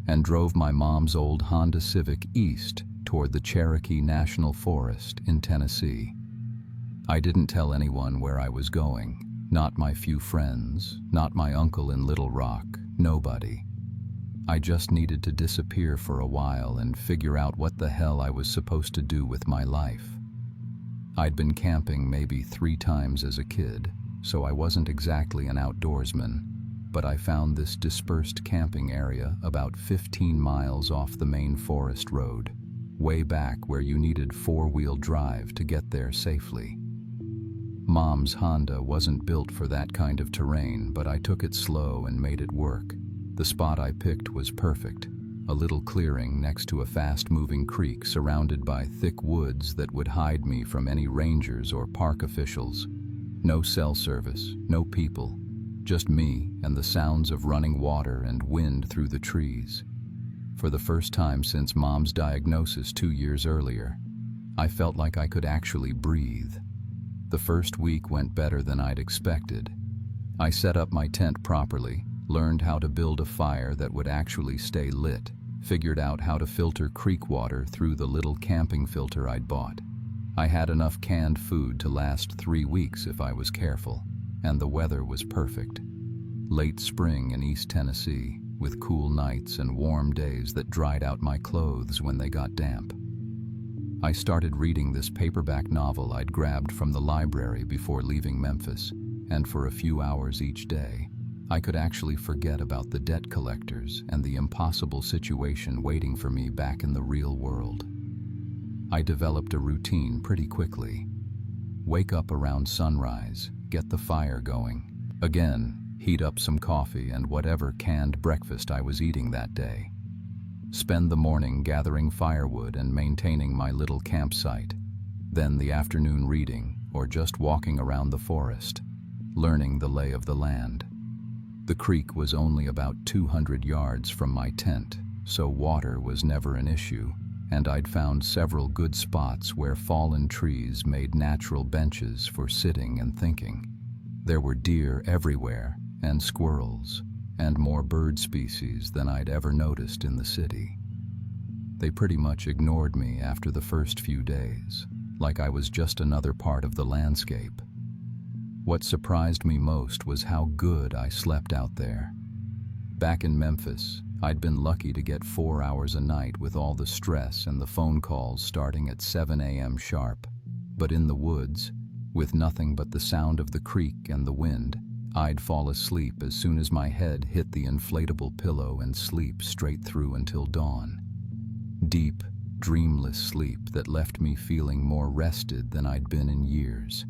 and drove my mom's old Honda Civic east toward the Cherokee National Forest in Tennessee. I didn't tell anyone where I was going, not my few friends, not my uncle in Little Rock, nobody. I just needed to disappear for a while and figure out what the hell I was supposed to do with my life. I'd been camping maybe 3 times as a kid, so I wasn't exactly an outdoorsman, but I found this dispersed camping area about 15 miles off the main forest road, way back where you needed 4-wheel drive to get there safely. Mom's Honda wasn't built for that kind of terrain, but I took it slow and made it work. The spot I picked was perfect, a little clearing next to a fast-moving creek surrounded by thick woods that would hide me from any rangers or park officials. No cell service, no people, just me and the sounds of running water and wind through the trees. For the first time since Mom's diagnosis 2 years earlier, I felt like I could actually breathe. The first week went better than I'd expected. I set up my tent properly, learned how to build a fire that would actually stay lit, figured out how to filter creek water through the little camping filter I'd bought. I had enough canned food to last 3 weeks if I was careful, and the weather was perfect. Late spring in East Tennessee, with cool nights and warm days that dried out my clothes when they got damp. I started reading this paperback novel I'd grabbed from the library before leaving Memphis, and for a few hours each day, I could actually forget about the debt collectors and the impossible situation waiting for me back in the real world. I developed a routine pretty quickly. Wake up around sunrise, get the fire going. Again, heat up some coffee and whatever canned breakfast I was eating that day. Spend the morning gathering firewood and maintaining my little campsite. Then the afternoon reading or just walking around the forest, learning the lay of the land. The creek was only about 200 yards from my tent, so water was never an issue, and I'd found several good spots where fallen trees made natural benches for sitting and thinking. There were deer everywhere, and squirrels, and more bird species than I'd ever noticed in the city. They pretty much ignored me after the first few days, like I was just another part of the landscape. What surprised me most was how good I slept out there. Back in Memphis, I'd been lucky to get 4 hours a night with all the stress and the phone calls starting at 7 a.m. sharp. But in the woods, with nothing but the sound of the creek and the wind, I'd fall asleep as soon as my head hit the inflatable pillow and sleep straight through until dawn. Deep, dreamless sleep that left me feeling more rested than I'd been in years.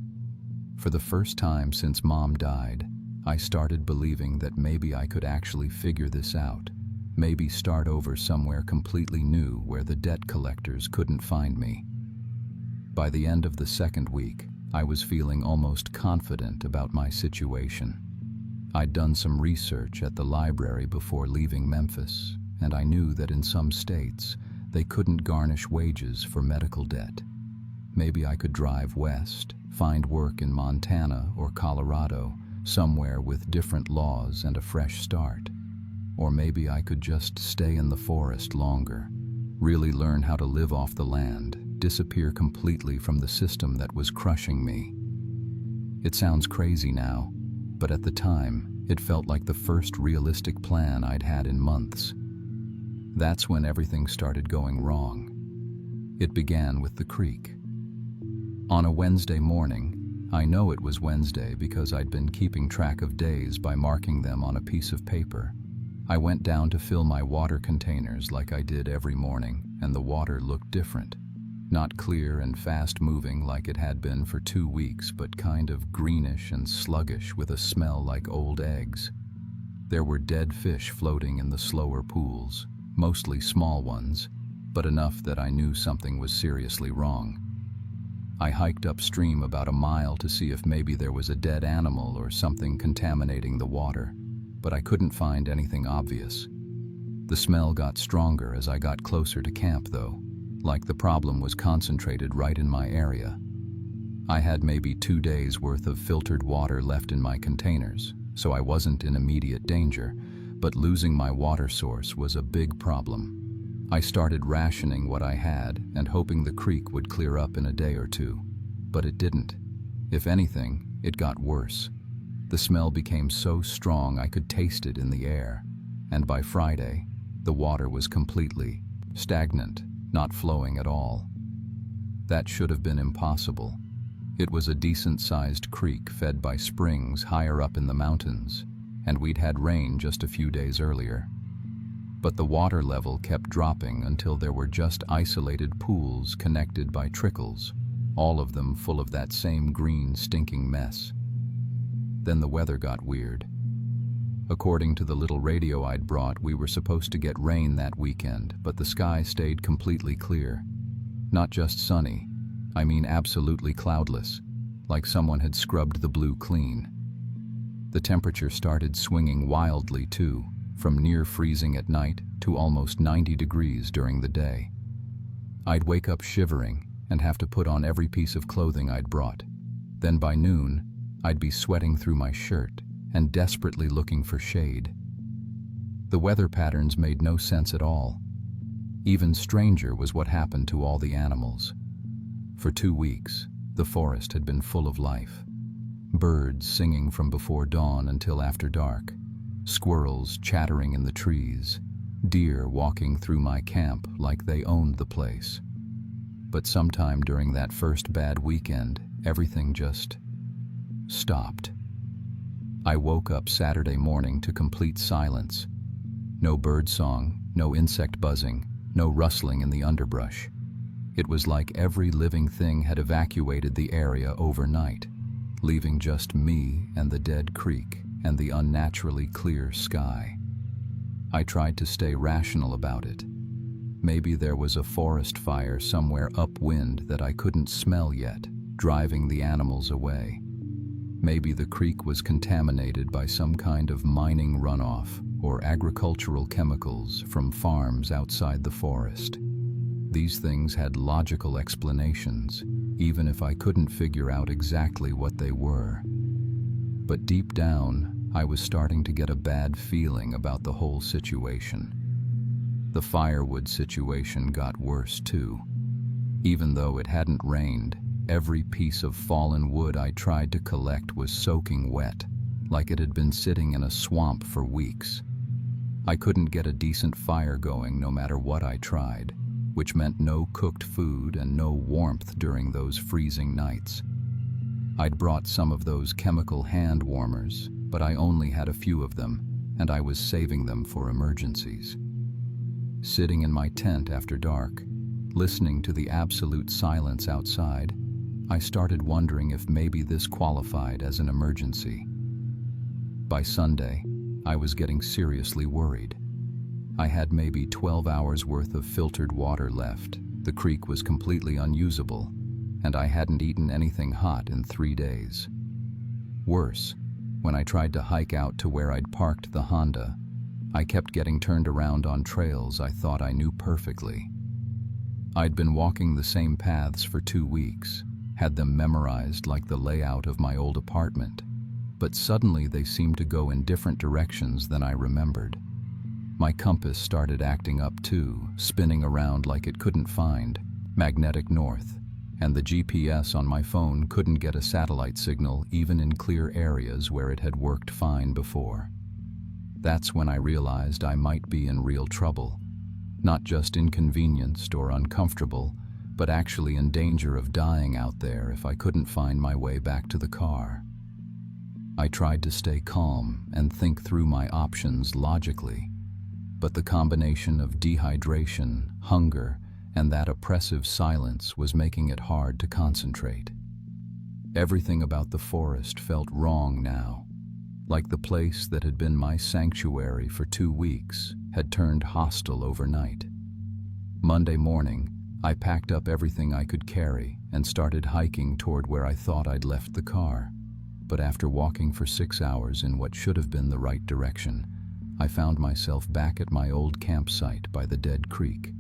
For the first time since Mom died, I started believing that maybe I could actually figure this out. Maybe start over somewhere completely new where the debt collectors couldn't find me. By the end of the second week, I was feeling almost confident about my situation. I'd done some research at the library before leaving Memphis, and I knew that in some states, they couldn't garnish wages for medical debt. Maybe I could drive west, find work in Montana or Colorado, somewhere with different laws and a fresh start. Or maybe I could just stay in the forest longer, really learn how to live off the land, disappear completely from the system that was crushing me. It sounds crazy now, but at the time, it felt like the first realistic plan I'd had in months. That's when everything started going wrong. It began with the creek. On a Wednesday morning, I know it was Wednesday because I'd been keeping track of days by marking them on a piece of paper. I went down to fill my water containers like I did every morning, and the water looked different. Not clear and fast-moving like it had been for 2 weeks, but kind of greenish and sluggish with a smell like old eggs. There were dead fish floating in the slower pools, mostly small ones, but enough that I knew something was seriously wrong. I hiked upstream about a mile to see if maybe there was a dead animal or something contaminating the water, but I couldn't find anything obvious. The smell got stronger as I got closer to camp, though, like the problem was concentrated right in my area. I had maybe 2 days' worth of filtered water left in my containers, so I wasn't in immediate danger, but losing my water source was a big problem. I started rationing what I had and hoping the creek would clear up in a day or two, but it didn't. If anything, it got worse. The smell became so strong I could taste it in the air, and by Friday, the water was completely stagnant, not flowing at all. That should have been impossible. It was a decent-sized creek fed by springs higher up in the mountains, and we'd had rain just a few days earlier. But the water level kept dropping until there were just isolated pools connected by trickles, all of them full of that same green, stinking mess. Then the weather got weird. According to the little radio I'd brought, we were supposed to get rain that weekend, but the sky stayed completely clear. Not just sunny, I mean absolutely cloudless, like someone had scrubbed the blue clean. The temperature started swinging wildly too, from near freezing at night to almost 90 degrees during the day. I'd wake up shivering and have to put on every piece of clothing I'd brought. Then by noon, I'd be sweating through my shirt and desperately looking for shade. The weather patterns made no sense at all. Even stranger was what happened to all the animals. For 2 weeks, the forest had been full of life. Birds singing from before dawn until after dark, squirrels chattering in the trees, deer walking through my camp like they owned the place. But sometime during that first bad weekend, everything just stopped. I woke up Saturday morning to complete silence. No bird song, no insect buzzing, no rustling in the underbrush. It was like every living thing had evacuated the area overnight, leaving just me and the dead creek and the unnaturally clear sky. I tried to stay rational about it. Maybe there was a forest fire somewhere upwind that I couldn't smell yet, driving the animals away. Maybe the creek was contaminated by some kind of mining runoff or agricultural chemicals from farms outside the forest. These things had logical explanations, even if I couldn't figure out exactly what they were. But deep down, I was starting to get a bad feeling about the whole situation. The firewood situation got worse too. Even though it hadn't rained, every piece of fallen wood I tried to collect was soaking wet, like it had been sitting in a swamp for weeks. I couldn't get a decent fire going no matter what I tried, which meant no cooked food and no warmth during those freezing nights. I'd brought some of those chemical hand warmers, but I only had a few of them, and I was saving them for emergencies. Sitting in my tent after dark, listening to the absolute silence outside, I started wondering if maybe this qualified as an emergency. By Sunday, I was getting seriously worried. I had maybe 12 hours worth of filtered water left, the creek was completely unusable, and I hadn't eaten anything hot in 3 days. Worse, when I tried to hike out to where I'd parked the Honda, I kept getting turned around on trails I thought I knew perfectly. I'd been walking the same paths for 2 weeks, had them memorized like the layout of my old apartment, but suddenly they seemed to go in different directions than I remembered. My compass started acting up too, spinning around like it couldn't find magnetic north, and the GPS on my phone couldn't get a satellite signal even in clear areas where it had worked fine before. That's when I realized I might be in real trouble, not just inconvenienced or uncomfortable, but actually in danger of dying out there if I couldn't find my way back to the car. I tried to stay calm and think through my options logically, but the combination of dehydration, hunger, and that oppressive silence was making it hard to concentrate. Everything about the forest felt wrong now, like the place that had been my sanctuary for 2 weeks had turned hostile overnight. Monday morning, I packed up everything I could carry and started hiking toward where I thought I'd left the car. But after walking for 6 hours in what should have been the right direction, I found myself back at my old campsite by the dead creek.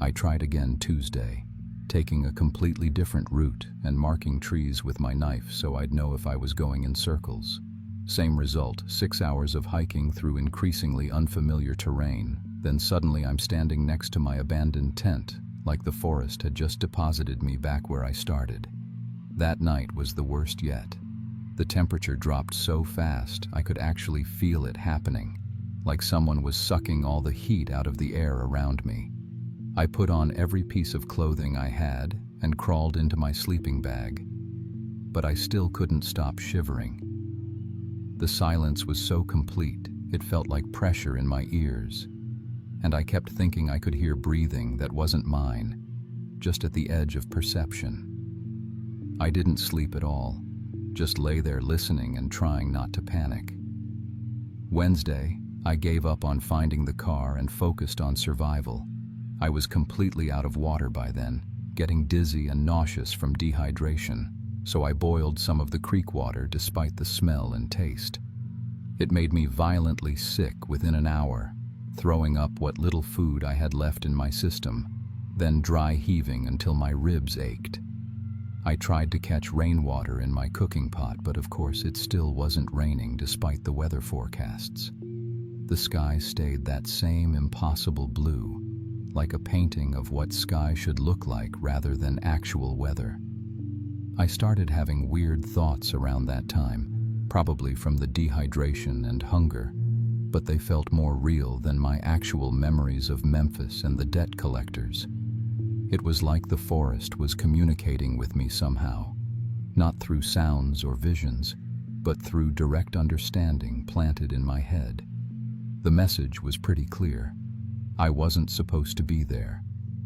I tried again Tuesday, taking a completely different route and marking trees with my knife so I'd know if I was going in circles. Same result, 6 hours of hiking through increasingly unfamiliar terrain. Then suddenly I'm standing next to my abandoned tent, like the forest had just deposited me back where I started. That night was the worst yet. The temperature dropped so fast I could actually feel it happening, like someone was sucking all the heat out of the air around me. I put on every piece of clothing I had and crawled into my sleeping bag, but I still couldn't stop shivering. The silence was so complete, it felt like pressure in my ears, and I kept thinking I could hear breathing that wasn't mine, just at the edge of perception. I didn't sleep at all, just lay there listening and trying not to panic. Wednesday, I gave up on finding the car and focused on survival. I was completely out of water by then, getting dizzy and nauseous from dehydration. so I boiled some of the creek water despite the smell and taste. It made me violently sick within an hour, throwing up what little food I had left in my system, then dry heaving until my ribs ached. I tried to catch rainwater in my cooking pot, but of course it still wasn't raining despite the weather forecasts. The sky stayed that same impossible blue, like a painting of what sky should look like rather than actual weather. I started having weird thoughts around that time, probably from the dehydration and hunger, but they felt more real than my actual memories of Memphis and the debt collectors. It was like the forest was communicating with me somehow, not through sounds or visions, but through direct understanding planted in my head. The message was pretty clear. I wasn't supposed to be there.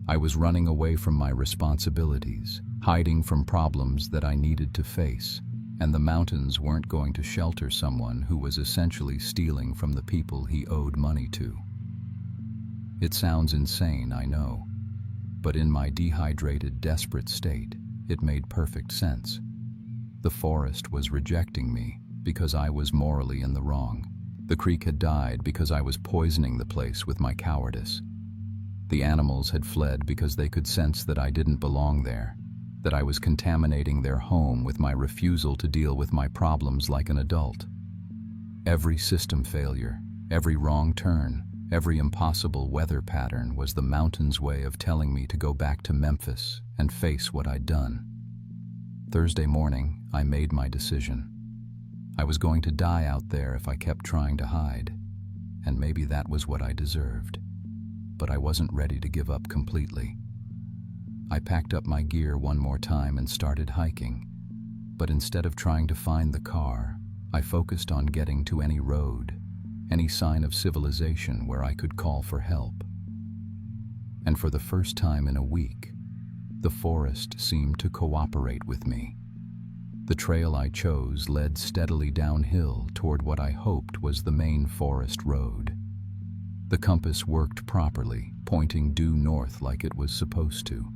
I was running away from my responsibilities, hiding from problems that I needed to face, and the mountains weren't going to shelter someone who was essentially stealing from the people he owed money to. It sounds insane, I know, but in my dehydrated, desperate state, it made perfect sense. The forest was rejecting me because I was morally in the wrong. The creek had died because I was poisoning the place with my cowardice. The animals had fled because they could sense that I didn't belong there, that I was contaminating their home with my refusal to deal with my problems like an adult. Every system failure, every wrong turn, every impossible weather pattern was the mountain's way of telling me to go back to Memphis and face what I'd done. Thursday morning, I made my decision. I was going to die out there if I kept trying to hide, and maybe that was what I deserved. But I wasn't ready to give up completely. I packed up my gear one more time and started hiking, but instead of trying to find the car, I focused on getting to any road, any sign of civilization where I could call for help. And for the first time in a week, the forest seemed to cooperate with me. The trail I chose led steadily downhill toward what I hoped was the main forest road. The compass worked properly, pointing due north like it was supposed to.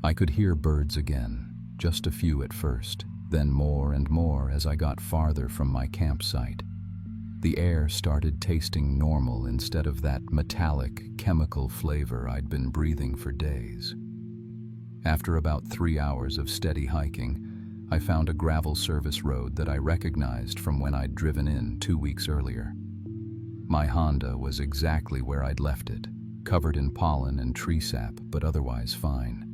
I could hear birds again, just a few at first, then more and more as I got farther from my campsite. The air started tasting normal instead of that metallic, chemical flavor I'd been breathing for days. After about 3 hours of steady hiking, I found a gravel service road that I recognized from when I'd driven in 2 weeks earlier. My Honda was exactly where I'd left it, covered in pollen and tree sap, but otherwise fine.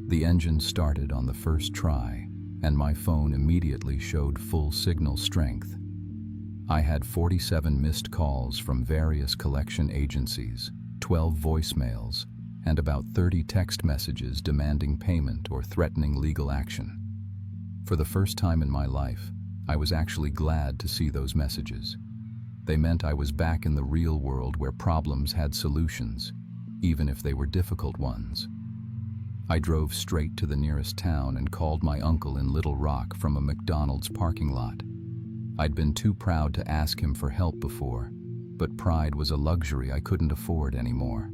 The engine started on the first try, and my phone immediately showed full signal strength. I had 47 missed calls from various collection agencies, 12 voicemails, and about 30 text messages demanding payment or threatening legal action. For the first time in my life, I was actually glad to see those messages. They meant I was back in the real world where problems had solutions, even if they were difficult ones. I drove straight to the nearest town and called my uncle in Little Rock from a McDonald's parking lot. I'd been too proud to ask him for help before, but pride was a luxury I couldn't afford anymore.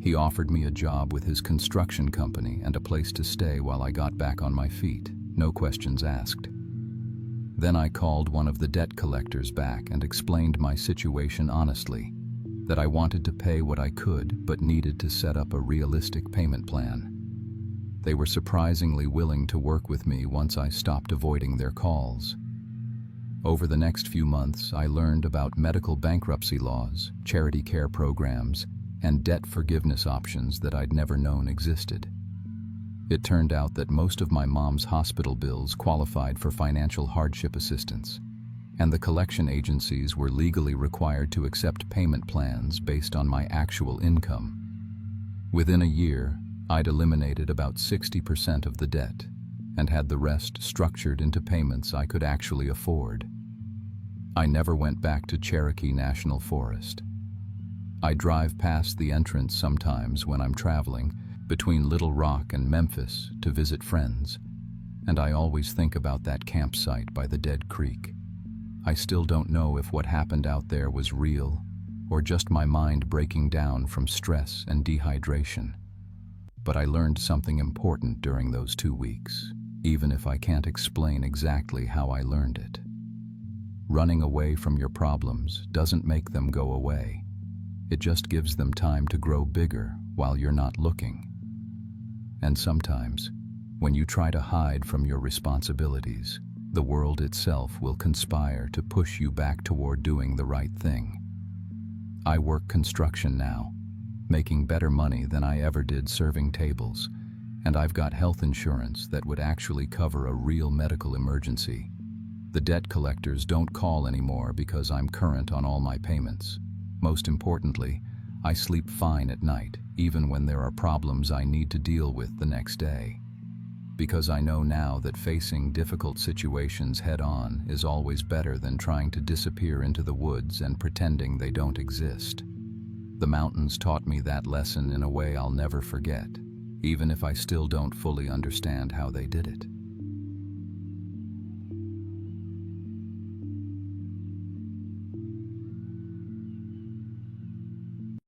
He offered me a job with his construction company and a place to stay while I got back on my feet, no questions asked. Then I called one of the debt collectors back and explained my situation honestly, that I wanted to pay what I could but needed to set up a realistic payment plan. They were surprisingly willing to work with me once I stopped avoiding their calls. Over the next few months, I learned about medical bankruptcy laws, charity care programs, and debt forgiveness options that I'd never known existed. It turned out that most of my mom's hospital bills qualified for financial hardship assistance, and the collection agencies were legally required to accept payment plans based on my actual income. Within a year, I'd eliminated about 60% of the debt and had the rest structured into payments I could actually afford. I never went back to Cherokee National Forest. I drive past the entrance sometimes when I'm traveling between Little Rock and Memphis to visit friends, and I always think about that campsite by the dead creek. I still don't know if what happened out there was real or just my mind breaking down from stress and dehydration. But I learned something important during those 2 weeks. even if I can't explain exactly how I learned it. Running away from your problems doesn't make them go away. It just gives them time to grow bigger while you're not looking. And sometimes, when you try to hide from your responsibilities, the world itself will conspire to push you back toward doing the right thing. I work construction now, making better money than I ever did serving tables, and I've got health insurance that would actually cover a real medical emergency. The debt collectors don't call anymore because I'm current on all my payments. Most importantly, I sleep fine at night, even when there are problems I need to deal with the next day. Because I know now that facing difficult situations head-on is always better than trying to disappear into the woods and pretending they don't exist. The mountains taught me that lesson in a way I'll never forget, even if I still don't fully understand how they did it.